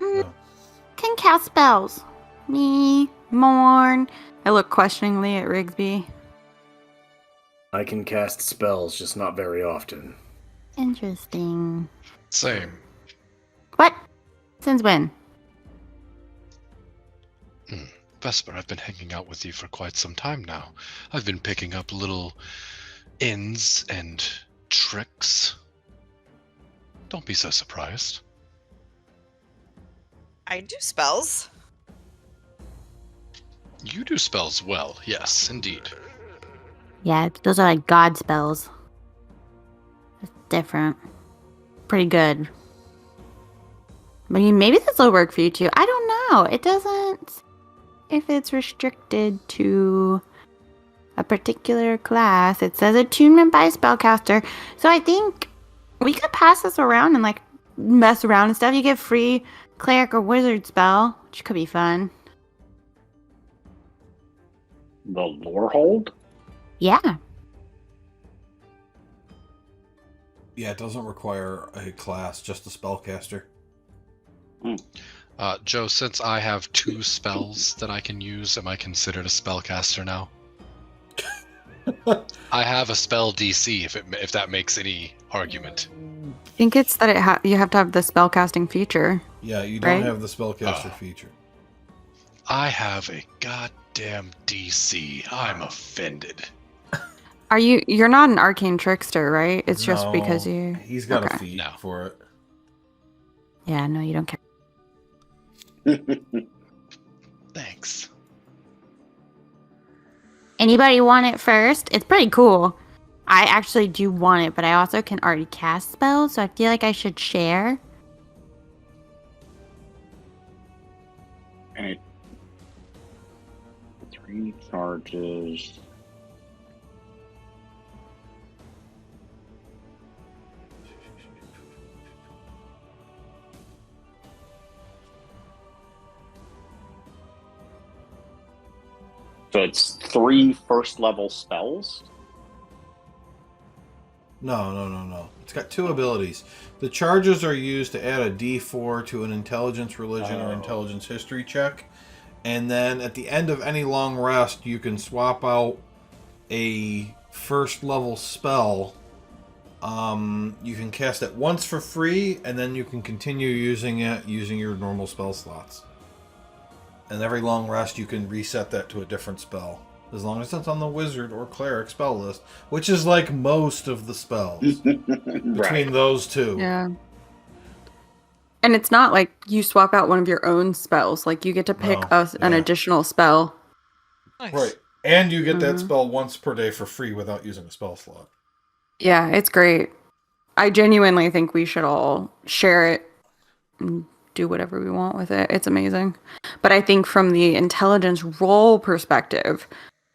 Oh. Can cast spells. Me, Morn. I look questioningly at Rigsby. I can cast spells, just not very often. Interesting. Same. What? Since when? Vesper, I've been hanging out with you for quite some time now. I've been picking up little ins and tricks. Don't be so surprised. I do spells. You do spells well, yes, indeed. Yeah, those are like god spells. It's different. Pretty good. I mean, maybe this will work for you too. I don't know. It doesn't. If it's restricted to a particular class, it says attunement by spellcaster. So I think we could pass this around and like mess around and stuff. You get free cleric or wizard spell, which could be fun. The lore hold? Yeah. Yeah, it doesn't require a class, just a spellcaster. Joe, since I have 2 spells that I can use, am I considered a spellcaster now? I have a spell DC, if that makes any argument. I think it's that you have to have the spellcasting feature. Yeah, you don't Right? have the spellcaster feature. I have a goddamn DC. I'm offended. You're not an arcane trickster, right? It's just No, because you... He's got a Okay. feat No. for it. Yeah, no, you don't care. Thanks. Anybody want it first? It's pretty cool. I actually do want it, but I also can already cast spells, so I feel like I should share. And 3 charges. So it's 3 first level spells? No. It's got 2 abilities. The charges are used to add a D4 to an intelligence, religion, or intelligence history check. And then at the end of any long rest, you can swap out a first level spell. You can cast it once for free, and then you can continue using it using your normal spell slots. And every long rest, you can reset that to a different spell. As long as it's on the wizard or cleric spell list, which is like most of the spells. Between those 2. Yeah. And it's not like you swap out one of your own spells. Like you get to pick an additional spell. Nice. Right. And you get that spell once per day for free without using a spell slot. Yeah, it's great. I genuinely think we should all share it and do whatever we want with it. It's amazing. But I think from the intelligence roll perspective,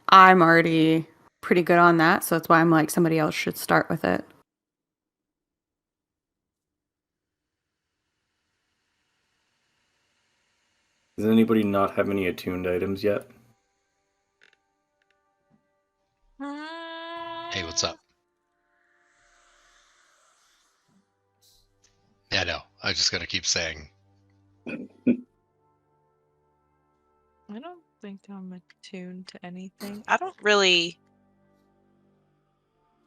I'm already pretty good on that. So that's why I'm like, somebody else should start with it. Does anybody not have any attuned items yet? Hey, what's up? Yeah, no. I just gotta keep saying. I don't think I'm attuned to anything. I don't really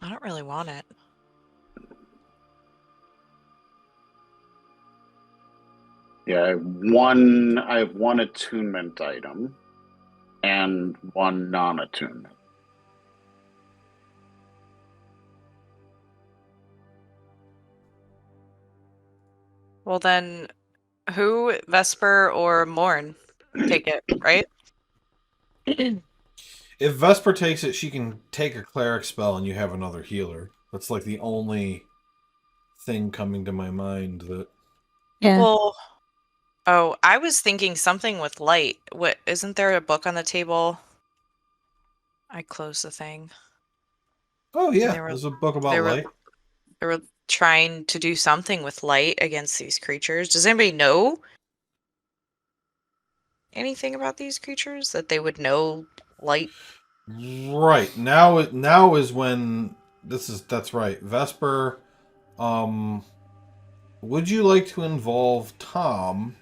want it. Yeah, I have one attunement item and 1 non-attunement. Well then, who, Vesper or Morn, take it, right? If Vesper takes it, she can take a cleric spell and you have another healer. That's like the only thing coming to my mind that... Yeah. Well, I was thinking something with light. What, isn't there a book on the table? I closed the thing. Oh yeah, They were- there's a book about they were- light. They were trying to do something with light against these creatures. Does anybody know anything about these creatures that they would know light? Right. Now is when that's right. Vesper, would you like to involve Tom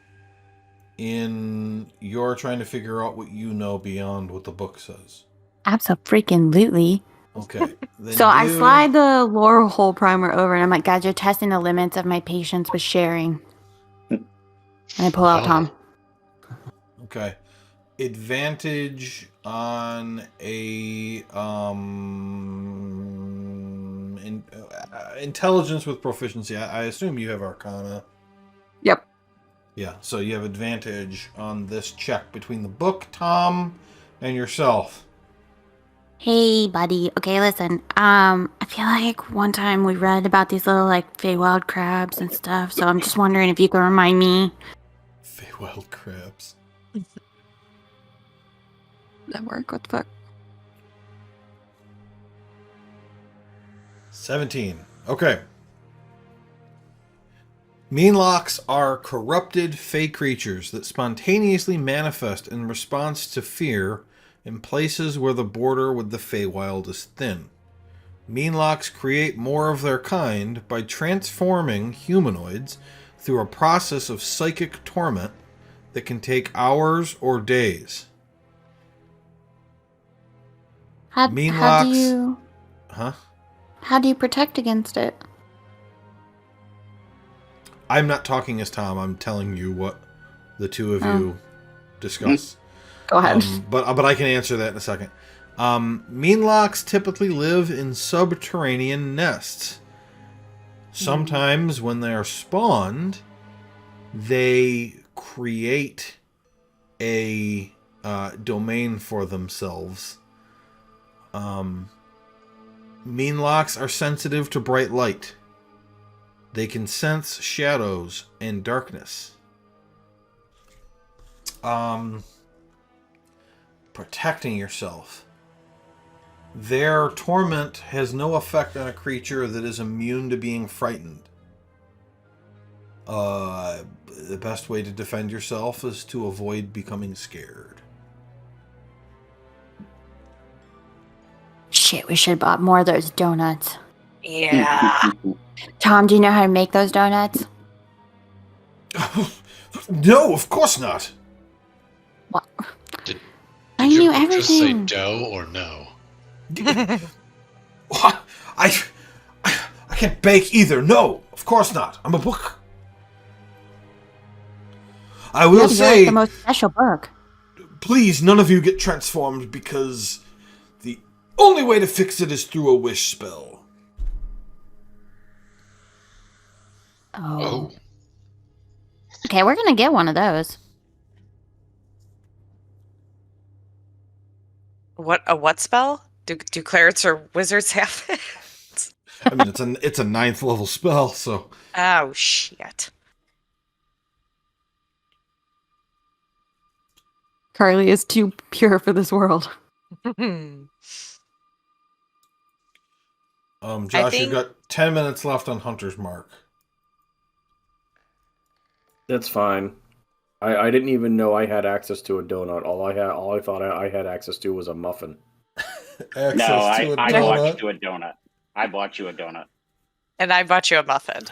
in your trying to figure out what you know beyond what the book says? Absolutely. Okay. Then So I slide the lore hole primer over and I'm like, guys, you're testing the limits of my patience with sharing. And I pull out Tom. Okay. Advantage on a intelligence with proficiency. I assume you have Arcana. Yep. Yeah, so you have advantage on this check between the book, Tom, and yourself. Hey, buddy. Okay, listen. I feel like one time we read about these little like Feywild crabs and stuff. So I'm just wondering if you can remind me. Feywild crabs. That work? What the fuck? 17. Okay. Meanlocks are corrupted fey creatures that spontaneously manifest in response to fear in places where the border with the Feywild is thin. Meanlocks create more of their kind by transforming humanoids through a process of psychic torment that can take hours or days. How do Meanlocks... you Huh? how do you protect against it? I'm not talking as Tom. I'm telling you what the two of you discuss. Go ahead. But I can answer that in a second. Meanlocks typically live in subterranean nests. Sometimes when they are spawned, they create a domain for themselves. Meanlocks are sensitive to bright light. They can sense shadows and darkness. Protecting yourself. Their torment has no effect on a creature that is immune to being frightened. The best way to defend yourself is to avoid becoming scared. Shit, we should have bought more of those donuts. Yeah. Tom, do you know how to make those donuts? No, of course not. What? Did I your knew book just say everything. dough or no? What? I can't bake either. No, of course not. I'm a book. I will Yeah, but you're like say, the most special book. please, none of you get transformed because the only way to fix it is through a wish spell. Oh. Oh. Okay, we're gonna get one of those. What spell? Do clerics or wizards have it? I mean, it's a 9th level spell, so Oh shit. Carly is too pure for this world. I Josh, you've think got 10 minutes left on Hunter's Mark. That's fine. I didn't even know I had access to a donut. All I thought I had access to was a muffin. Access No, to a I donut. bought you a donut. I bought you a donut. and I bought you a muffin.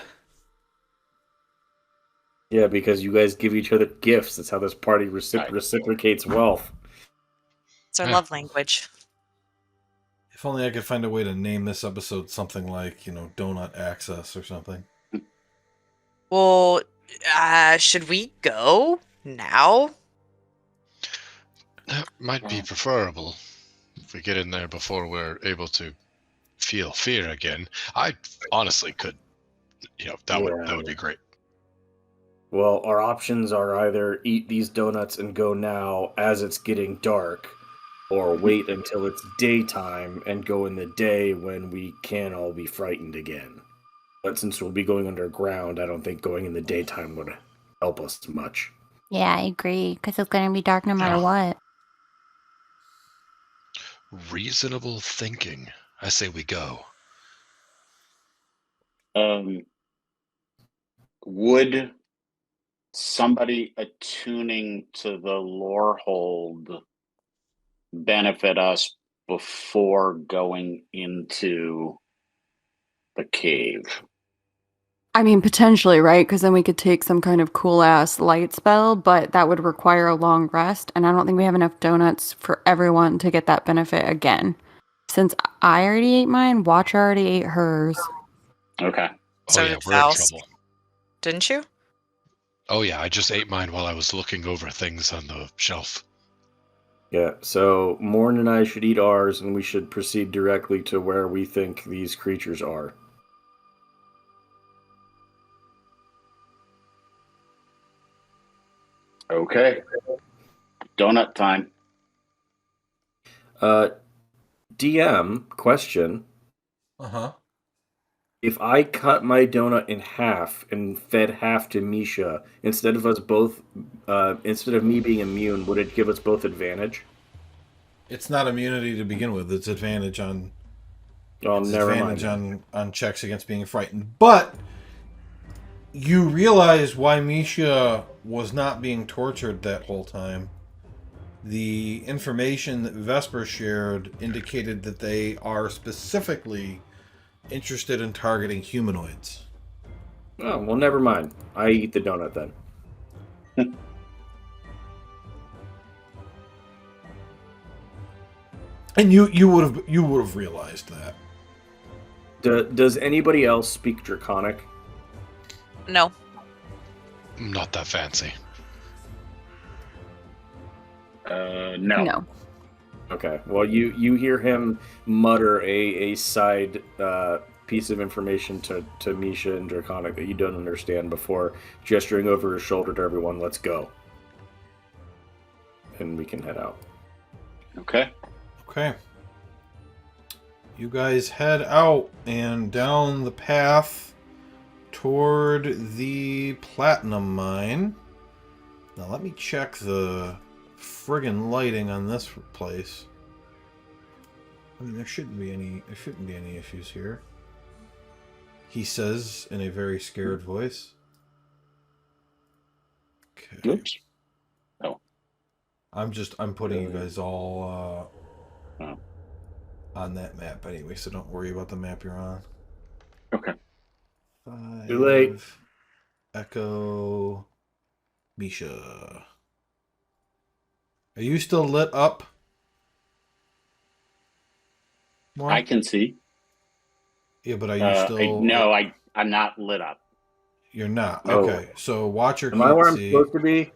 Yeah, because you guys give each other gifts. That's how this party reciprocates wealth. It's our Yeah. love language. If only I could find a way to name this episode something like, Donut Access or something. Well, should we go now? That might be preferable if we get in there before we're able to feel fear again. I honestly could, that would be great. Well, our options are either eat these donuts and go now as it's getting dark, or wait until it's daytime and go in the day when we can all be frightened again. But since we'll be going underground, I don't think going in the daytime would help us much. Yeah, I agree. Because it's gonna be dark no matter Oh. what. Reasonable thinking. I say we go. Would somebody attuning to the lore hold benefit us before going into the cave? I mean, potentially, right? Because then we could take some kind of cool ass light spell, but that would require a long rest, and I don't think we have enough donuts for everyone to get that benefit again. Since I already ate mine, Watcher already ate hers. Okay. So Oh yeah, did we're in Faust. trouble. Didn't you? Oh yeah, I just ate mine while I was looking over things on the shelf. Yeah, so Morn and I should eat ours, and we should proceed directly to where we think these creatures are. Okay. Donut time. DM, question. Uh-huh. If I cut my donut in half and fed half to Misha, instead of me being immune, would it give us both advantage? It's not immunity to begin with. It's advantage on Never mind. on checks against being frightened. But you realize why Misha was not being tortured that whole time. The information that Vesper shared indicated that they are specifically interested in targeting humanoids. Oh, well, never mind. I eat the donut then. And you would have realized that. Does anybody else speak Draconic? No. Not that fancy. No. No. Okay. Well, you hear him mutter a side piece of information to Misha in Draconic that you don't understand before gesturing over his shoulder to everyone, let's go. And we can head out. Okay. Okay. You guys head out and down the path toward the platinum mine. Now let me check the friggin' lighting on this place. I mean, there shouldn't be any issues here. He says in a very scared voice. Okay. Oops. Oh. I'm putting you guys all Oh. on that map anyway, so don't worry about the map you're on. Okay. 5, Too late. Echo, Misha. Are you still lit up? Mark? I can see. Yeah, but are you still? No, I'm not lit up. You're not. Oh. Okay, so watch your Am I where I'm see. supposed to be?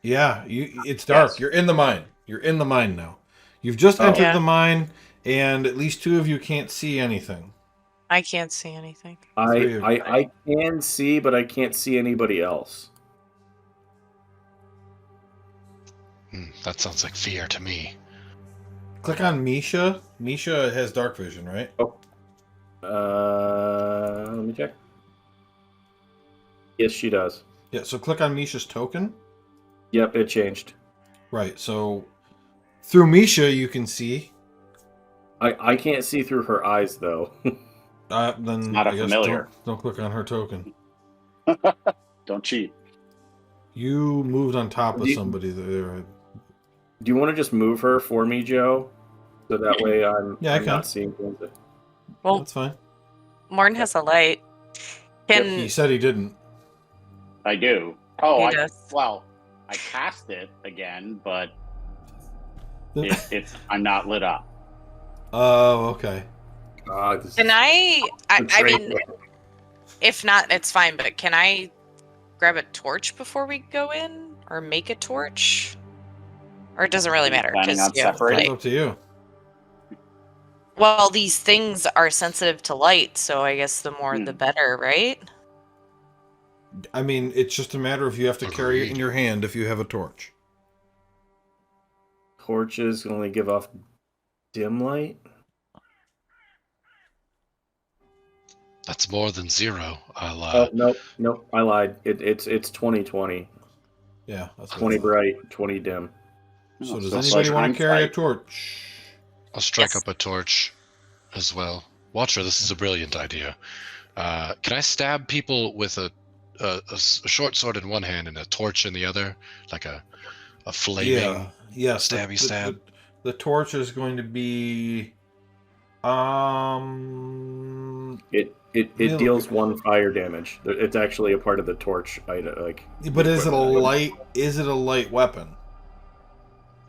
Yeah, it's dark. Yes. You're in the mine. You're in the mine now. You've just entered Yeah. the mine, and at least 2 of you can't see anything. I can't see anything. I can see, but I can't see anybody else. That sounds like fear to me. Click on Misha. Misha has dark vision, right? Let me check. Yes, she does. Yeah, so click on Misha's token. Yep, it changed. Right, so through Misha you can see. I can't see through her eyes though. Then not a I guess familiar. don't click on her token. Don't cheat. You moved on top of You- somebody there. Do you want to just move her for me, Joe? So that way I'm Yeah, I I'm can. not seeing things. Well, That's fine. Morn has a light. Can He said he didn't. I do. Oh, He does. well, I cast it again, but I'm not lit up. Oh, okay. can I mean, if not, it's fine. But can I grab a torch before we go in, or make a torch? Or it doesn't really matter Planning on you have separating? It's light. up to you. Well, these things are sensitive to light, so I guess the more the better, right? I mean, it's just a matter of you have to carry it in Agreed. your hand if you have a torch. Torches only give off dim light. That's more than 0. Oh nope, I lied. It's 20/20. Yeah, that's what 20 I thought. bright, 20 dim. So Oh, does so it's anybody like want to carry a hindsight. torch? I'll strike Yes. up a torch as well. Watcher, this is a brilliant idea. Can I stab people with a short sword in one hand and a torch in the other, like a flaming? Yeah. Yes. Stabby stab. The torch is going to be. It Really? deals 1 fire damage. It's actually a part of the torch item. Like, But is it a equipment. light? Is it a light weapon?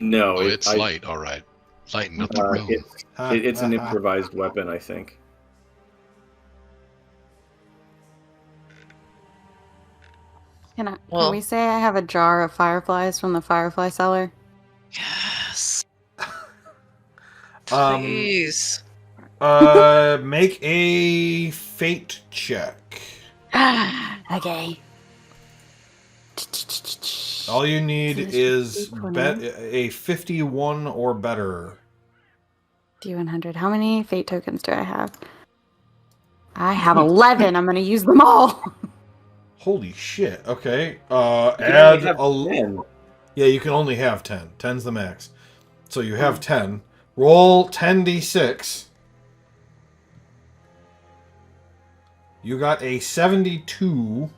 No, Oh, it's light. All right, lighten up the room. It's an improvised weapon, I think. Can Well- we say I have a jar of fireflies from the firefly cellar? Yes. Um, Please. Make a fate check. Okay. All you need So this is would be 20. a 51 or better. D100. How many fate tokens do I have? I have 11. I'm going to use them all. Holy shit. Okay. You can Add only have a. 10. Yeah, you can only have 10. 10's the max. So you have 10. Roll 10d6. You got a 72.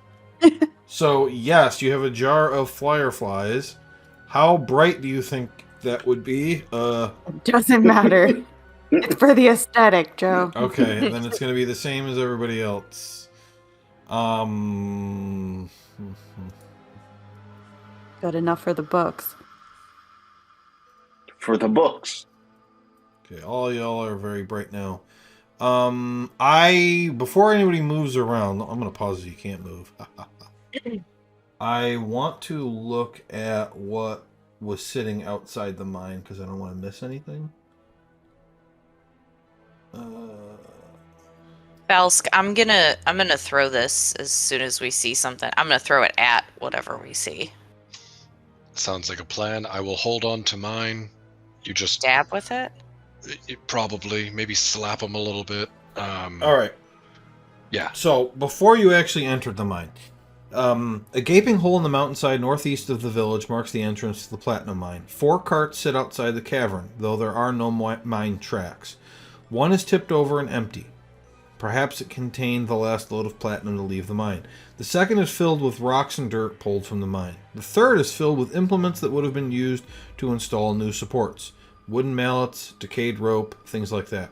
So, yes, you have a jar of fireflies. How bright do you think that would be? Doesn't matter. It's for the aesthetic, Joe. Okay, then it's going to be the same as everybody else. Good enough for the books. For the books. Okay, all y'all are very bright now. Before anybody moves around, I'm going to pause so you can't move. I want to look at what was sitting outside the mine because I don't want to miss anything. Balsk, I'm gonna throw this as soon as we see something. I'm gonna throw it at whatever we see. Sounds like a plan. I will hold on to mine. You just Dab with it? probably maybe slap them a little bit. All right. Yeah. So before you actually entered the mine, a gaping hole in the mountainside northeast of the village marks the entrance to the platinum mine. 4 carts sit outside the cavern, though there are no mine tracks. One is tipped over and empty. Perhaps it contained the last load of platinum to leave the mine. The second is filled with rocks and dirt pulled from the mine. The third is filled with implements that would have been used to install new supports. Wooden mallets, decayed rope, things like that.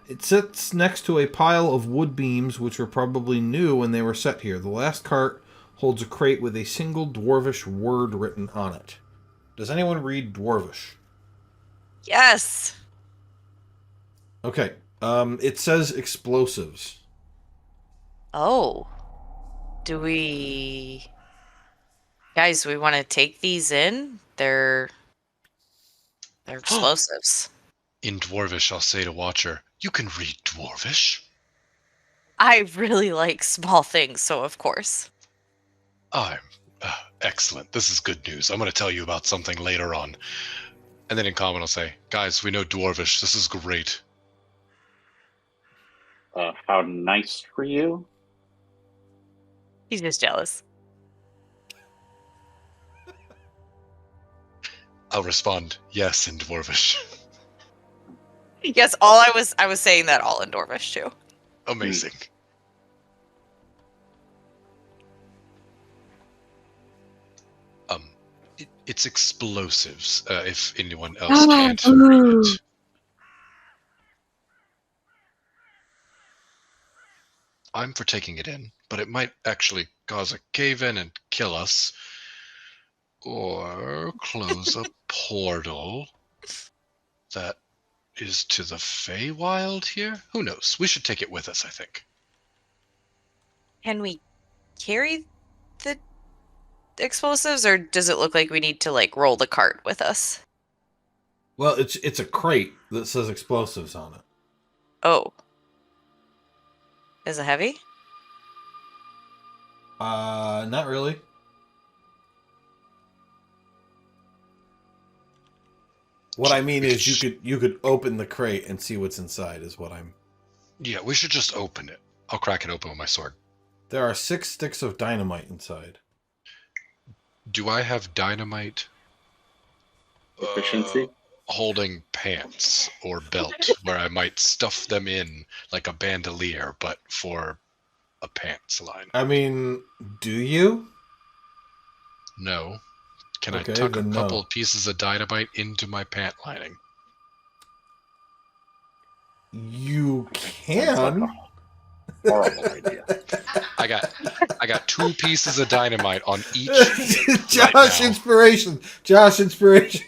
It sits next to a pile of wood beams which were probably new when they were set here. The last cart holds a crate with a single dwarvish word written on it. Does anyone read dwarvish? Yes. Okay. It says explosives. Oh. Do we... Guys, we want to take these in? They're explosives. In Dwarvish, I'll say to Watcher, you can read Dwarvish. I really like small things, so of course. I'm excellent. This is good news. I'm going to tell you about something later on. And then in common, I'll say, guys, we know Dwarvish. This is great. How nice for you. He's just jealous. I'll respond, yes, in Dwarvish. Yes, I was saying that all in Dwarvish too. Amazing. It's explosives, if anyone else can't read it. I'm for taking it in, but it might actually cause a cave-in and kill us. Or close a portal that is to the Feywild here? Who knows? We should take it with us, I think. Can we carry the explosives, or does it look like we need to like roll the cart with us? Well, it's a crate that says explosives on it. Oh. Is it heavy? Not really. What I mean is you could open the crate and see what's inside is what I'm... Yeah, we should just open it. I'll crack it open with my sword. There are 6 sticks of dynamite inside. Do I have dynamite Efficiency? holding pants or belt where I might stuff them in like a bandolier, but for a pants line? I mean, do you? No. Can Okay, I tuck a then couple no. of pieces of dynamite into my pant lining? You Sounds like can. a horrible idea. I got 2 pieces of dynamite on each. Josh, right now. inspiration. Josh, inspiration.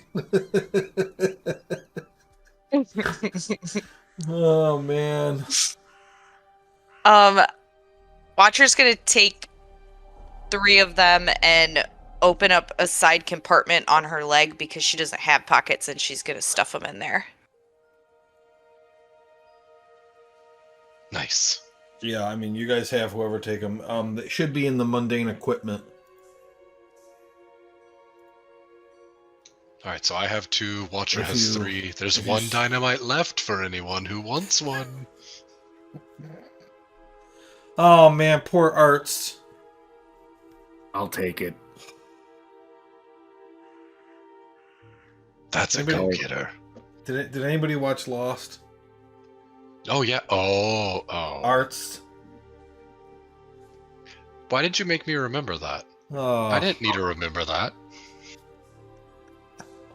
Oh man. Watcher's gonna take 3 of them and open up a side compartment on her leg because she doesn't have pockets, and she's gonna stuff them in there. Nice. Yeah, I mean, you guys have whoever take them. They should be in the mundane equipment. All right, so I have 2. Watcher If has you- 3. There's if you 1 s- dynamite left for anyone who wants one. Oh man, poor Arts. I'll take it. That's a Anybody- go-getter. Did anybody watch Lost? Oh yeah. Oh. Arts. Why did you make me remember that? Oh, I didn't need to remember that.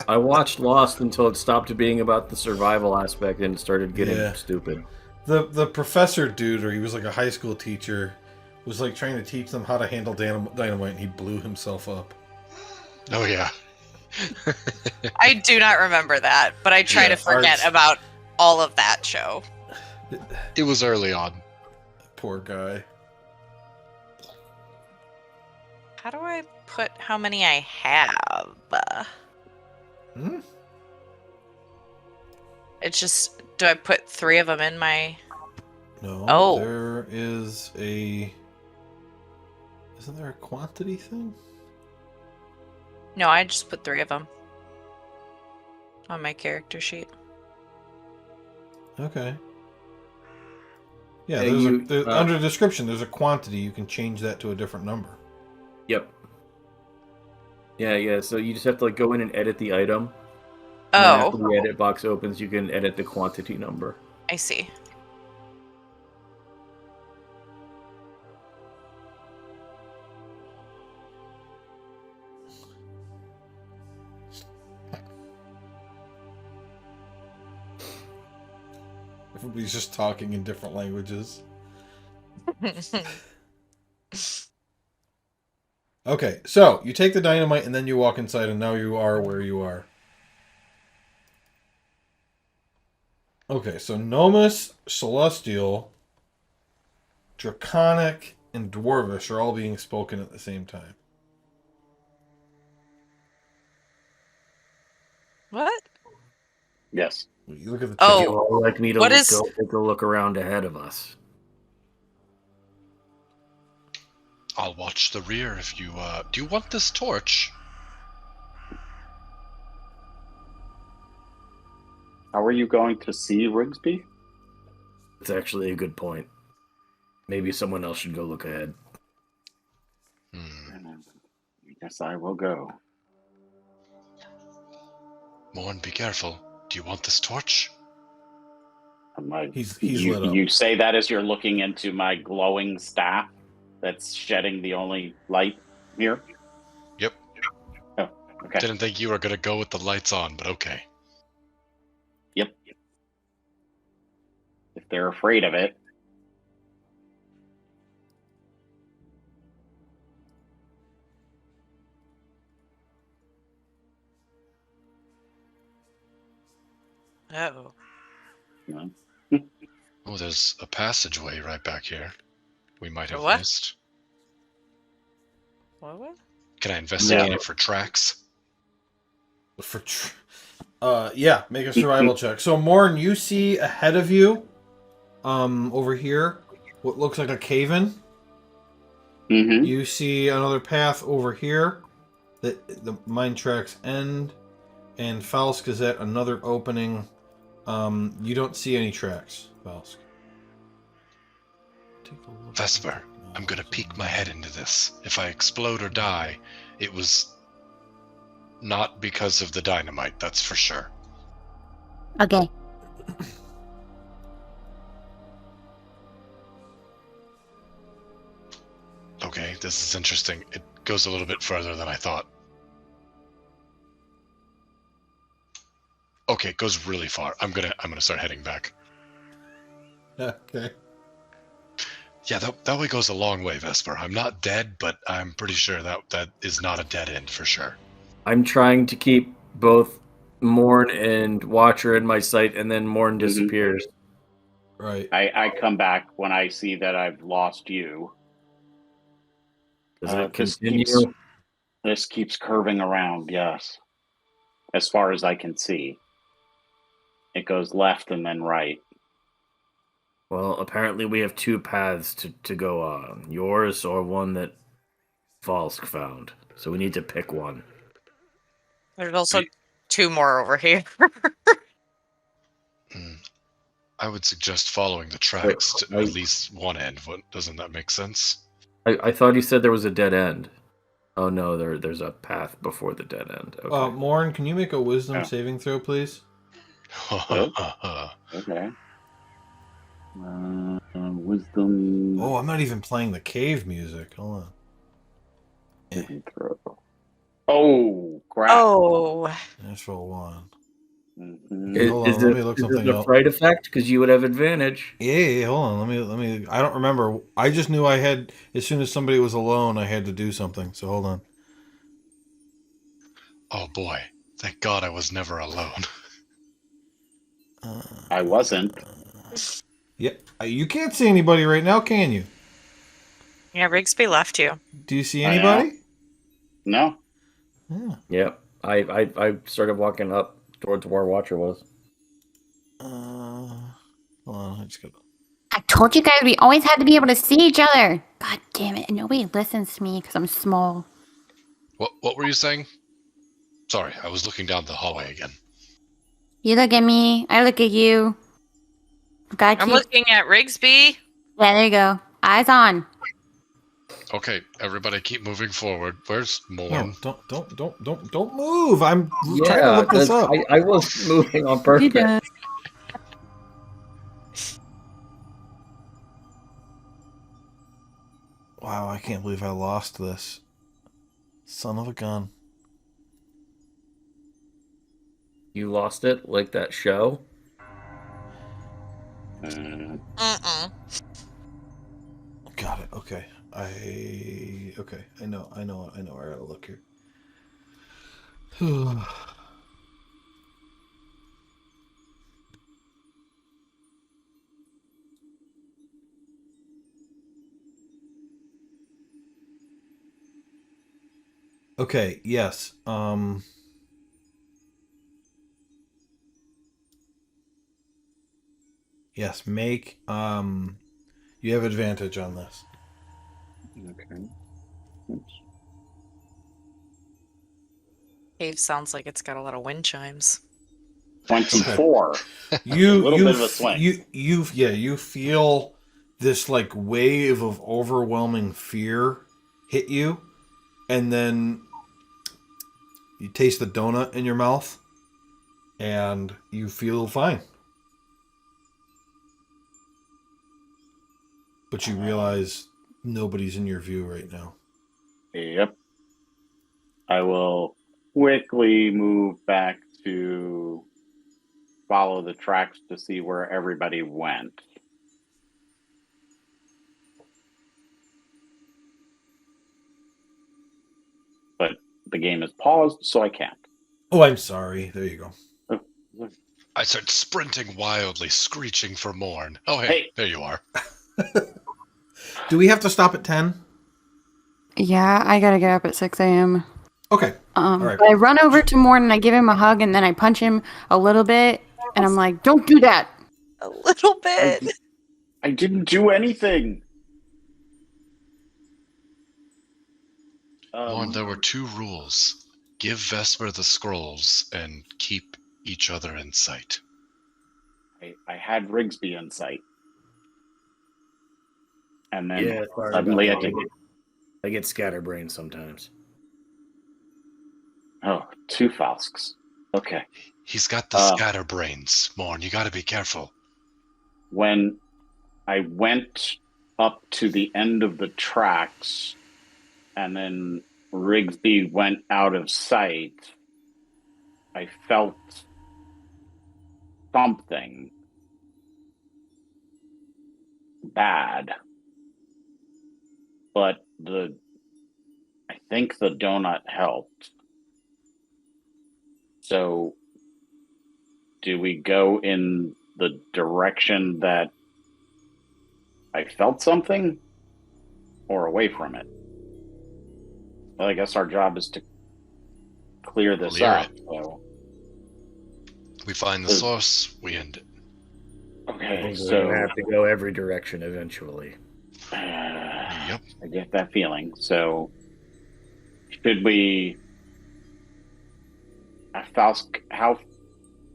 I watched Lost until it stopped being about the survival aspect and it started getting Yeah. stupid. The professor dude, or he was like a high school teacher, was like trying to teach them how to handle dynamite, and he blew himself up. Oh yeah. I do not remember that, but I try Yeah, to forget Arts. about all of that show. It was early on. Poor guy. How do I put how many I have? Hmm? It's just, do I put 3 of them in my... No. Oh. There is a. Isn't there a quantity thing? No, I just put 3 of them on my character sheet. Okay. Yeah, Yeah, under description, there's a quantity. You can change that to a different number. Yep. Yeah. So you just have to like go in and edit the item. And then Oh, after the edit box opens, you can edit the quantity number. I see. Everybody's just talking in different languages. Okay, so you take the dynamite and then you walk inside, and now you are where you are. Okay, so Nomus, Celestial, Draconic, and Dwarvish are all being spoken at the same time. What? Yes. You look at the Oh. You all like me to What is- go take a look around ahead of us. I'll watch the rear if you do you want this torch? How are you going to see Rigsby? It's actually a good point. Maybe someone else should go look ahead. I guess I will go. Morn, be careful. Do you want this torch? He's you, lit up. you say that as you're looking into my glowing staff that's shedding the only light here? Yep. Oh, okay. Didn't think you were gonna go with the lights on, but okay. Yep. If they're afraid of it. Oh. No. Oh, there's a passageway right back here. We might have What? missed. What? Can I investigate Yeah. it for tracks? Yeah, make a survival check. So Morn, you see ahead of you, over here, what looks like a cave-in. Mm-hmm. You see another path over here that the mine tracks end, and Falsk is at another opening. You don't see any tracks, Falsk. Take a look. Vesper, I'm gonna peek my head into this. If I explode or die, it was not because of the dynamite, that's for sure. Okay. Okay, this is interesting. It goes a little bit further than I thought. Okay, it goes really far. I'm gonna start heading back. Okay. Yeah, that way goes a long way, Vesper. I'm not dead, but I'm pretty sure that is not a dead end for sure. I'm trying to keep both Morn and Watcher in my sight, and then Morn disappears. Right. I come back when I see that I've lost you. Does it This continue? This keeps curving around, yes. As far as I can see. It goes left and then right. Well, apparently we have 2 paths to go on. Yours or one that Falsk found. So we need to pick one. There's also 2 more over here. I would suggest following the tracks to at least one end. Doesn't that make sense? I thought he said there was a dead end. Oh no, there's a path before the dead end. Okay. Morn, can you make a wisdom saving throw, please? Okay. Wisdom. Oh, I'm not even playing the cave music. Hold on. Saving throw. Oh, crap. Oh. Natural 1. Mhm. Hold on, let me look something the up. fright effect? Because you would have advantage. Yeah, hold on. Let me. I don't remember. I just knew I had. As soon as somebody was alone, I had to do something. So hold on. Oh boy! Thank God I was never alone. I wasn't. Yep. You can't see anybody right now, can you? Yeah, Rigsby left you. Do you see I know. anybody? No. Yeah. Yep. I started walking up towards where Watcher was. Hold on. I just got. I told you guys we always had to be able to see each other. God damn it. And nobody listens to me because I'm small. What were you saying? Sorry, I was looking down the hallway again. You look at me. I look at you. Gotta I'm keep... looking at Rigsby. Yeah, there you go. Eyes on. Okay, everybody keep moving forward. Where's Morn? No, don't move. I'm trying to look this up. I was moving on purpose. Wow, I can't believe I lost this. Son of a gun. You lost it like that show? Got it. Okay. I know where I gotta look here. Okay, yes. Yes, make you have advantage on this. Okay. Oops. Cave sounds like it's got a lot of wind chimes. 24. You little bit of a swing. You feel this like wave of overwhelming fear hit you, and then you taste the donut in your mouth, and you feel fine. But you realize nobody's in your view right now. Yep. I will quickly move back to follow the tracks to see where everybody went. But the game is paused, so I can't. Oh, I'm sorry. There you go. I start sprinting wildly, screeching for Morn. Oh, hey. There you are. Do we have to stop at 10? Yeah, I gotta get up at 6 a.m. Okay. All right. But I run over to Morn and I give him a hug and then I punch him a little bit and I'm like, don't do that. A little bit. I didn't do anything. Morn, there were 2 rules. Give Vesper the scrolls and keep each other in sight. I had Rigsby in sight. And then Yeah, suddenly I get scatterbrained sometimes. Oh, 2 Falsks. Okay. He's got the scatterbrains, Morn. You gotta be careful. When I went up to the end of the tracks and then Rigsby went out of sight, I felt something bad. But I think the donut helped. So do we go in the direction that I felt something or away from it? Well, I guess our job is to clear this up. So. We find the source, we end it. Okay, so we're gonna have to go every direction eventually. Yep. I get that feeling. So should we... Falsk, how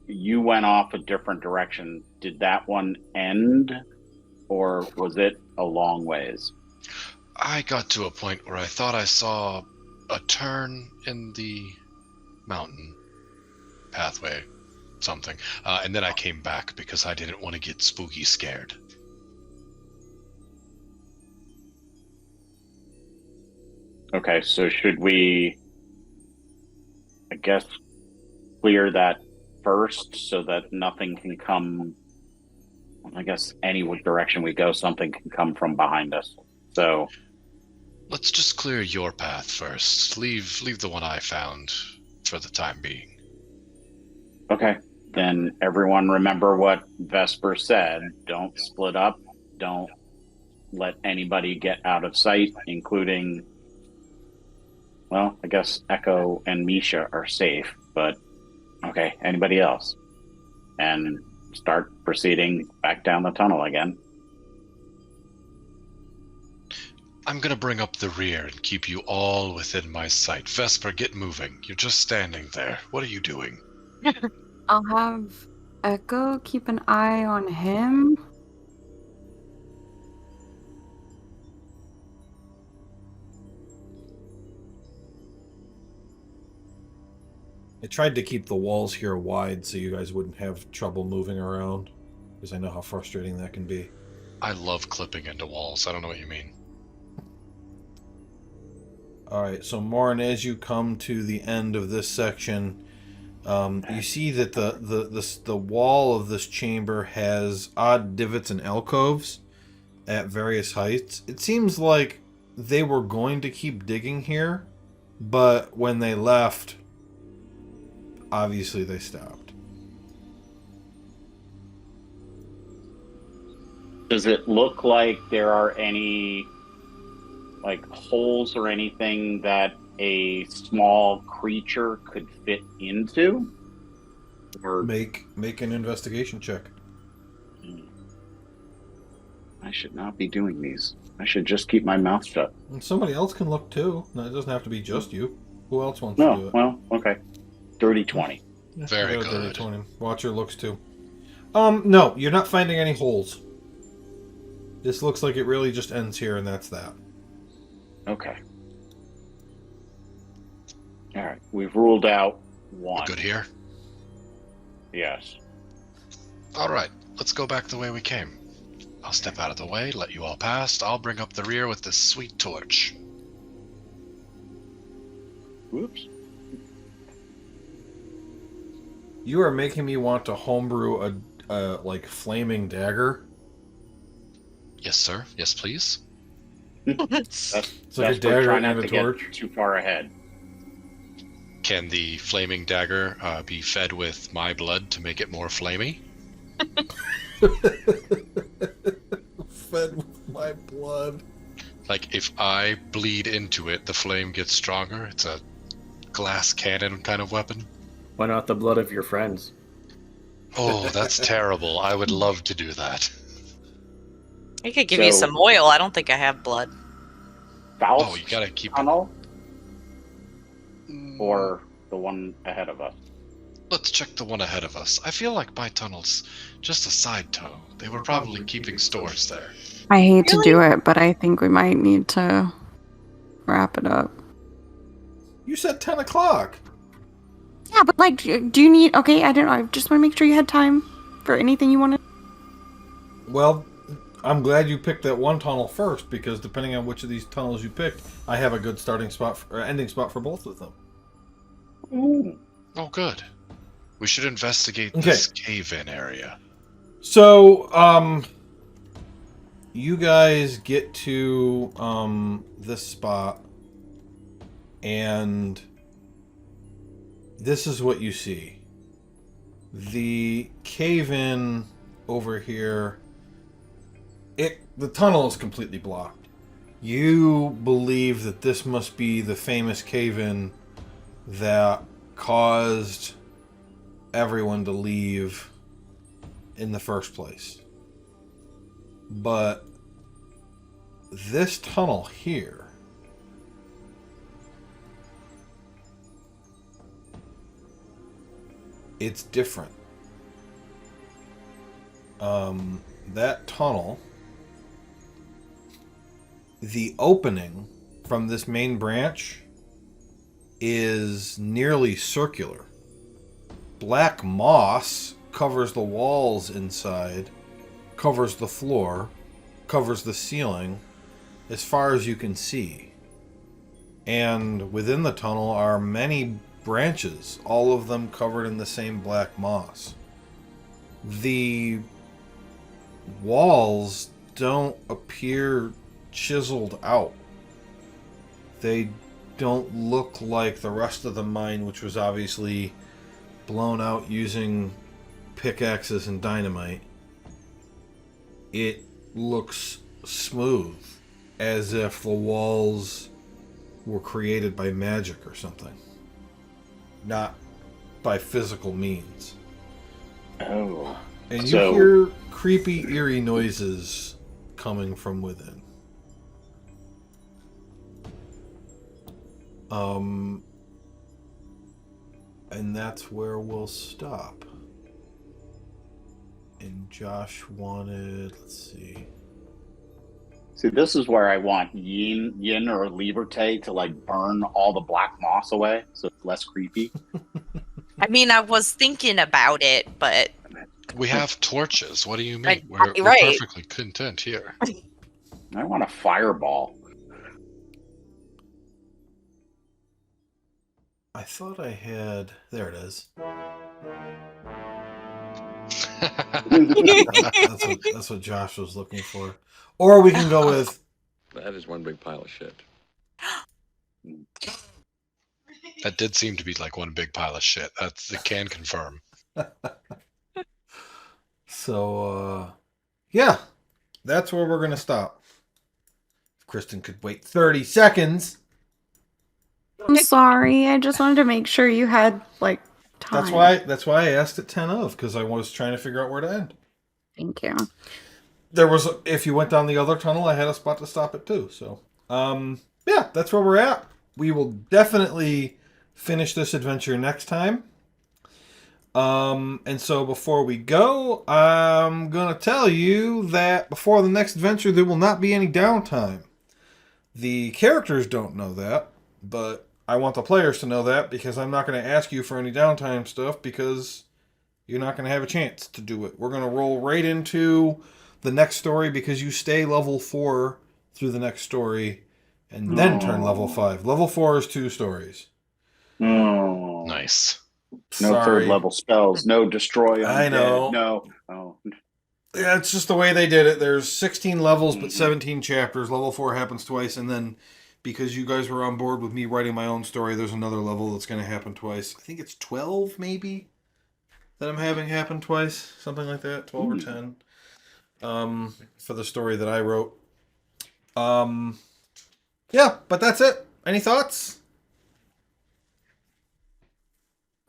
you went off a different direction? Did that one end, or was it a long ways? I got to a point where I thought I saw a turn in the mountain pathway, something, and then I came back because I didn't want to get spooky scared. Okay, so should we, I guess, clear that first so that nothing can come? I guess any direction we go, something can come from behind us. So Let's just clear your path first. Leave the one I found for the time being. okay, then everyone remember what Vesper said. Don't split up. Don't let anybody get out of sight, including, well, I guess Echo and Misha are safe, but okay, anybody else? And start proceeding back down the tunnel again. I'm gonna bring up the rear and keep you all within my sight. Vesper, get moving. You're just standing there. What are you doing? I'll have Echo keep an eye on him. I tried to keep the walls here wide so you guys wouldn't have trouble moving around, because I know how frustrating that can be. I love clipping into walls. I don't know what you mean. Alright, so Morin, as you come to the end of this section, you see that the wall of this chamber has odd divots and alcoves at various heights. It seems like they were going to keep digging here, but when they left, obviously they stopped. Does it look like there are any like holes or anything that a small creature could fit into? Or Make an investigation check. I should not be doing these. I should just keep my mouth shut. And somebody else can look too. No, it doesn't have to be just you. Who else wants to do No, it? well, okay. Dirty 20. Very I got a dirty good. 20. Watcher looks too. No, you're not finding any holes. This looks like it really just ends here, and that's that. Okay. All right. We've ruled out one. Good here? Yes. All right, let's go back the way we came. I'll step out of the way, let you all pass. I'll bring up the rear with this sweet torch. Whoops. You are making me want to homebrew a like flaming dagger. Yes, sir. Yes, please. That's It's like a we're dagger trying and not a to torch. get too far ahead. Can the flaming dagger be fed with my blood to make it more flamey? Fed with my blood. Like, if I bleed into it, the flame gets stronger? It's a glass cannon kind of weapon? Why not the blood of your friends? Oh, that's terrible. I would love to do that. I could give you So- some oil. I don't think I have blood. Faust Oh, you gotta keep it. tunnel or the one ahead of us? Let's check the one ahead of us. I feel like my tunnel's just a side toe. They were probably keeping stores there. I hate to do it, but I think we might need to wrap it up. You said 10 o'clock. Yeah, but like, do you need? Okay, I don't know. I just want to make sure you had time for anything you wanted. Well, I'm glad you picked that one tunnel first, because depending on which of these tunnels you picked, I have a good starting spot or ending spot for both of them. Ooh. Oh, good. We should investigate this cave-in area. So, you guys get to this spot, and this is what you see. The cave-in over here, the tunnel is completely blocked. You believe that this must be the famous cave-in that caused everyone to leave in the first place. But this tunnel here it's different. That tunnel, the opening from this main branch is nearly circular. Black moss covers the walls inside, covers the floor, covers the ceiling, as far as you can see. And within the tunnel are many branches, all of them covered in the same black moss. The walls don't appear chiseled out. They don't look like the rest of the mine, which was obviously blown out using pickaxes and dynamite. It looks smooth, as if the walls were created by magic or something, not by physical means. Oh. And So- you hear creepy, eerie noises coming from within. And that's where we'll stop. And Josh wanted, let's see. See, this is where I want yin or liberté to like burn all the black moss away, so it's less creepy. I mean, I was thinking about it, but We have torches. What do you mean? Right, We're right. perfectly content here. I want a fireball. I thought I had. There it is. That's what Josh was looking for. Or we can go with. That is one big pile of shit. That did seem to be like one big pile of shit. That's the can confirm. So, yeah, that's where we're going to stop. If Kristen could wait 30 seconds. I'm sorry. I just wanted to make sure you had like time. That's why I asked at 10 of, because I was trying to figure out where to end. Thank you. There was, if you went down the other tunnel, I had a spot to stop at too. So, yeah, that's where we're at. We will definitely finish this adventure next time. And so before we go, I'm going to tell you that before the next adventure, there will not be any downtime. The characters don't know that, but I want the players to know that, because I'm not going to ask you for any downtime stuff, because you're not going to have a chance to do it. We're going to roll right into the next story, because you stay level 4 through the next story and then turn level 5. Level 4 is 2 stories. Oh. Nice. No Sorry. third level spells. No destroy undead. I know. No. Oh. Yeah, it's just the way they did it. There's 16 levels, but 17 chapters. Level 4 happens twice, and then because you guys were on board with me writing my own story, there's another level that's going to happen twice. I think it's 12, maybe, that I'm having happen twice. Something like that, 12 or 10. For the story that I wrote. Yeah, but that's it. Any thoughts?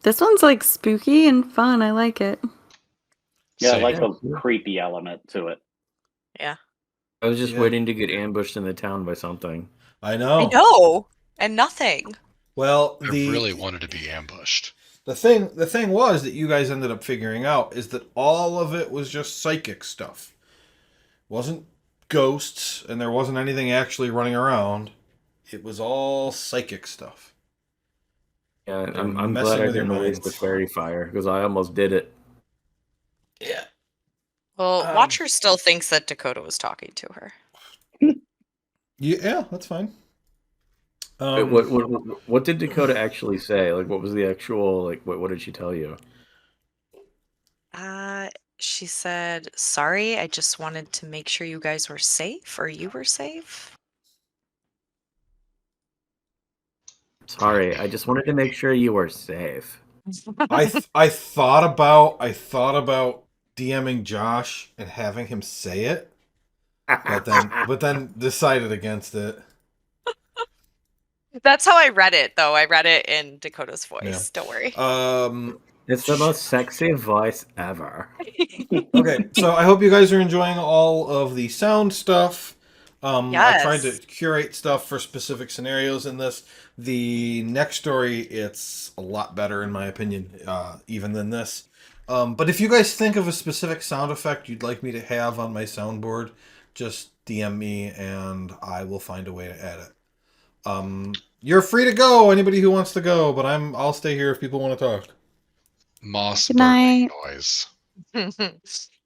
This one's like spooky and fun. I like it. Yeah, I Same. like the creepy element to it. I was just Yeah. waiting to get ambushed in the town by something. I know. I know, and nothing. Well, I really wanted to be ambushed. the thing was that you guys ended up figuring out is that all of it was just psychic stuff. Wasn't ghosts, and there wasn't anything actually running around. It was all psychic stuff. Yeah, They're I'm messing glad I with your didn't waste the minds. fairy fire, because I almost did it. Yeah. Well, Watcher still thinks that Dakota was talking to her. Yeah, that's fine. Wait, what did Dakota actually say? Like, what was the actual, like, what did she tell you? She said, "Sorry, I just wanted to make sure you guys were safe, or you were safe." Sorry, I just wanted to make sure you were safe. I thought about DMing Josh and having him say it, but then decided against it. That's how I read it, though. I read it in Dakota's voice. Yeah. Don't worry. It's the most sexy voice ever. Okay, so I hope you guys are enjoying all of the sound stuff. I tried to Yes. curate stuff for specific scenarios in this. The next story, it's a lot better in my opinion, even than this. But if you guys think of a specific sound effect you'd like me to have on my soundboard, just DM me and I will find a way to add it. You're free to go, anybody who wants to go, but I'll stay here if people want to talk. Moss Good burning night. noise.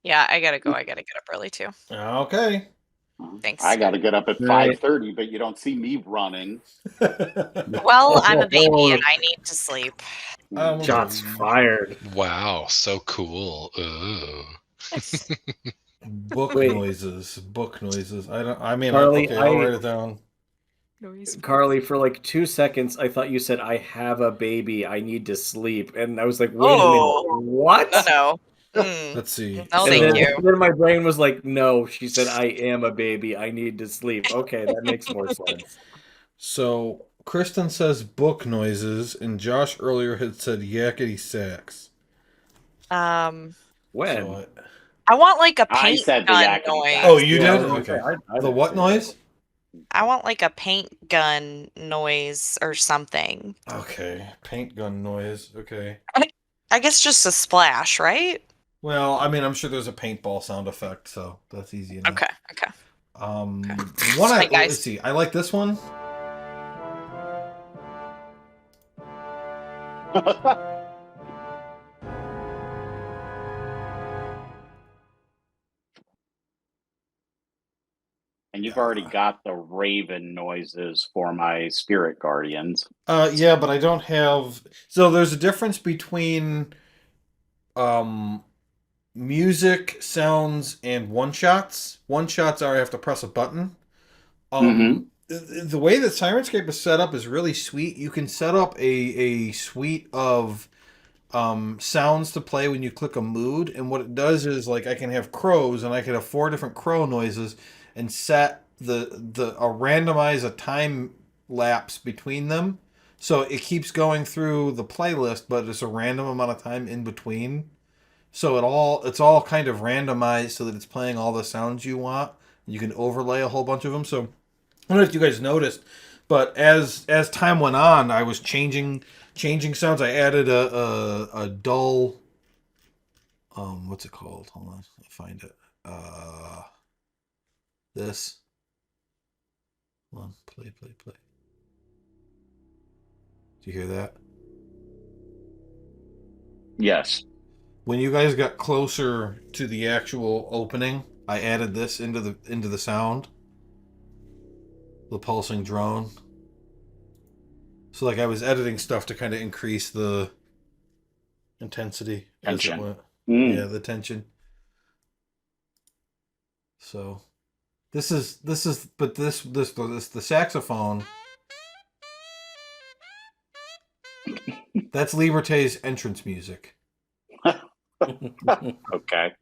Yeah, I gotta go. I gotta get up early too. Okay. Thanks. I got to get up at Right. 5:30, but you don't see me running. Well, I'm a baby and I need to sleep. Shots fired. Wow, so cool. Ugh. Book Wait. noises. Book noises. Carly, okay, I'll write it down. Carly, for like 2 seconds, I thought you said, "I have a baby. I need to sleep," and I was like, "Wait a Oh. minute, what?" No. Mm. Let's see. No, And thank then, you. then my brain was like, "No," she said, "I am a baby. I need to sleep." Okay, that makes more sense. So Kristen says book noises, and Josh earlier had said yakety sax. When? So I want like a I paint said the gun yakety noise. sax. oh, you Yeah, I did? was gonna Okay. say, I The didn't what say noise? I want like a paint gun noise or something. Okay, paint gun noise. Okay. I guess just a splash, right? Well, I'm sure there's a paintball sound effect, so that's easy enough. Okay. One Hi, guys. let's see. I like this one. And you've already got the raven noises for my spirit guardians. Yeah, but I don't have. So there's a difference between um music, sounds, and one shots. One shots are I have to press a button. The way that Sirenscape is set up is really sweet. You can set up a suite of sounds to play when you click a mood, and what it does is like I can have crows, and I can have 4 different crow noises, and set randomize a time lapse between them, so it keeps going through the playlist, but it's a random amount of time in between. So it's all kind of randomized so that it's playing all the sounds you want. You can overlay a whole bunch of them. So I don't know if you guys noticed, but as time went on, I was changing sounds. I added a dull what's it called? Hold on, I'll find it. This. Hold on, play. Do you hear that? Yes. When you guys got closer to the actual opening, I added this into the sound. The pulsing drone. So like I was editing stuff to kind of increase the intensity as it Tension. went. Yeah, the tension. So this is the saxophone. That's Liberté's entrance music. Okay.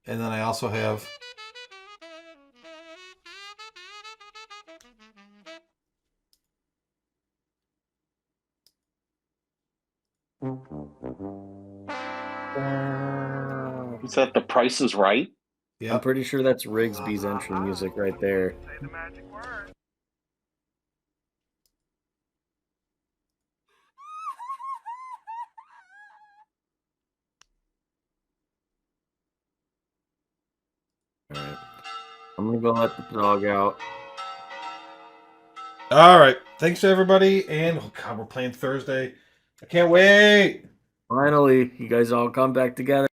And then I also have Is that The Price is Right? yeah. I'm pretty sure that's Rigsby's entry music right there. Alright. I'm gonna go let the dog out. All right. Thanks everybody, and oh god, we're playing Thursday. I can't wait. Finally, you guys all come back together.